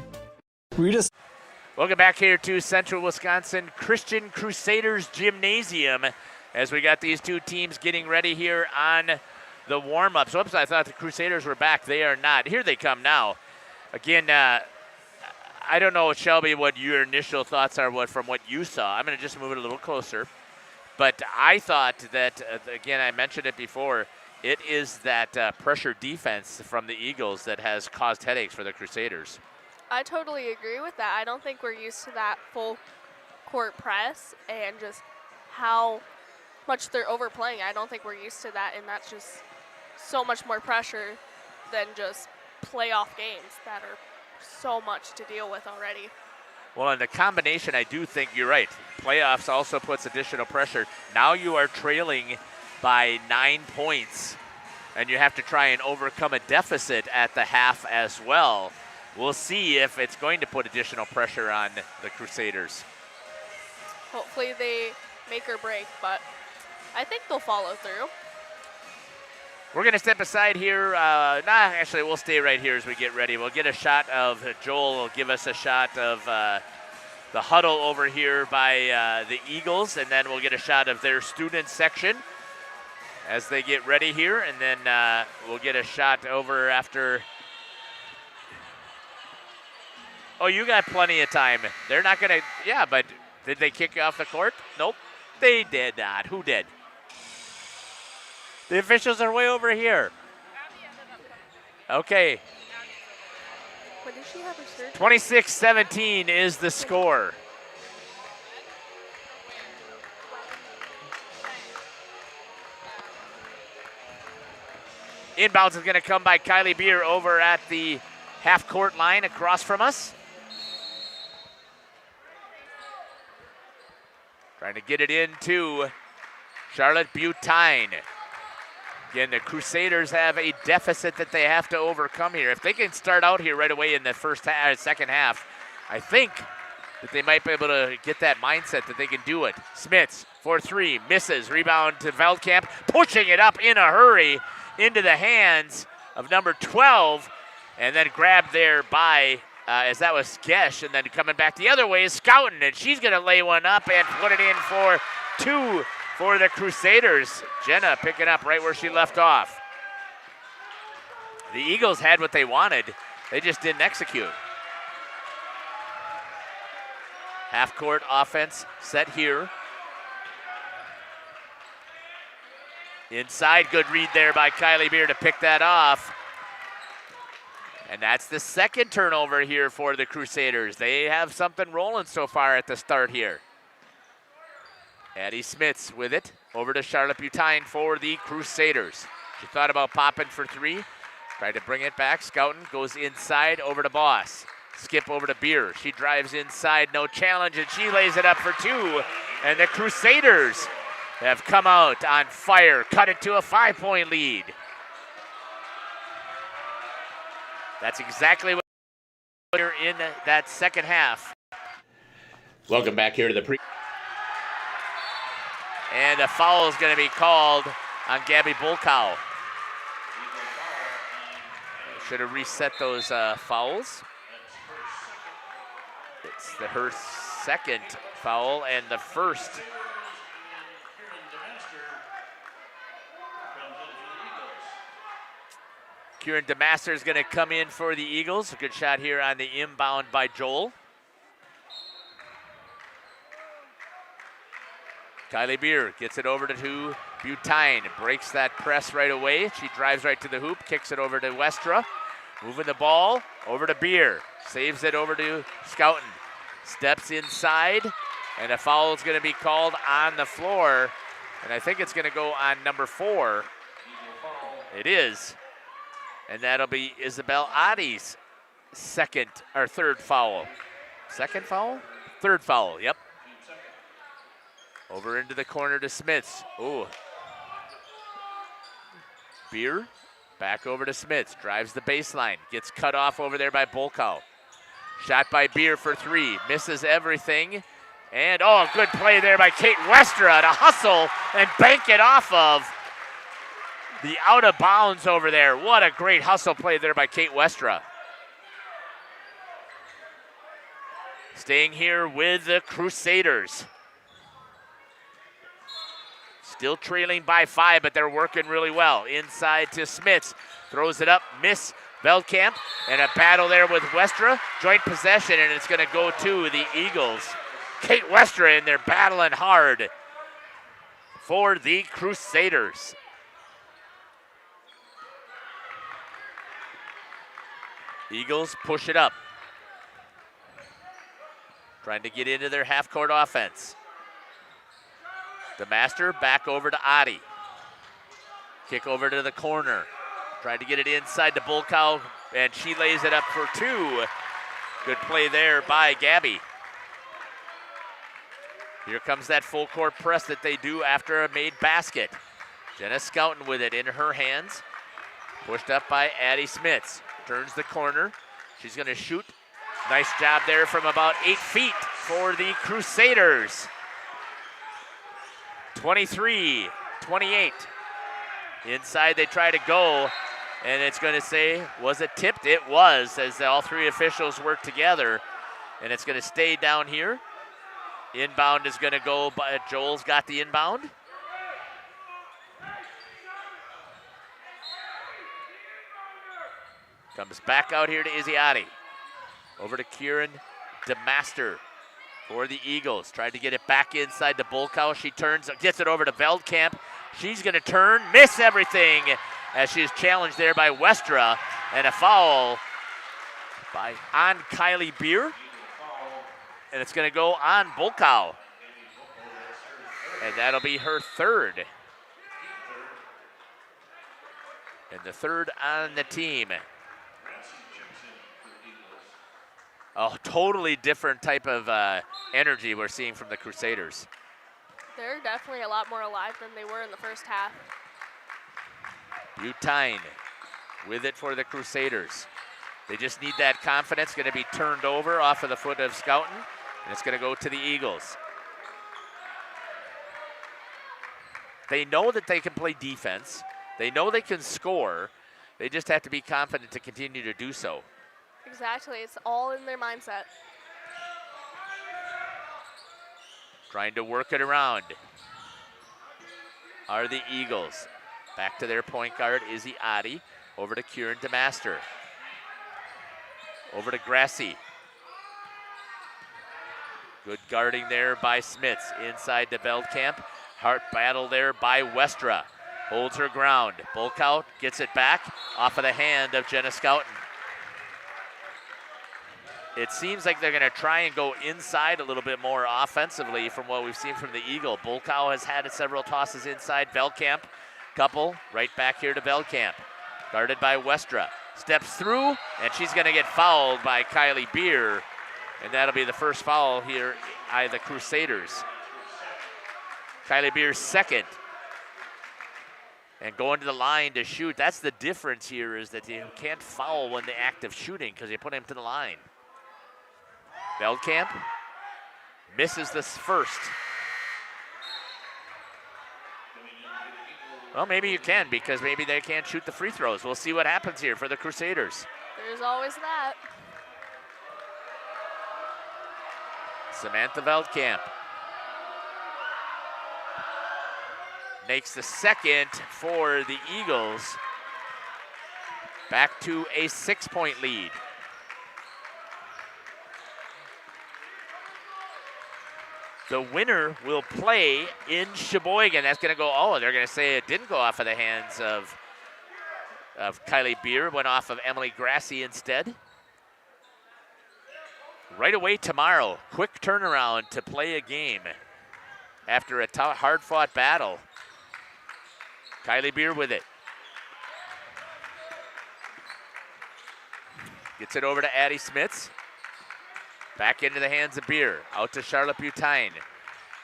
Welcome back here to Central Wisconsin Christian Crusaders Gymnasium as we got these two teams getting ready here on the warm-ups. Oops, I thought the Crusaders were back. They are not. Here they come now. Again, I don't know, Shelby, what your initial thoughts are from what you saw. I'm going to just move it a little closer. But I thought that, again, I mentioned it before, it is that pressure defense from the Eagles that has caused headaches for the Crusaders. I totally agree with that. I don't think we're used to that full court press and just how much they're overplaying. I don't think we're used to that, and that's just so much more pressure than just playoff games that are so much to deal with already. Well, in the combination, I do think you're right. Playoffs also puts additional pressure. Now you are trailing by 9 points, and you have to try and overcome a deficit at the half as well. We'll see if it's going to put additional pressure on the Crusaders. Hopefully they make or break, but I think they'll follow through. We're going to step aside here. Actually, we'll stay right here as we get ready. We'll get a shot of Joel. Will give us a shot of the huddle over here by the Eagles, and then we'll get a shot of their student section as they get ready here, and then we'll get a shot over after. Oh, you got plenty of time. They're not going to, yeah, but did they kick you off the court? Nope, they did not. Who did? The officials are way over here. Okay. When did she have her surgery? 26-17 is the score. Inbounds is going to come by Kylie Beer over at the half-court line across from us. Trying to get it into Charlotte Butine. Again, the Crusaders have a deficit that they have to overcome here. If they can start out here right away in the second half, I think that they might be able to get that mindset that they can do it. Smits for three, misses, rebound to Veldkamp, pushing it up in a hurry into the hands of number 12, and then grabbed there by, as that was Gesh, and then coming back the other way is Scouten, and she's going to lay one up and put it in for two for the Crusaders. Jenna picking up right where she left off. The Eagles had what they wanted. They just didn't execute. Half-court offense set here. Inside, good read there by Kylie Beer to pick that off. And that's the second turnover here for the Crusaders. They have something rolling so far at the start here. Addie Smits with it. Over to Charlotte Butine for the Crusaders. She thought about popping for three. Tried to bring it back. Scouten goes inside over to Boss. Skip over to Beer. She drives inside, no challenge, and she lays it up for two. And the Crusaders have come out on fire, cut it to a 5-point lead. That's exactly what we're in that second half. Welcome back here to the And a foul is going to be called on Gabby Bulkow. Should have reset those fouls. It's her second foul and the first. Kieran DeMaster is going to come in for the Eagles. A good shot here on the inbound by Joel. Kylie Beer gets it over to Butine. Breaks that press right away. She drives right to the hoop, kicks it over to Westra. Moving the ball over to Beer. Saves it over to Scouten. Steps inside, and a foul is going to be called on the floor. And I think it's going to go on number 4. It is. And that'll be Isabel Adi's third foul. Second foul? Third foul, yep. Over into the corner to Smits. Ooh. Beer, back over to Smits. Drives the baseline. Gets cut off over there by Bulkow. Shot by Beer for three. Misses everything. And, oh, good play there by Kate Westra to hustle and bank it off of the out of bounds over there. What a great hustle play there by Kate Westra. Staying here with the Crusaders. Still trailing by 5, but they're working really well. Inside to Smits. Throws it up. Miss Veldkamp. And a battle there with Westra. Joint possession, and it's going to go to the Eagles. Kate Westra in there battling hard for the Crusaders. Eagles push it up. Trying to get into their half-court offense. DeMaster back over to Adi. Kick over to the corner. Tried to get it inside to Bulkow, and she lays it up for two. Good play there by Gabby. Here comes that full court press that they do after a made basket. Jenna Scouten with it in her hands. Pushed up by Addie Smits. Turns the corner. She's going to shoot. Nice job there from about 8 feet for the Crusaders. 23-28. Inside they try to go, and it's going to say, was it tipped? It was, as all three officials work together, and it's going to stay down here. Inbound is going to go, but Joel's got the inbound. Comes back out here to Izziati. Over to Kieran DeMaster for the Eagles. Tried to get it back inside to Bulkow. She turns, gets it over to Veldkamp. She's going to turn, miss everything as she is challenged there by Westra. And a foul on Kylie Beer. And it's going to go on Bulkow. And that'll be her third. And the third on the team. A totally different type of energy we're seeing from the Crusaders. They're definitely a lot more alive than they were in the first half. Butine with it for the Crusaders. They just need that confidence. Going to be turned over off of the foot of Scouten. And it's going to go to the Eagles. They know that they can play defense. They know they can score. They just have to be confident to continue to do so. Exactly. It's all in their mindset. Trying to work it around are the Eagles. Back to their point guard, Izzy Adi. Over to Kieran DeMaster. Over to Grassi. Good guarding there by Smits. Inside to Veldkamp. Hard battle there by Westra. Holds her ground. Bulkout gets it back off of the hand of Jenna Scouten. It seems like they're going to try and go inside a little bit more offensively from what we've seen from the Eagle. Bulkow has had several tosses inside. Veldkamp, couple, right back here to Veldkamp. Guarded by Westra. Steps through, and she's going to get fouled by Kylie Beer. And that'll be the first foul here by the Crusaders. Kylie Beer's second. And going to the line to shoot. That's the difference here, is that you can't foul when the act of shooting because you put him to the line. Veldkamp misses this first. Well, maybe you can, because maybe they can't shoot the free throws. We'll see what happens here for the Crusaders. There's always that. Samantha Veldkamp makes the second for the Eagles. Back to a 6-point lead. The winner will play in Sheboygan. That's going to go, oh, they're going to say it didn't go off of the hands of Kylie Beer. Went off of Emily Grassi instead. Right away tomorrow, quick turnaround to play a game after a hard-fought battle. Kylie Beer with it. Gets it over to Addie Smits. Back into the hands of Beer. Out to Charlotte Butine.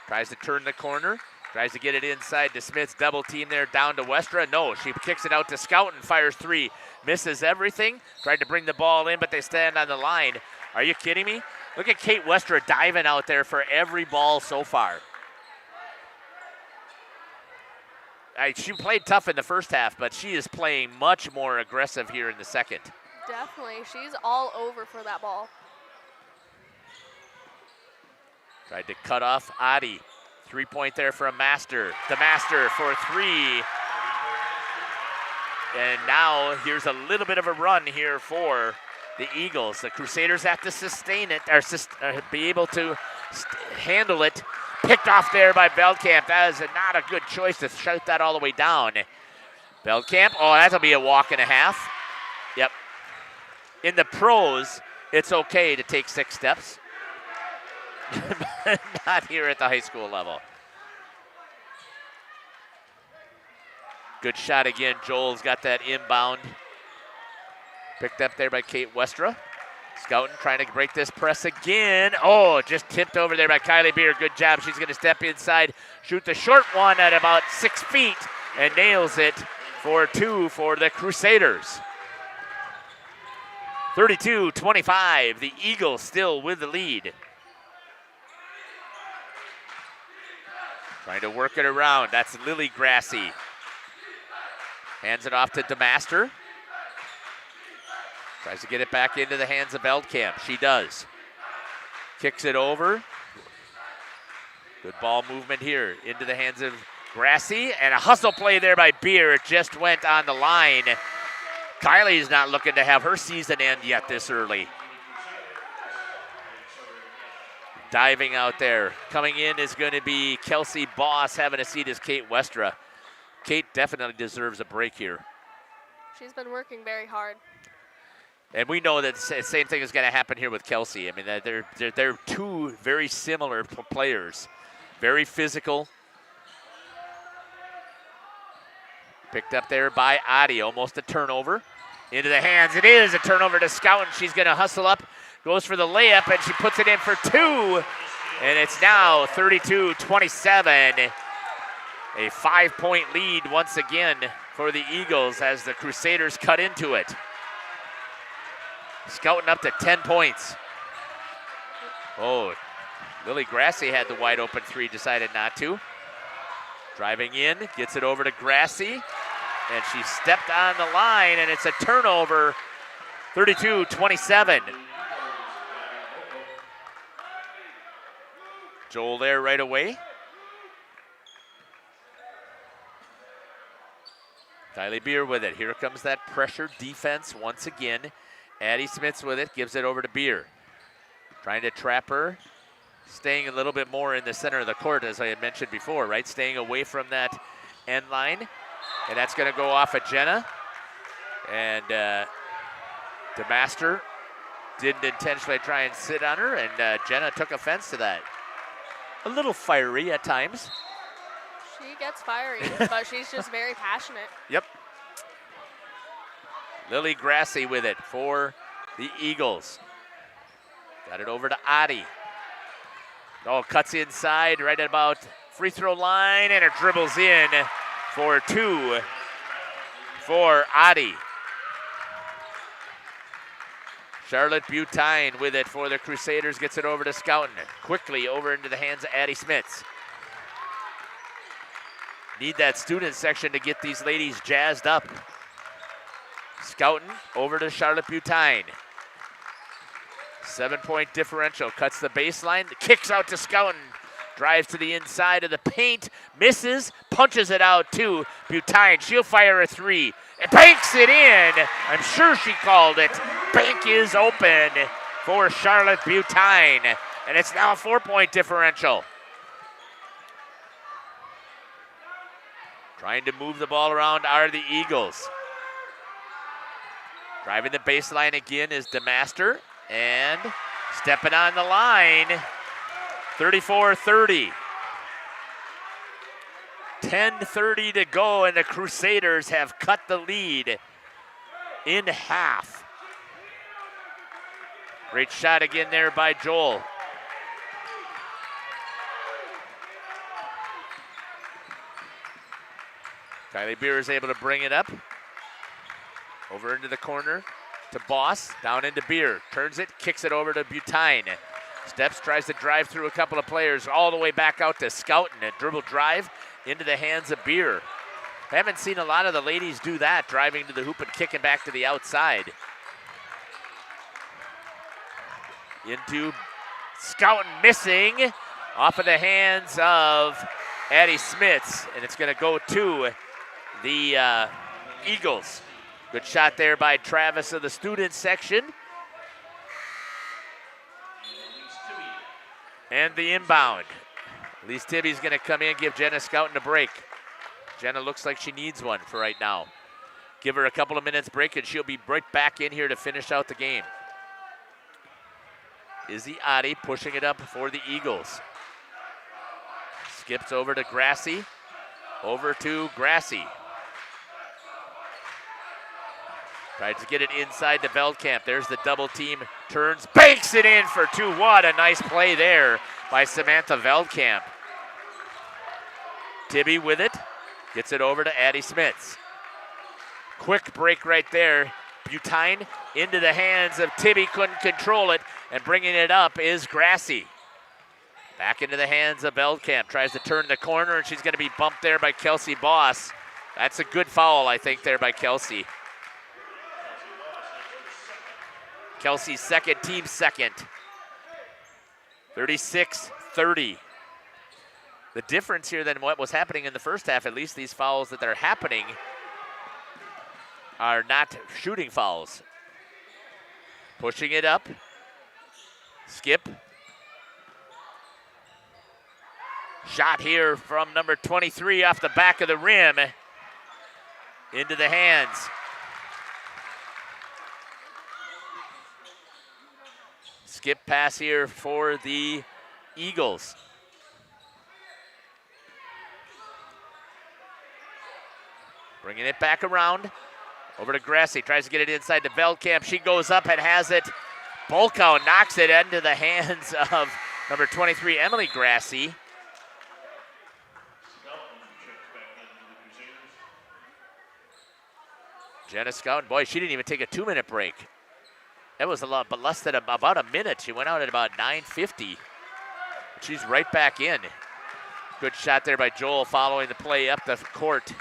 Tries to turn the corner. Tries to get it inside to Smits. Double team there down to Westra. No, she kicks it out to Scouten. Fires three. Misses everything. Tried to bring the ball in, but they stand on the line. Are you kidding me? Look at Kate Westra diving out there for every ball so far. She played tough in the first half, but she is playing much more aggressive here in the second. Definitely. She's all over for that ball. Tried to cut off Adi. 3-point there for a Master. The Master for three. And now here's a little bit of a run here for the Eagles. The Crusaders have to sustain it, or be able to handle it. Picked off there by Veldkamp. That is not a good choice to shoot that all the way down. Veldkamp, oh, that'll be a walk and a half. Yep. In the pros, it's okay to take 6 steps. Not here at the high school level. Good shot again. Joel's got that inbound. Picked up there by Kate Westra. Scouten trying to break this press again. Oh, just tipped over there by Kylie Beer. Good job. She's going to step inside, shoot the short one at about 6 feet, and nails it for 2 for the Crusaders. 32-25. The Eagles still with the lead. Trying to work it around. That's Lily Grassi. Hands it off to DeMaster. Tries to get it back into the hands of Veldkamp. She does. Kicks it over. Good ball movement here into the hands of Grassi. And a hustle play there by Beer. It just went on the line. Kylie's not looking to have her season end yet this early. Diving out there. Coming in is going to be Kelsey Boss. Having a seat is Kate Westra. Kate definitely deserves a break here. She's been working very hard. And we know that the same thing is going to happen here with Kelsey. I mean, they're two very similar players. Very physical. Picked up there by Adi. Almost a turnover. Into the hands. It is a turnover to Scouten. She's going to hustle up. Goes for the layup, and she puts it in for 2. And it's now 32-27. A 5-point lead once again for the Eagles as the Crusaders cut into it. Scouten up to 10 points. Oh, Lily Grassi had the wide open three, decided not to. Driving in, gets it over to Grassi, and she stepped on the line, and it's a turnover, 32-27. Joel there right away. Kylie Beer with it. Here comes that pressure defense once again. Addie Smits with it, gives it over to Beer. Trying to trap her. Staying a little bit more in the center of the court, as I had mentioned before, right? Staying away from that end line. And that's going to go off at Jenna. And DeMaster didn't intentionally try and sit on her, and Jenna took offense to that. A little fiery at times. She gets fiery, but she's just very passionate. Yep. Lily Grassi with it for the Eagles. Got it over to Adi. Oh, cuts inside right at about free throw line, and it dribbles in for two for Adi. Charlotte Butine with it for the Crusaders, gets it over to Scouten. Quickly over into the hands of Addie Smits. Need that student section to get these ladies jazzed up. Scouten over to Charlotte Butine. 7-point differential, cuts the baseline, kicks out to Scouten. Drives to the inside of the paint, misses, punches it out to Butine. She'll fire a three. It banks it in. I'm sure she called it. Bank is open for Charlotte Butine. And it's now a 4-point differential. Trying to move the ball around are the Eagles. Driving the baseline again is DeMaster. And stepping on the line, 34-30. 10:30 to go, and the Crusaders have cut the lead in half. Great shot again there by Joel. Kylie Beer is able to bring it up. Over into the corner to Boss, down into Beer. Turns it, kicks it over to Butine. Steps, tries to drive through a couple of players, all the way back out to Scouten. A dribble drive into the hands of Beer. Haven't seen a lot of the ladies do that, driving to the hoop and kicking back to the outside. Into Scouten, missing off of the hands of Addie Smits, and it's going to go to the Eagles. Good shot there by Travis of the student section. And the inbound. Elise Tibby's going to come in, give Jenna Scouten a break. Jenna looks like she needs one for right now. Give her a couple of minutes break, and she'll be right back in here to finish out the game. Izzy Adi pushing it up for the Eagles. Skips over to Grassi. Over to Grassi. Tries to get it inside to Veldkamp. There's the double team. Turns, banks it in for two. What a nice play there by Samantha Veldkamp. Tibby with it. Gets it over to Addie Smits. Quick break right there. Butine into the hands of Tibby. Couldn't control it. And bringing it up is Grassi. Back into the hands of Veldkamp. Tries to turn the corner, and she's going to be bumped there by Kelsey Boss. That's a good foul, I think, there by Kelsey. Kelsey's second, team second. 36-30. The difference here than what was happening in the first half, at least these fouls that are happening are not shooting fouls. Pushing it up. Skip. Shot here from number 23 off the back of the rim. Into the hands. Skip pass here for the Eagles. Bringing it back around. Over to Grassi. Tries to get it inside to Veldkamp. She goes up and has it. Bolkow knocks it into the hands of number 23, Emily Grassi. Jenna Scouten, boy, she didn't even take a 2-minute break. That was a lot, but less than about a minute. She went out at about 9:50. She's right back in. Good shot there by Joel following the play up the court.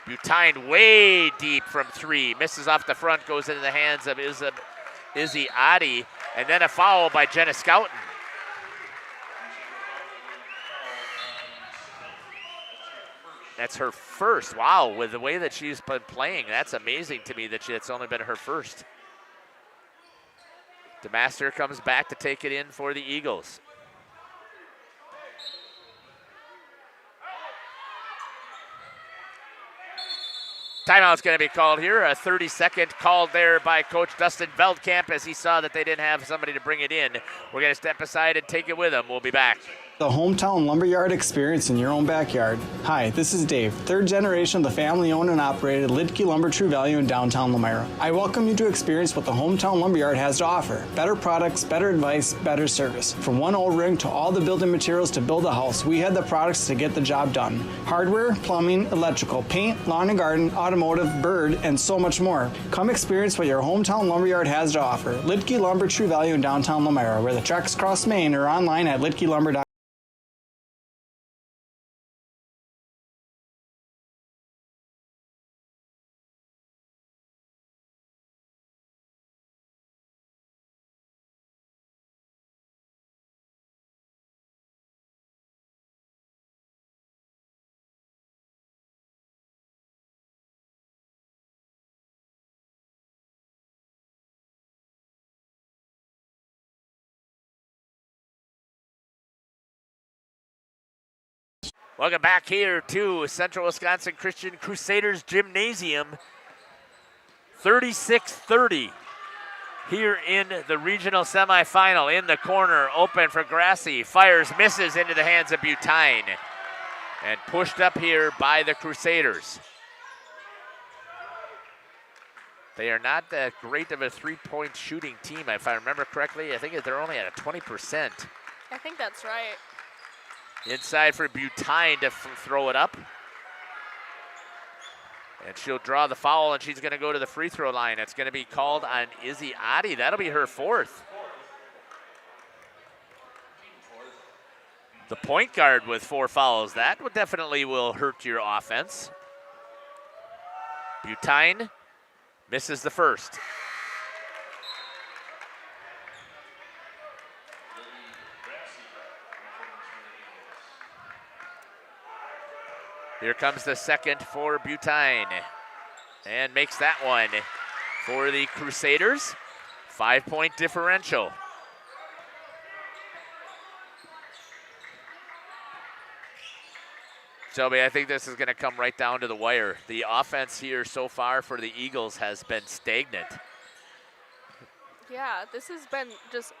Butine way deep from three. Misses off the front, goes into the hands of Izzy Adi. And then a foul by Jenna Scouten. That's her first. Wow, with the way that she's been playing, that's amazing to me that it's only been her first. DeMaster comes back to take it in for the Eagles. Timeout's going to be called here. A 30-second call there by Coach Dustin Veldkamp as he saw that they didn't have somebody to bring it in. We're going to step aside and take it with them. We'll be back. The hometown lumberyard experience in your own backyard. Hi, this is Dave, third generation of the family-owned and operated Lidke Lumber True Value in downtown Lamira. I welcome you to experience what the hometown lumberyard has to offer. Better products, better advice, better service. From one O-ring to all the building materials to build a house, we had the products to get the job done. Hardware, plumbing, electrical, paint, lawn and garden, automotive, bird, and so much more. Come experience what your hometown lumberyard has to offer. Lidke Lumber True Value in downtown Lamira, where the tracks cross Main, or online at lidkelumber.com. Welcome back here to Central Wisconsin Christian Crusaders Gymnasium. 36-30 here in the regional semifinal. In the corner, open for Grassi. Fires, misses into the hands of Butine. And pushed up here by the Crusaders. They are not that great of a three-point shooting team, if I remember correctly. I think they're only at a 20%. I think that's right. Inside for Butine to throw it up. And she'll draw the foul, and she's going to go to the free throw line. It's going to be called on Izzy Adi. That'll be her fourth. The point guard with 4 fouls. That would definitely will hurt your offense. Butine misses the first. Here comes the second for Butine. And makes that one for the Crusaders. 5-point differential. Shelby, I think this is going to come right down to the wire. The offense here so far for the Eagles has been stagnant. Yeah, this has been just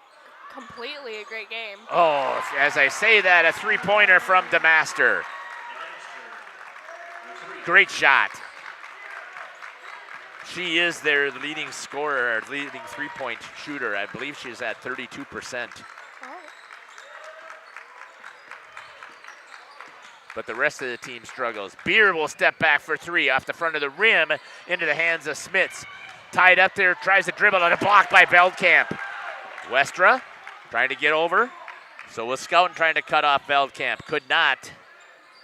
completely a great game. Oh, as I say that, a three-pointer from DeMaster. Great shot. She is their leading scorer, or leading three-point shooter. I believe she's at 32%. But the rest of the team struggles. Beer will step back for three off the front of the rim into the hands of Smits. Tied up there, tries to dribble, and a block by Veldkamp. Westra trying to get over. So was Scouten trying to cut off Veldkamp. Could not.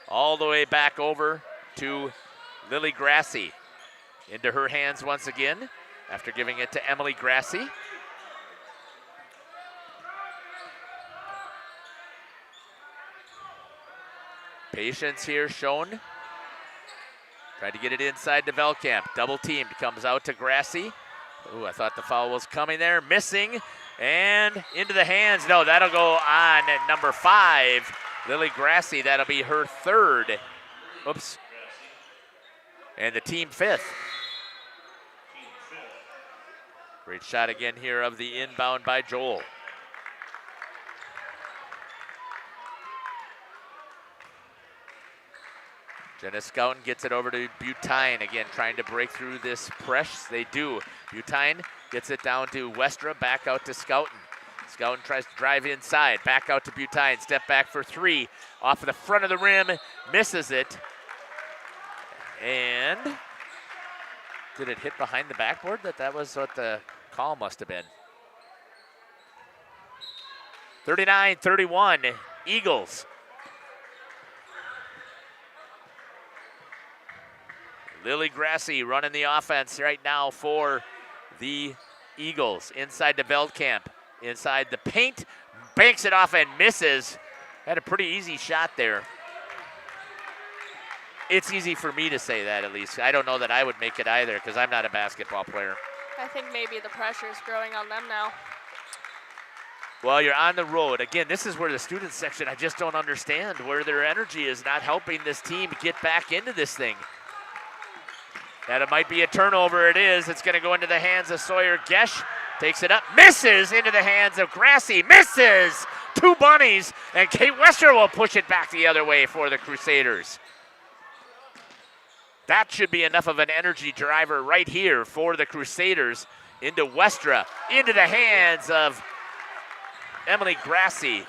All the way back over to Lily Grassi. Into her hands once again after giving it to Emily Grassi. Patience here shown. Tried to get it inside to Veldkamp. Double teamed, comes out to Grassi. Ooh, I thought the foul was coming there. Missing, and into the hands. No, that'll go on at number 5, Lily Grassi. That'll be her third. Oops. And the team 5th. Great shot again here of the inbound by Joel. Jenna Scouten gets it over to Butine, again trying to break through this press. They do. Butine gets it down to Westra, back out to Scouten. Scouten tries to drive inside, back out to Butine, step back for 3, off of the front of the rim, misses it. And did it hit behind the backboard? That was what the call must have been. 39-31, Eagles. Lily Grassi running the offense right now for the Eagles. Inside the Veldkamp, inside the paint, banks it off and misses. Had a pretty easy shot there. It's easy for me to say that, at least. I don't know that I would make it either because I'm not a basketball player. I think maybe the pressure is growing on them now. Well, you're on the road. Again, this is where the student section, I just don't understand, where their energy is not helping this team get back into this thing. That it might be a turnover. It is. It's going to go into the hands of Sawyer Gesh. Takes it up. Misses into the hands of Grassi. Misses. 2 bunnies. And Kate Wester will push it back the other way for the Crusaders. That should be enough of an energy driver right here for the Crusaders. Into Westra. Into the hands of Emily Grassi.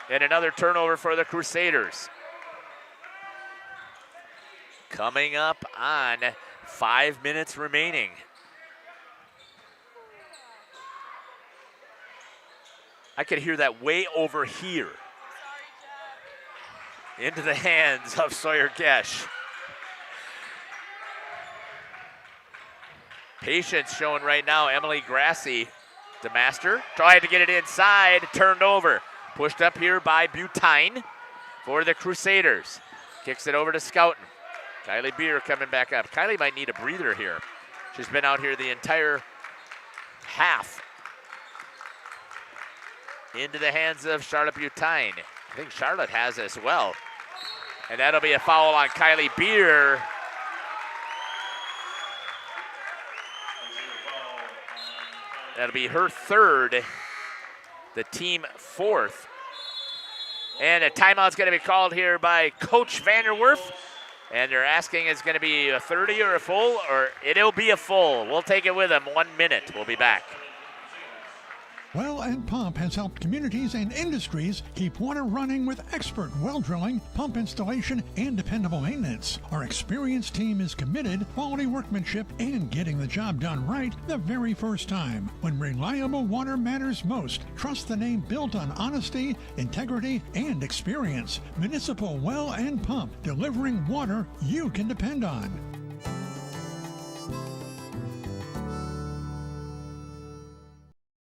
And another turnover for the Crusaders. Coming up on 5 minutes remaining. I could hear that way over here. Into the hands of Sawyer Gesh. Patience showing right now. Emily Grassi, DeMaster, tried to get it inside, turned over. Pushed up here by Butine for the Crusaders. Kicks it over to Scouten. Kylie Beer coming back up. Kylie might need a breather here. She's been out here the entire half. Into the hands of Charlotte Butine. I think Charlotte has as well. And that'll be a foul on Kylie Beer. That'll be her third, the team fourth. And a timeout's going to be called here by Coach Vanderwerf. And they're asking it's going to be a 30 or a full, or it'll be a full. We'll take it with them. 1 minute. We'll be back. Well and Pump has helped communities and industries keep water running with expert well drilling, pump installation, and dependable maintenance. Our experienced team is committed, quality workmanship, and getting the job done right the very first time. When reliable water matters most, trust the name built on honesty, integrity, and experience. Municipal Well and Pump, delivering water you can depend on.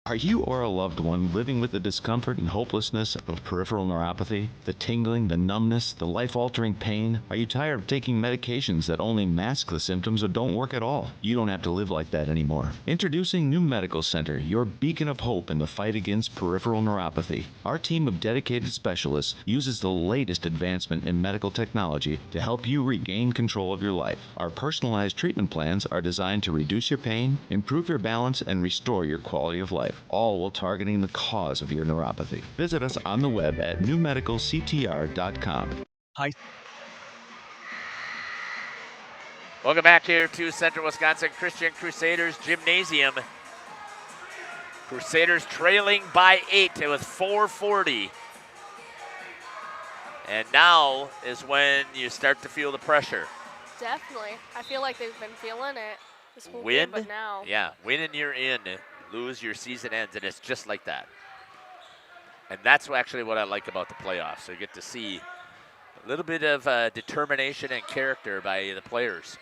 Are you or a loved one living with the discomfort and hopelessness of peripheral neuropathy? The tingling, the numbness, the life-altering pain? Are you tired of taking medications that only mask the symptoms or don't work at all? You don't have to live like that anymore. Introducing New Medical Center, your beacon of hope in the fight against peripheral neuropathy. Our team of dedicated specialists uses the latest advancement in medical technology to help you regain control of your life. Our personalized treatment plans are designed to reduce your pain, improve your balance, and restore your quality of life, all while targeting the cause of your neuropathy. Visit us on the web at newmedicalctr.com. Hi. Welcome back here to Central Wisconsin Christian Crusaders Gymnasium. Crusaders trailing by 8 with 4:40. And now is when you start to feel the pressure. Definitely. I feel like they've been feeling it this whole Win, game, but now. yeah, win and you're in. Lose, your season ends, and it's just like that. And that's actually what I like about the playoffs. So you get to see a little bit of determination and character by the players.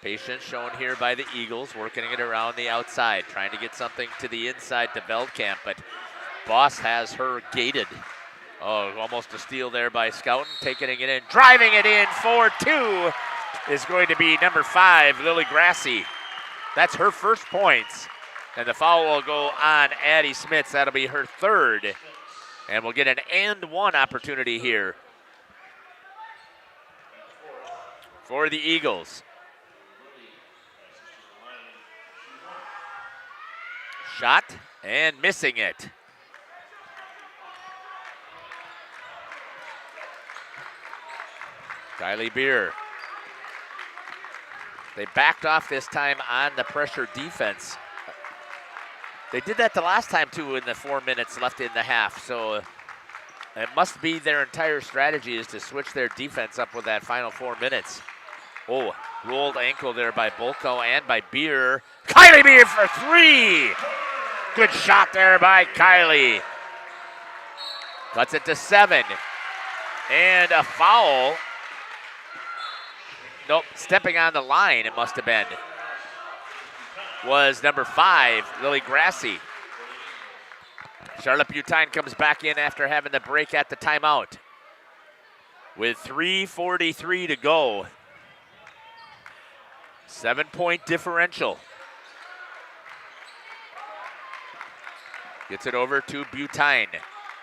Patience shown here by the Eagles, working it around the outside, trying to get something to the inside to Veldkamp, but Boss has her gated. Oh, almost a steal there by Scouten, taking it in, driving it in for 2 is going to be number 5, Lily Grassi. That's her first points. And the foul will go on Addie Smits. That'll be her third. And we'll get an and one opportunity here for the Eagles. Shot and missing it. Kylie Beer. They backed off this time on the pressure defense. They did that the last time too in the 4 minutes left in the half. So it must be their entire strategy is to switch their defense up with that final 4 minutes. Oh, rolled ankle there by Bolko and by Beer. Kylie Beer for 3. Good shot there by Kylie. Cuts it to 7. And a foul. Nope, stepping on the line, it must have been, was number 5, Lily Grassi. Charlotte Butine comes back in after having the break at the timeout. With 3:43 to go. 7-point differential. Gets it over to Butine.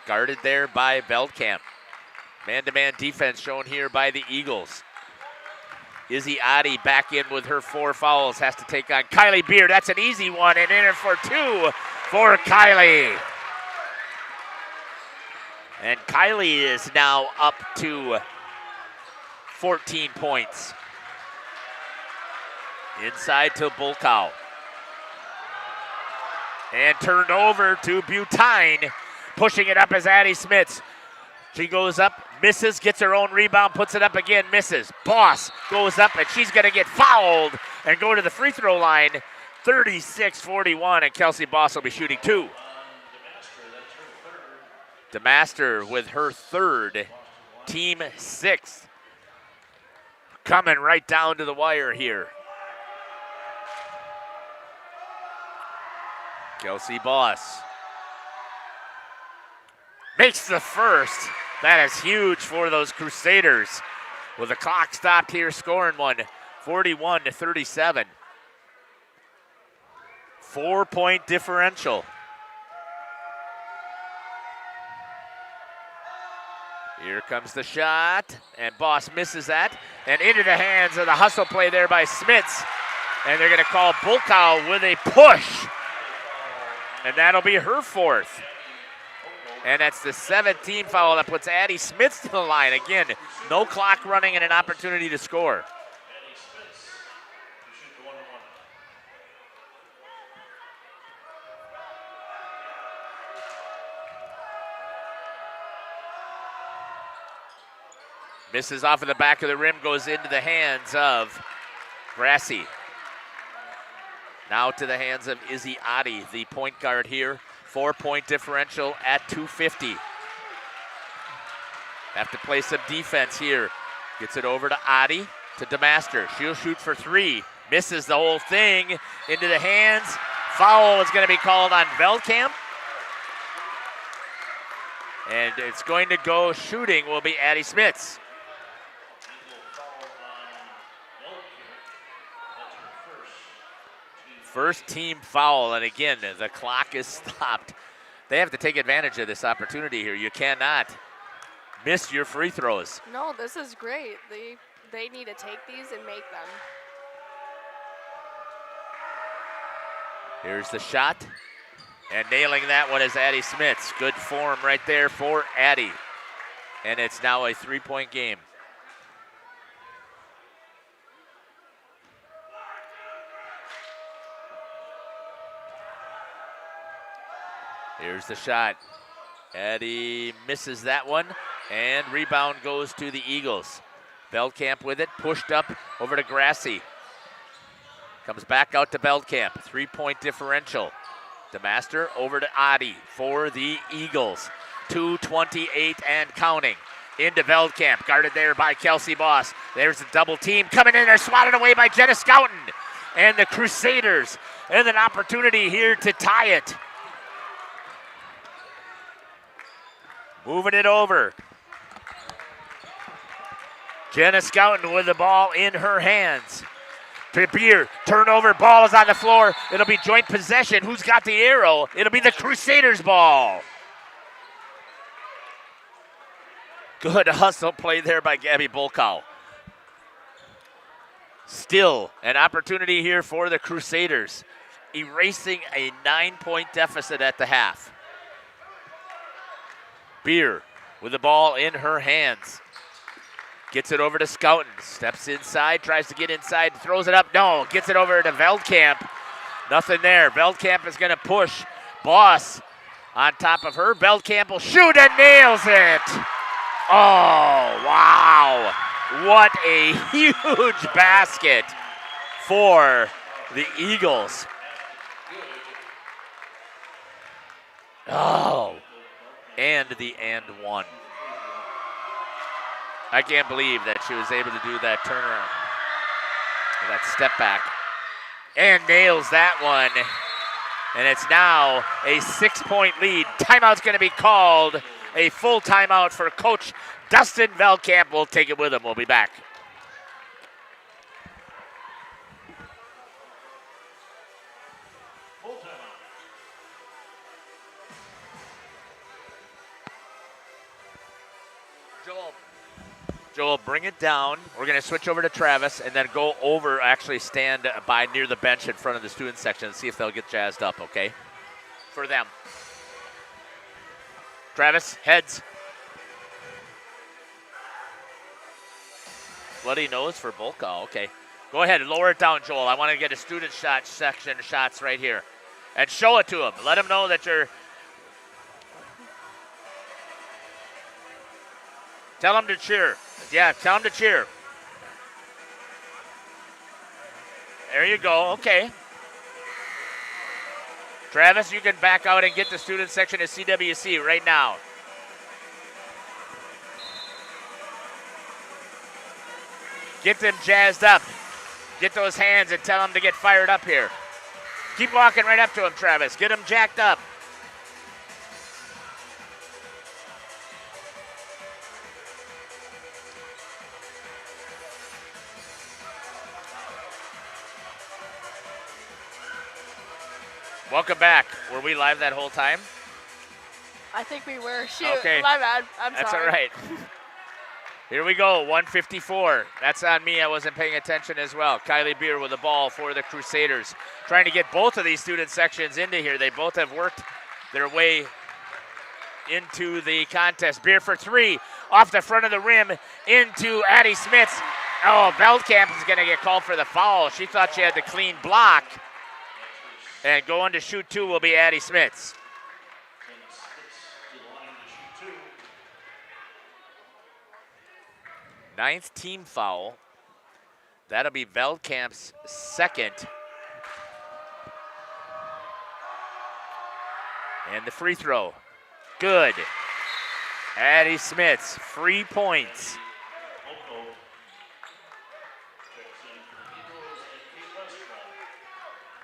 Guarded there by Veldkamp. Man-to-man defense shown here by the Eagles. Izzy Adi back in with her 4 fouls. Has to take on Kylie Beer. That's an easy one, and in for 2 for Kylie. And Kylie is now up to 14 points. Inside to Bulkow. And turned over to Butine. Pushing it up as Addie Smits. She goes up, misses, gets her own rebound, puts it up again, misses. Boss goes up, and she's going to get fouled and go to the free throw line. 36-41, and Kelsey Boss will be shooting 2. DeMaster with her 3rd, team 6th. Coming right down to the wire here. Kelsey Boss makes the first. That is huge for those Crusaders. With the clock stopped here, scoring one, 41-37. 4-point differential. Here comes the shot, and Boss misses that, and into the hands of the hustle play there by Smits. And they're going to call Bulkow with a push. And that'll be her 4th. And that's the 7th team foul that puts Addie Smits to the line. Again, no clock running and an opportunity to score. Misses off of the back of the rim, goes into the hands of Grassi. Now to the hands of Izzy Adi, the point guard here. 4-point differential at 2:50. Have to play some defense here. Gets it over to Adi, to DeMaster. She'll shoot for 3. Misses the whole thing. Into the hands. Foul is going to be called on Veldkamp. And it's going to go shooting will be Addie Smits. First team foul, and again, the clock is stopped. They have to take advantage of this opportunity here. You cannot miss your free throws. No, this is great. They need to take these and make them. Here's the shot, and nailing that one is Addie Smits. Good form right there for Addie. And it's now a 3-point game. Here's the shot. Addie misses that one, and rebound goes to the Eagles. Veldkamp with it, pushed up over to Grassi. Comes back out to Veldkamp, 3-point differential. DeMaster over to Adi for the Eagles. 2:28 and counting. Into Veldkamp, guarded there by Kelsey Boss. There's a double team coming in there, swatted away by Jenna Scouten. And the Crusaders, and an opportunity here to tie it. Moving it over. Jenna Scouten with the ball in her hands. Beer, turnover, ball is on the floor. It'll be joint possession. Who's got the arrow? It'll be the Crusaders' ball. Good hustle play there by Gabby Bulkow. Still an opportunity here for the Crusaders, erasing a 9-point deficit at the half. Beer with the ball in her hands. Gets it over to Scouten. Steps inside, tries to get inside, throws it up. No, gets it over to Veldkamp. Nothing there. Veldkamp is going to push. Boss on top of her. Veldkamp will shoot and nails it. Oh, wow. What a huge basket for the Eagles. Oh, and the and one. I can't believe that she was able to do that turnaround, that step back, and nails that one. And it's now a 6-point lead. Timeout's going to be called. A full timeout for Coach Dustin Veldkamp. We'll take it with him. We'll be back. Joel, bring it down. We're going to switch over to Travis and then go over, actually stand by near the bench in front of the student section and see if they'll get jazzed up, okay? For them. Travis, heads. Bloody nose for Bolka, okay. Go ahead and lower it down, Joel. I want to get a student section shots right here. And show it to them. Let them know that you're... Tell them to cheer. Yeah, tell them to cheer. There you go. Okay. Travis, you can back out and get the student section of CWC right now. Get them jazzed up. Get those hands and tell them to get fired up here. Keep walking right up to them, Travis. Get them jacked up. Welcome back. Were we live that whole time? I think we were. Shoot, okay. My bad. I'm That's sorry. all right. Here we go, 154. That's on me. I wasn't paying attention as well. Kylie Beer with the ball for the Crusaders. Trying to get both of these student sections into here. They both have worked their way into the contest. Beer for three. Off the front of the rim into Addie Smits. Oh, Veldkamp is going to get called for the foul. She thought she had the clean block. And going to shoot two will be Addie Smits. Ninth team foul. That'll be Veldkamp's second. And the free throw. Good. Addie Smits, free points.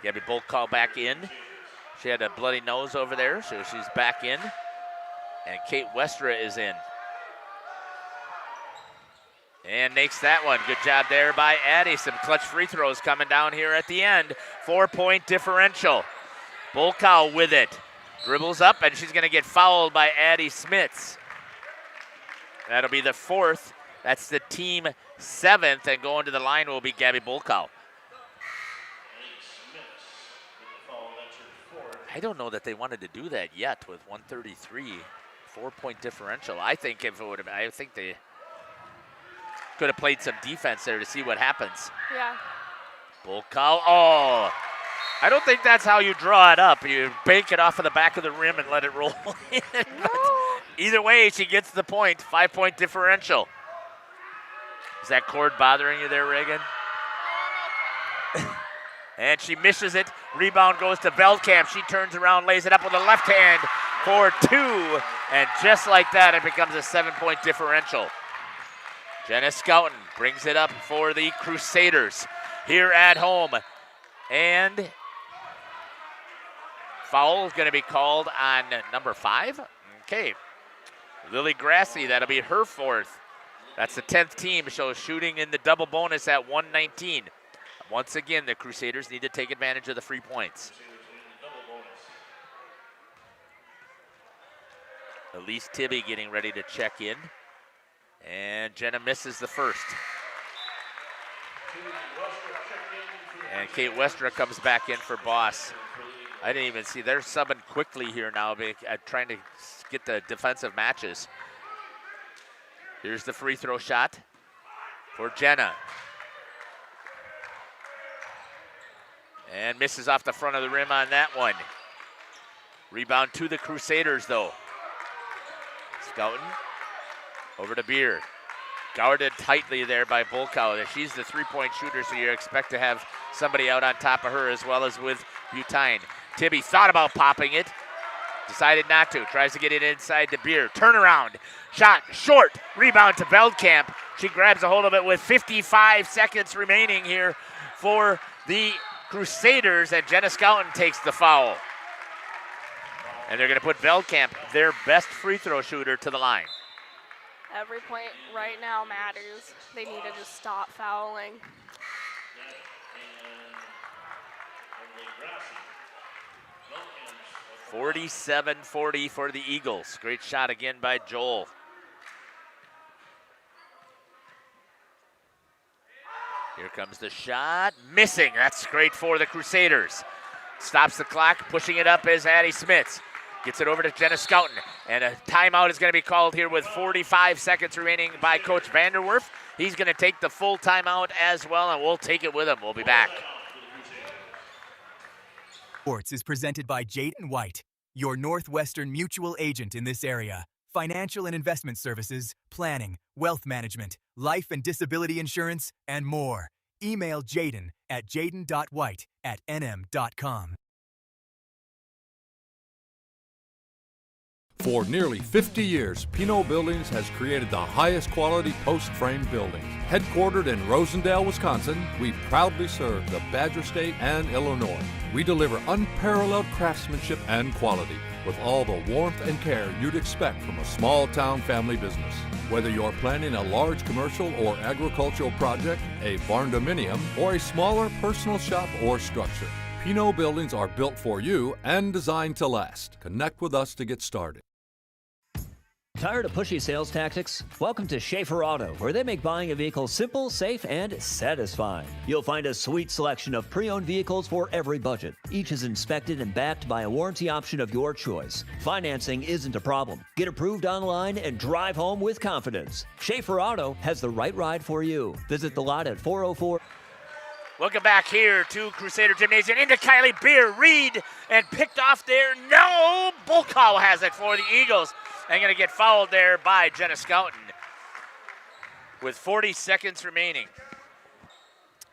Gabby Boltcall back in. She had a bloody nose over there, so she's back in. And Kate Westra is in. And makes that one. Good job there by Addie. Some clutch free throws coming down here at the end. 4-point differential. Boltcall with it. Dribbles up, and she's going to get fouled by Addie Smits. That'll be the fourth. That's the team seventh, and going to the line will be Gabby Boltcall. I don't know that they wanted to do that yet with 133, 4-point differential. I think if it would have, I think they could have played some defense there to see what happens. Yeah. Boltcall, oh, I don't think that's how you draw it up. You bank it off of the back of the rim and let it roll in. But either way, she gets the point, 5-point differential. Is that cord bothering you there, Reagan? And she misses it. Rebound goes to Veldkamp. She turns around, lays it up with the left hand for two. And just like that, it becomes a 7-point differential. Jenna Scouten brings it up for the Crusaders here at home. And foul is going to be called on number 5. Okay. Lily Grassi, that'll be her fourth. That's the 10th team, so shooting in the double bonus at 119. Once again, the Crusaders need to take advantage of the free points. Elise Tibby getting ready to check in. And Jenna misses the first. And Kate Westra comes back in for Boss. I didn't even see. They're subbing quickly here now, trying to get the defensive matches. Here's the free throw shot for Jenna. And misses off the front of the rim on that one. Rebound to the Crusaders, though. Scouten over to Beer. Guarded tightly there by Boltcall. She's the three-point shooter, so you expect to have somebody out on top of her as well as with Butine. Tibby thought about popping it. Decided not to. Tries to get it inside to Beer. Turnaround. Shot short. Rebound to Veldkamp. She grabs a hold of it with 55 seconds remaining here for the Crusaders, and Jenna Scouten takes the foul. And they're going to put Veldkamp, their best free throw shooter, to the line. Every point right now matters. They need to just stop fouling. (47-40) for the Eagles. Great shot again by Joel. Here comes the shot. Missing. That's great for the Crusaders. Stops the clock. Pushing it up is Addie Smits. Gets it over to Jenna Scouten. And a timeout is going to be called here with 45 seconds remaining by Coach Vanderwerf. He's going to take the full timeout as well, and we'll take it with him. We'll be back. Sports is presented by Jayden White, your Northwestern mutual agent in this area. Financial and investment services, planning, wealth management, life and disability insurance, and more. Email Jayden at jayden.white@nm.com. For nearly 50 years, Pino Buildings has created the highest quality post-frame buildings. Headquartered in Rosendale, Wisconsin, we proudly serve the Badger State and Illinois. We deliver unparalleled craftsmanship and quality with all the warmth and care you'd expect from a small-town family business. Whether you're planning a large commercial or agricultural project, a barn-dominium, or a smaller personal shop or structure, Pino Buildings are built for you and designed to last. Connect with us to get started. Tired of pushy sales tactics? Welcome to Schaefer Auto, where they make buying a vehicle simple, safe, and satisfying. You'll find a sweet selection of pre-owned vehicles for every budget. Each is inspected and backed by a warranty option of your choice. Financing isn't a problem. Get approved online and drive home with confidence. Schaefer Auto has the right ride for you. Visit the lot at 404. Welcome back here to Crusader Gymnasium. Into Kylie Beer. Reed and picked off there. No! Bulkow has it for the Eagles. And going to get fouled there by Jenna Scouten with 40 seconds remaining.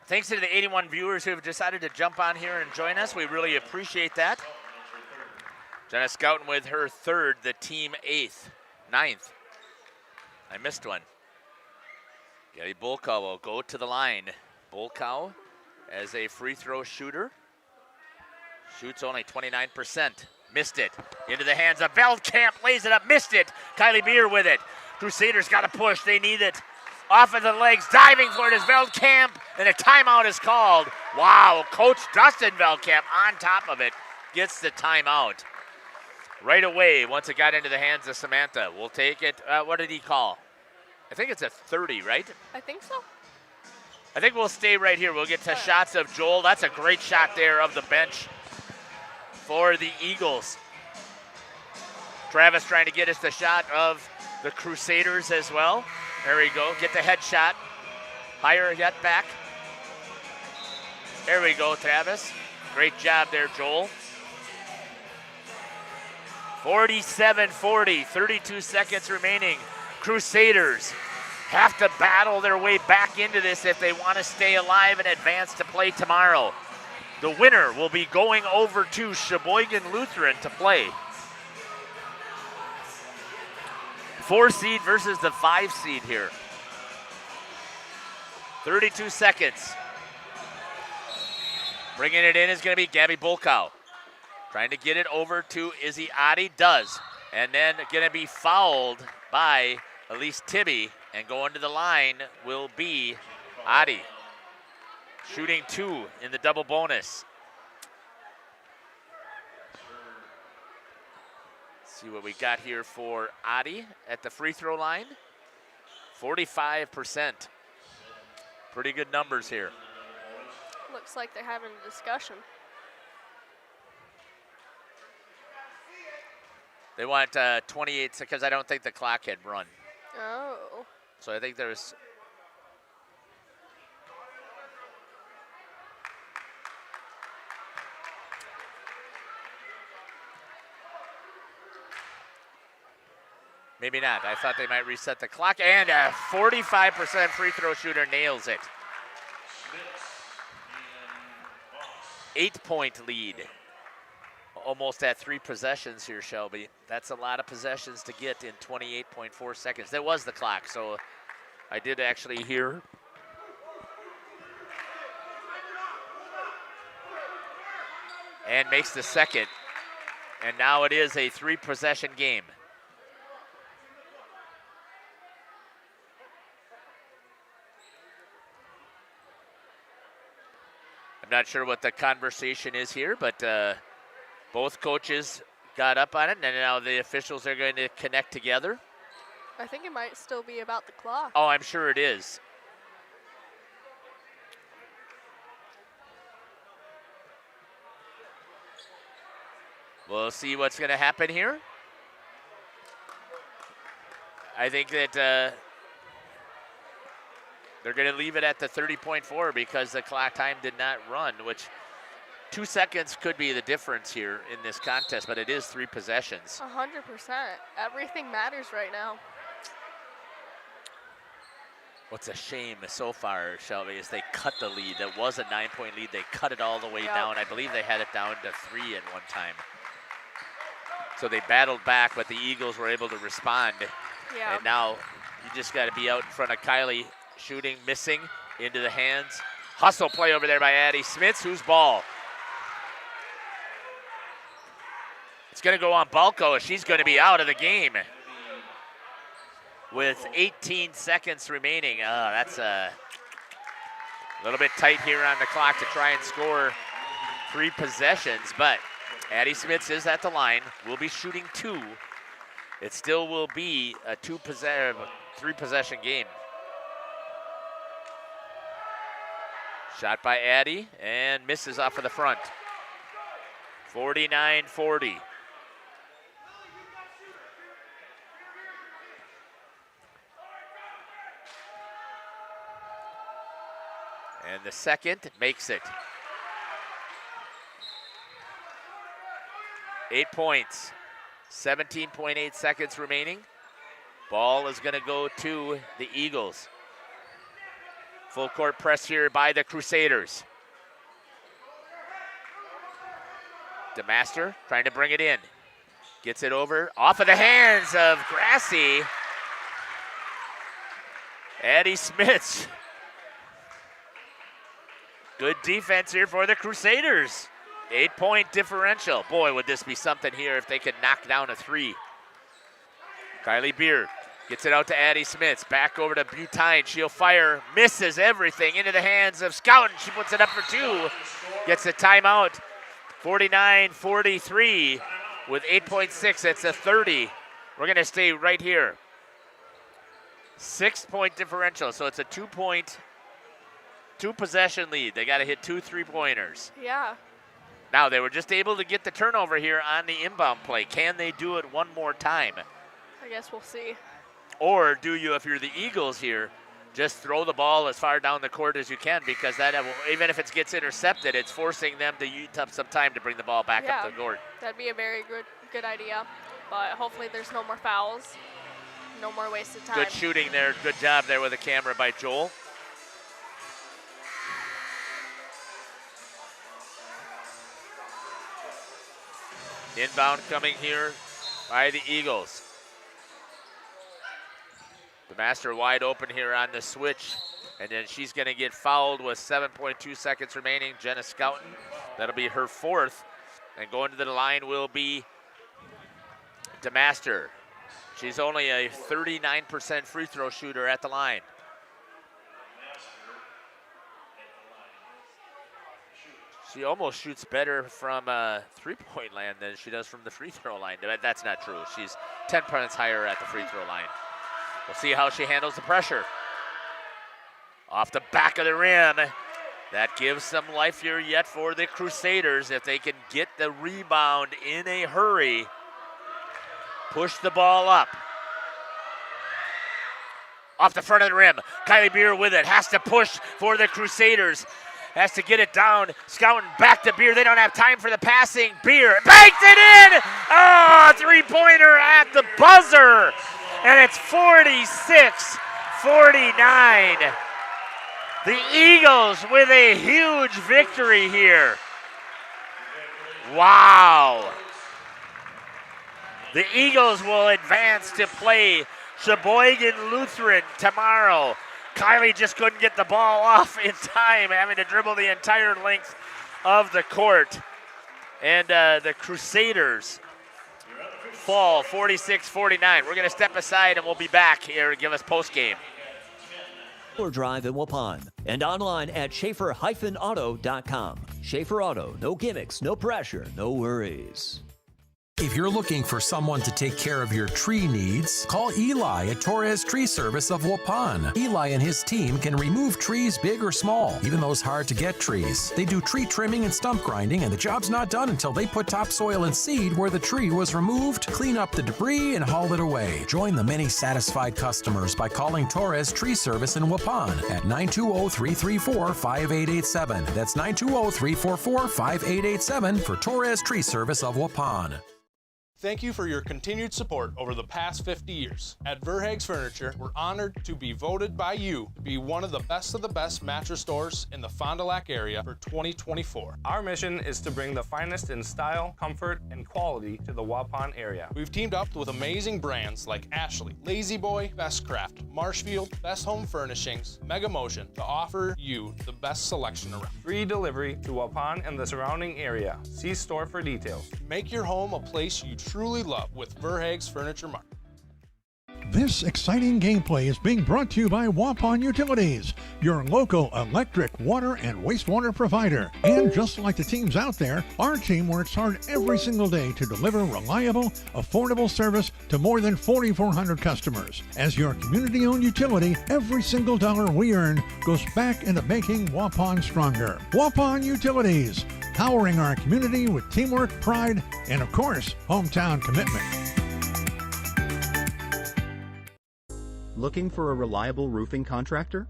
Thanks to the 81 viewers who have decided to jump on here and join us. We really appreciate that. Jenna Scouten with her third, the team ninth. I missed one. Gabby Bulkow will go to the line. Bulkow as a free throw shooter. Shoots only 29%. Missed it. Into the hands of Veldkamp. Lays it up. Missed it. Kylie Beer with it. Crusaders got to push. They need it. Off of the legs. Diving for it is Veldkamp. And a timeout is called. Wow. Coach Dustin Veldkamp on top of it. Gets the timeout. Right away once it got into the hands of Samantha. We'll take it. What did he call? I think it's a 30, right? I think so. I think we'll stay right here. We'll get to shots of Joel. That's a great shot there of the bench for the Eagles. Travis trying to get us the shot of the Crusaders as well. There we go. Get the headshot. Higher yet back. There we go, Travis. Great job there, Joel. 47-40, 32 seconds remaining. Crusaders have to battle their way back into this if they want to stay alive and advance to play tomorrow. The winner will be going over to Sheboygan Lutheran to play. 4 seed versus the 5 seed here. 32 seconds. Bringing it in is going to be Gabby Bulkow. Trying to get it over to Izzy Adi. Does. And then going to be fouled by Elise Tibby. And going to the line will be Adi. Shooting 2 in the double bonus. Let's see what we got here for Adi at the free throw line. 45%. Pretty good numbers here. Looks like they're having a discussion. They want 28 because I don't think the clock had run. Oh. So I think there's... Maybe not. I thought they might reset the clock. And a 45% free throw shooter nails it. 8-point lead. almost at 3 possessions here, Shelby. That's a lot of possessions to get in 28.4 seconds. That was the clock, so I did actually hear. And makes the second. And now it is a 3-possession game. I'm not sure what the conversation is here, but both coaches got up on it, and now the officials are going to connect together. I think it might still be about the clock. Oh, I'm sure it is. We'll see what's going to happen here. I think that they're going to leave it at the 30.4 because the clock time did not run, which 2 seconds could be the difference here in this contest, but it is 3 possessions. 100%. Everything matters right now. What's a shame so far, Shelby, is they cut the lead. That was a 9-point lead. They cut it all the way down. I believe they had it down to 3 at one time. So they battled back, but the Eagles were able to respond. Yeah. And now you just got to be out in front of Kylie, shooting, missing, into the hands. Hustle play over there by Addie Smits. Whose ball? It's going to go on Balco. She's going to be out of the game with 18 seconds remaining. Oh, that's a little bit tight here on the clock to try and score 3 possessions, but Addie Smits is at the line. Will be shooting 2. It still will be a 3-possession game. Shot by Addie and misses off of the front. 49-40. And the second makes it. 8 points, 17.8 seconds remaining. Ball is going to go to the Eagles. Full court press here by the Crusaders. DeMaster trying to bring it in. Gets it over, off of the hands of Grassy. Addie Smits. Good defense here for the Crusaders. 8-point differential. Boy, would this be something here if they could knock down a 3. Kylie Beer gets it out to Addie Smits. Back over to Butine. She'll fire. Misses everything into the hands of Scouten. She puts it up for 2. Gets a timeout. 49-43 with 8.6. That's a 30. We're going to stay right here. 6-point differential. So it's a 2-possession lead. They got to hit 2 3-pointers. Yeah. Now, they were just able to get the turnover here on the inbound play. Can they do it one more time? I guess we'll see. Or do you, if you're the Eagles here, just throw the ball as far down the court as you can, because that even if it gets intercepted, it's forcing them to use up some time to bring the ball back up the court. That'd be a very good idea. But hopefully there's no more fouls, no more wasted time. Good shooting there. Good job there with the camera by Joel. Inbound coming here by the Eagles. The Master wide open here on the switch, and then she's going to get fouled with 7.2 seconds remaining. Jenna Scouten, that'll be her 4th. And going to the line will be DeMaster. She's only a 39% free throw shooter at the line. She almost shoots better from 3-point land than she does from the free throw line. That's not true. She's 10 points higher at the free throw line. We'll see how she handles the pressure. Off the back of the rim. That gives some life here yet for the Crusaders if they can get the rebound in a hurry. Push the ball up. Off the front of the rim. Kylie Beer with it. Has to push for the Crusaders. Has to get it down. Scouten back to Beer. They don't have time for the passing. Beer banked it in. Oh, 3-pointer at the buzzer. And it's 46-49. The Eagles with a huge victory here. Wow. The Eagles will advance to play Sheboygan Lutheran tomorrow. Kylie just couldn't get the ball off in time, having to dribble the entire length of the court. And the Crusaders fall 46-49. We're going to step aside and we'll be back here to give us postgame. Drive in Waupun and online at Schaefer-Auto.com. Schaefer Auto, no gimmicks, no pressure, no worries. If you're looking for someone to take care of your tree needs, call Eli at Torres Tree Service of Waupun. Eli and his team can remove trees big or small, even those hard-to-get trees. They do tree trimming and stump grinding, and the job's not done until they put topsoil and seed where the tree was removed, clean up the debris, and haul it away. Join the many satisfied customers by calling Torres Tree Service in Waupun at 920-334-5887. That's 920-344-5887 for Torres Tree Service of Waupun. Thank you for your continued support over the past 50 years. At Verhaeg's Furniture, we're honored to be voted by you to be one of the best mattress stores in the Fond du Lac area for 2024. Our mission is to bring the finest in style, comfort, and quality to the Waupun area. We've teamed up with amazing brands like Ashley, Lazy Boy, Bestcraft, Marshfield, Best Home Furnishings, Mega Motion to offer you the best selection around. Free delivery to Waupun and the surrounding area. See store for details. Make your home a place you truly love with Verhaeg's Furniture Mart. This exciting gameplay is being brought to you by Waupun Utilities, your local electric, water, and wastewater provider. And just like the teams out there, our team works hard every single day to deliver reliable, affordable service to more than 4,400 customers. As your community-owned utility, every single dollar we earn goes back into making Waupun stronger. Waupun Utilities, powering our community with teamwork, pride, and of course, hometown commitment. Looking for a reliable roofing contractor?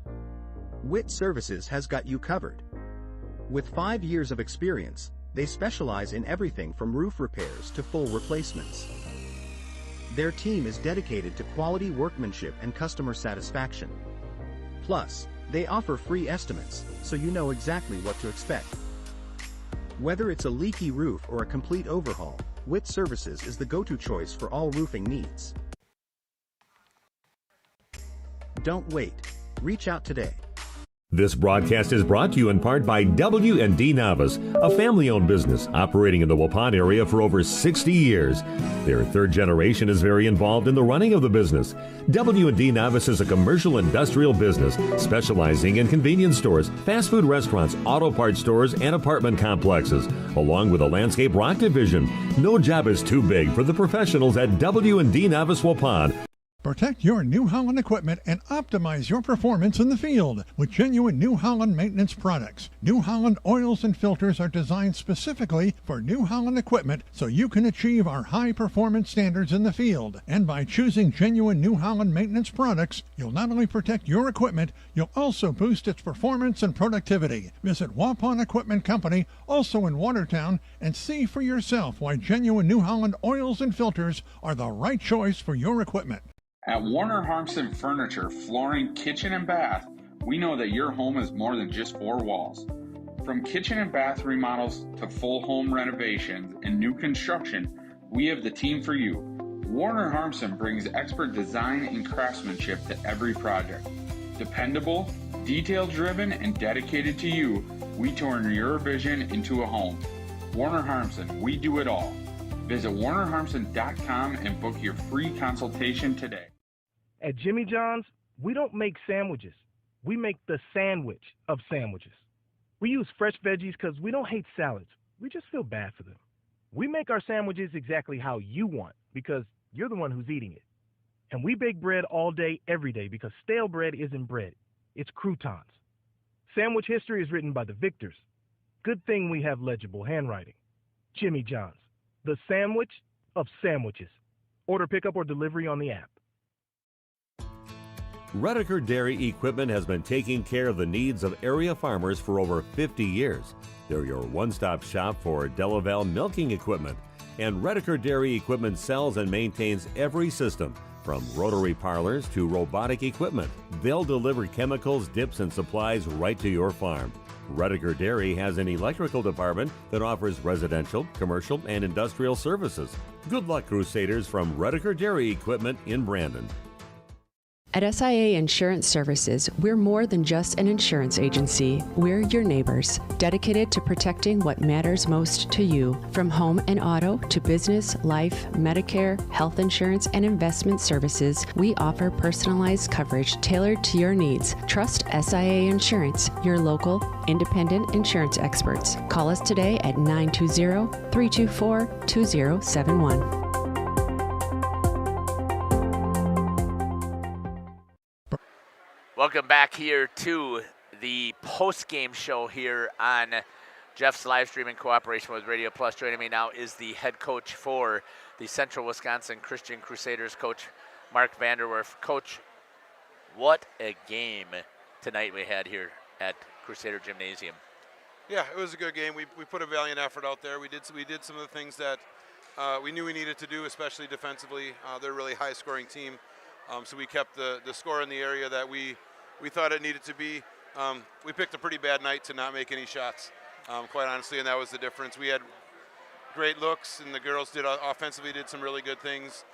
WIT Services has got you covered. With 5 years of experience, they specialize in everything from roof repairs to full replacements. Their team is dedicated to quality workmanship and customer satisfaction. Plus, they offer free estimates, so you know exactly what to expect. Whether it's a leaky roof or a complete overhaul, WIT Services is the go-to choice for all roofing needs. Don't wait. Reach out today. This broadcast is brought to you in part by W&D Navas, a family-owned business operating in the Waupun area for over 60 years. Their third generation is very involved in the running of the business. W&D Navas is a commercial industrial business specializing in convenience stores, fast food restaurants, auto parts stores, and apartment complexes, along with a landscape rock division. No job is too big for the professionals at W&D Navas Waupun. Protect your New Holland equipment and optimize your performance in the field with genuine New Holland maintenance products. New Holland oils and filters are designed specifically for New Holland equipment so you can achieve our high performance standards in the field. And by choosing genuine New Holland maintenance products, you'll not only protect your equipment, you'll also boost its performance and productivity. Visit Waupun Equipment Company, also in Watertown, and see for yourself why genuine New Holland oils and filters are the right choice for your equipment. At Warner Harmson Furniture, Flooring, Kitchen, and Bath, we know that your home is more than just four walls. From kitchen and bath remodels to full home renovations and new construction, we have the team for you. Warner Harmson brings expert design and craftsmanship to every project. Dependable, detail-driven, and dedicated to you, we turn your vision into a home. Warner Harmson, we do it all. Visit WarnerHarmson.com and book your free consultation today. At Jimmy John's, we don't make sandwiches. We make the sandwich of sandwiches. We use fresh veggies because we don't hate salads. We just feel bad for them. We make our sandwiches exactly how you want because you're the one who's eating it. And we bake bread all day, every day because stale bread isn't bread. It's croutons. Sandwich history is written by the victors. Good thing we have legible handwriting. Jimmy John's, the sandwich of sandwiches. Order pickup or delivery on the app. Redeker Dairy Equipment has been taking care of the needs of area farmers for over 50 years. They're your one-stop shop for Delaval milking equipment. And Redeker Dairy Equipment sells and maintains every system, From rotary parlors to robotic equipment, they'll deliver chemicals, dips, and supplies right to your farm. Redeker Dairy has an electrical department that offers residential, commercial, and industrial services. Good luck, Crusaders, from Redeker Dairy Equipment in Brandon. At SIA Insurance Services, we're more than just an insurance agency. We're your neighbors, dedicated to protecting what matters most to you. From home and auto to business, life, Medicare, health insurance, and investment services, we offer personalized coverage tailored to your needs. Trust SIA Insurance, your local, independent insurance experts. Call us today at 920-324-2071. Welcome back here to the post-game show here on Jeff's live stream in cooperation with Radio Plus. Joining me now is the head coach for the Central Wisconsin Christian Crusaders, Coach Mark Vanderwerf. Coach, what a game tonight we had here at Crusader Gymnasium. Yeah, it was a good game. We put a valiant effort out there. We did some of the things that we knew we needed to do, especially defensively. They're a really high-scoring team. So we kept the score in the area that we thought it needed to be. We picked a pretty bad night to not make any shots, quite honestly, and that was the difference. We had great looks, and the girls offensively did some really good things,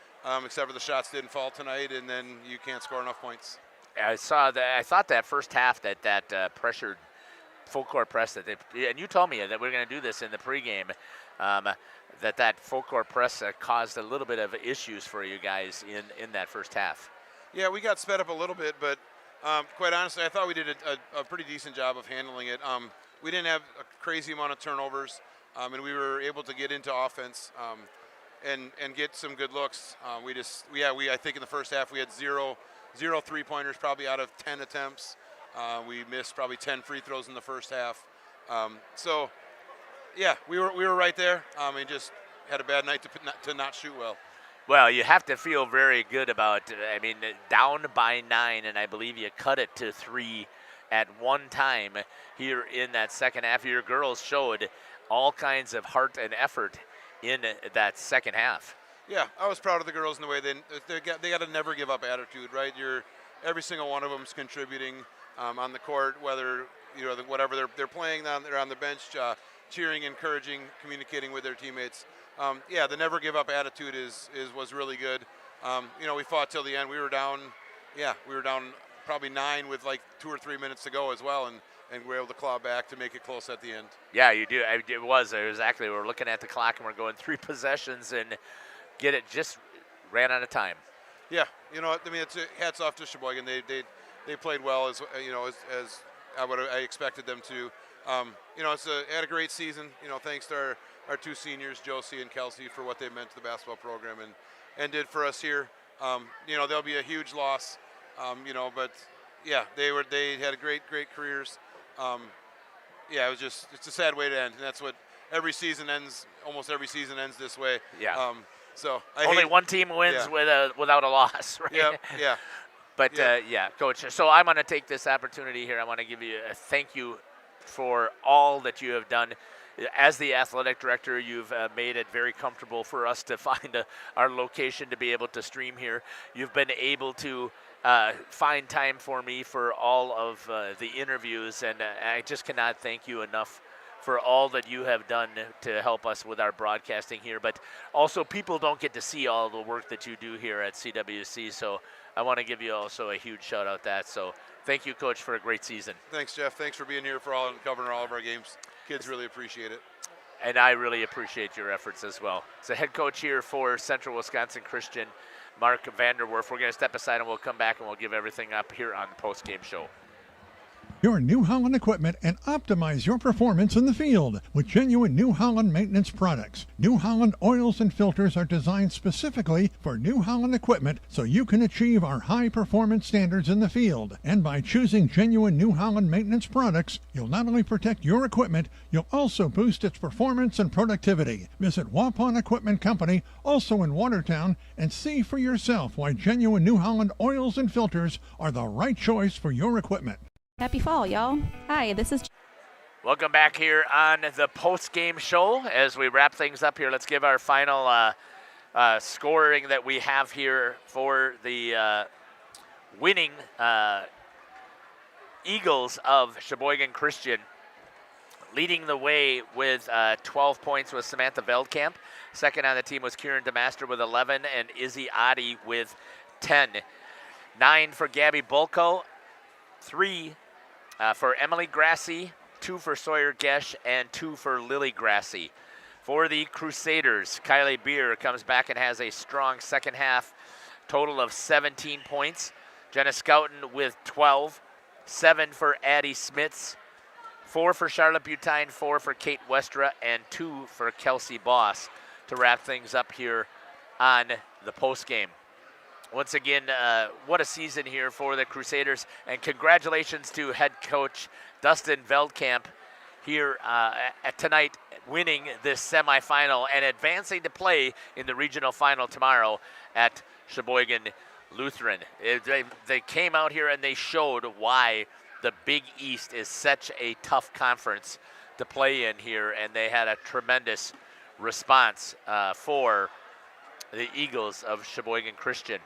except for the shots didn't fall tonight, and then you can't score enough points. I thought that first half that pressured full court press and you told me that we're going to do this in the pregame, that full court press caused a little bit of issues for you guys in that first half. Yeah, we got sped up a little bit, but quite honestly, I thought we did a pretty decent job of handling it. We didn't have a crazy amount of turnovers, and we were able to get into offense and get some good looks. I think in the first half we had zero 3-pointers probably out of 10 attempts. We missed probably 10 free throws in the first half. So, yeah, we were right there. And just had a bad night to not shoot well. Well, you have to feel very good about, down by 9, and I believe you cut it to 3 at one time here in that second half. Your girls showed all kinds of heart and effort in that second half. Yeah, I was proud of the girls in the way they got a never give up attitude, right? Every single one of them is contributing on the court, whether whatever they're playing on, they're on the bench, cheering, encouraging, communicating with their teammates. The never give up attitude was really good. We fought till the end. We were down probably 9 with like 2 or 3 minutes to go as well, and we were able to claw back to make it close at the end. Yeah, you do. It was exactly. We're looking at the clock and we're going 3 possessions and just ran out of time. Yeah, it's hats off to Sheboygan. They played well as I expected them to. Had a great season. Thanks to our 2 seniors, Josie and Kelsey, for what they meant to the basketball program and did for us here. They'll be a huge loss. But yeah, they had great careers. It's a sad way to end, and that's what every season ends. Almost every season ends this way. Yeah. So only one team wins without a loss, right? Yeah. But Coach. So I'm going to take this opportunity here. I want to give you a thank you for all that you have done. As the athletic director, you've made it very comfortable for us to find our location to be able to stream here. You've been able to find time for me for all of the interviews, and I just cannot thank you enough for all that you have done to help us with our broadcasting here. But also, people don't get to see all the work that you do here at CWC, so I want to give you also a huge shout out that. So thank you, Coach, for a great season. Thanks, Jeff. Thanks for being here and covering all of our games. Kids really appreciate it. And I really appreciate your efforts as well. So head coach here for Central Wisconsin Christian, Mark Vanderwerf. We're going to step aside and we'll come back and we'll give everything up here on the post-game show. Your New Holland equipment and optimize your performance in the field with genuine New Holland maintenance products. New Holland oils and filters are designed specifically for New Holland equipment so you can achieve our high performance standards in the field. And by choosing genuine New Holland maintenance products, you'll not only protect your equipment, you'll also boost its performance and productivity. Visit Waupun Equipment Company, also in Watertown, and see for yourself why genuine New Holland oils and filters are the right choice for your equipment. Happy fall, y'all. Hi, this is... Welcome back here on the post-game show. As we wrap things up here, let's give our final scoring that we have here for the winning Eagles of Sheboygan Christian. Leading the way with 12 points was Samantha Veldkamp. Second on the team was Kieran DeMaster with 11 and Izzy Adi with 10. 9 for Gabby Bulko, 3 for Emily Grassi, 2 for Sawyer Gesh, and 2 for Lily Grassi. For the Crusaders, Kylie Beer comes back and has a strong second half, total of 17 points. Jenna Scouten with 12, 7 for Addie Smits, 4 for Charlotte Butine, 4 for Kate Westra, and 2 for Kelsey Boss to wrap things up here on the postgame. Once again, what a season here for the Crusaders, and congratulations to head coach Dustin Veldkamp here tonight, winning this semifinal and advancing to play in the regional final tomorrow at Sheboygan Lutheran. They came out here and they showed why the Big East is such a tough conference to play in here, and they had a tremendous response for the Eagles of Sheboygan Christian.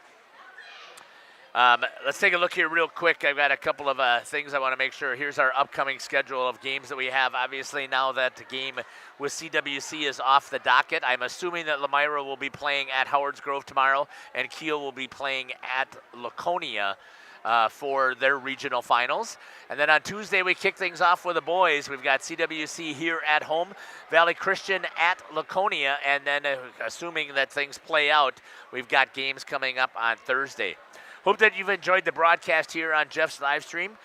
Let's take a look here real quick. I've got a couple of things I want to make sure. Here's our upcoming schedule of games that we have. Obviously, now that the game with CWC is off the docket, I'm assuming that Lamira will be playing at Howards Grove tomorrow, and Kiel will be playing at Laconia for their regional finals. And then on Tuesday, we kick things off with the boys. We've got CWC here at home, Valley Christian at Laconia, and then assuming that things play out, we've got games coming up on Thursday. Hope that you've enjoyed the broadcast here on Jeff's live stream.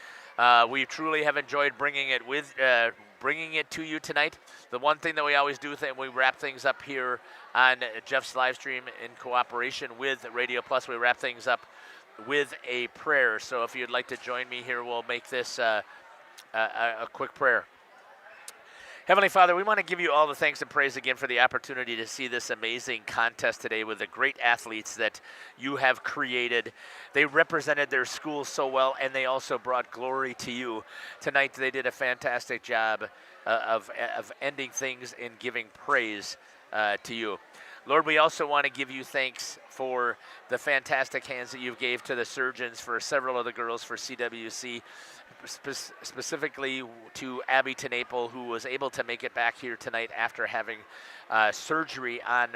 We truly have enjoyed bringing it to you tonight. The one thing that we always do, we wrap things up here on Jeff's live stream in cooperation with Radio Plus. We wrap things up with a prayer. So if you'd like to join me here, we'll make this a quick prayer. Heavenly Father, we want to give you all the thanks and praise again for the opportunity to see this amazing contest today with the great athletes that you have created. They represented their school so well, and they also brought glory to you. Tonight they did a fantastic job of ending things and giving praise to you. Lord, we also want to give you thanks for the fantastic hands that you gave to the surgeons for several of the girls for CWC, specifically to Abby Tenaple, who was able to make it back here tonight after having surgery on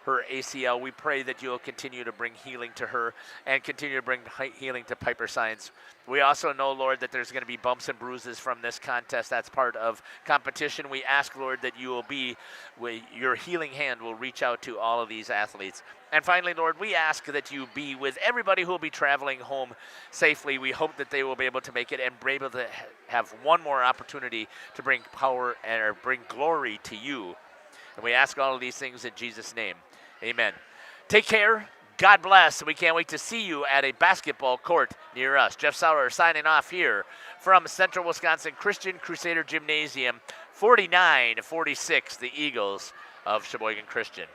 her ACL. We pray that you'll continue to bring healing to her and continue to bring healing to Piper Science. We also know, Lord, that there's going to be bumps and bruises from this contest. That's part of competition. We ask, Lord, that you will be, your healing hand will reach out to all of these athletes. And finally, Lord, we ask that you be with everybody who will be traveling home safely. We hope that they will be able to make it and be able to have one more opportunity to bring power or bring glory to you. And we ask all of these things in Jesus' name. Amen. Take care. God bless. We can't wait to see you at a basketball court near us. Jeff Sauer signing off here from Central Wisconsin Christian Crusader Gymnasium, 49-46, the Eagles of Sheboygan Christian.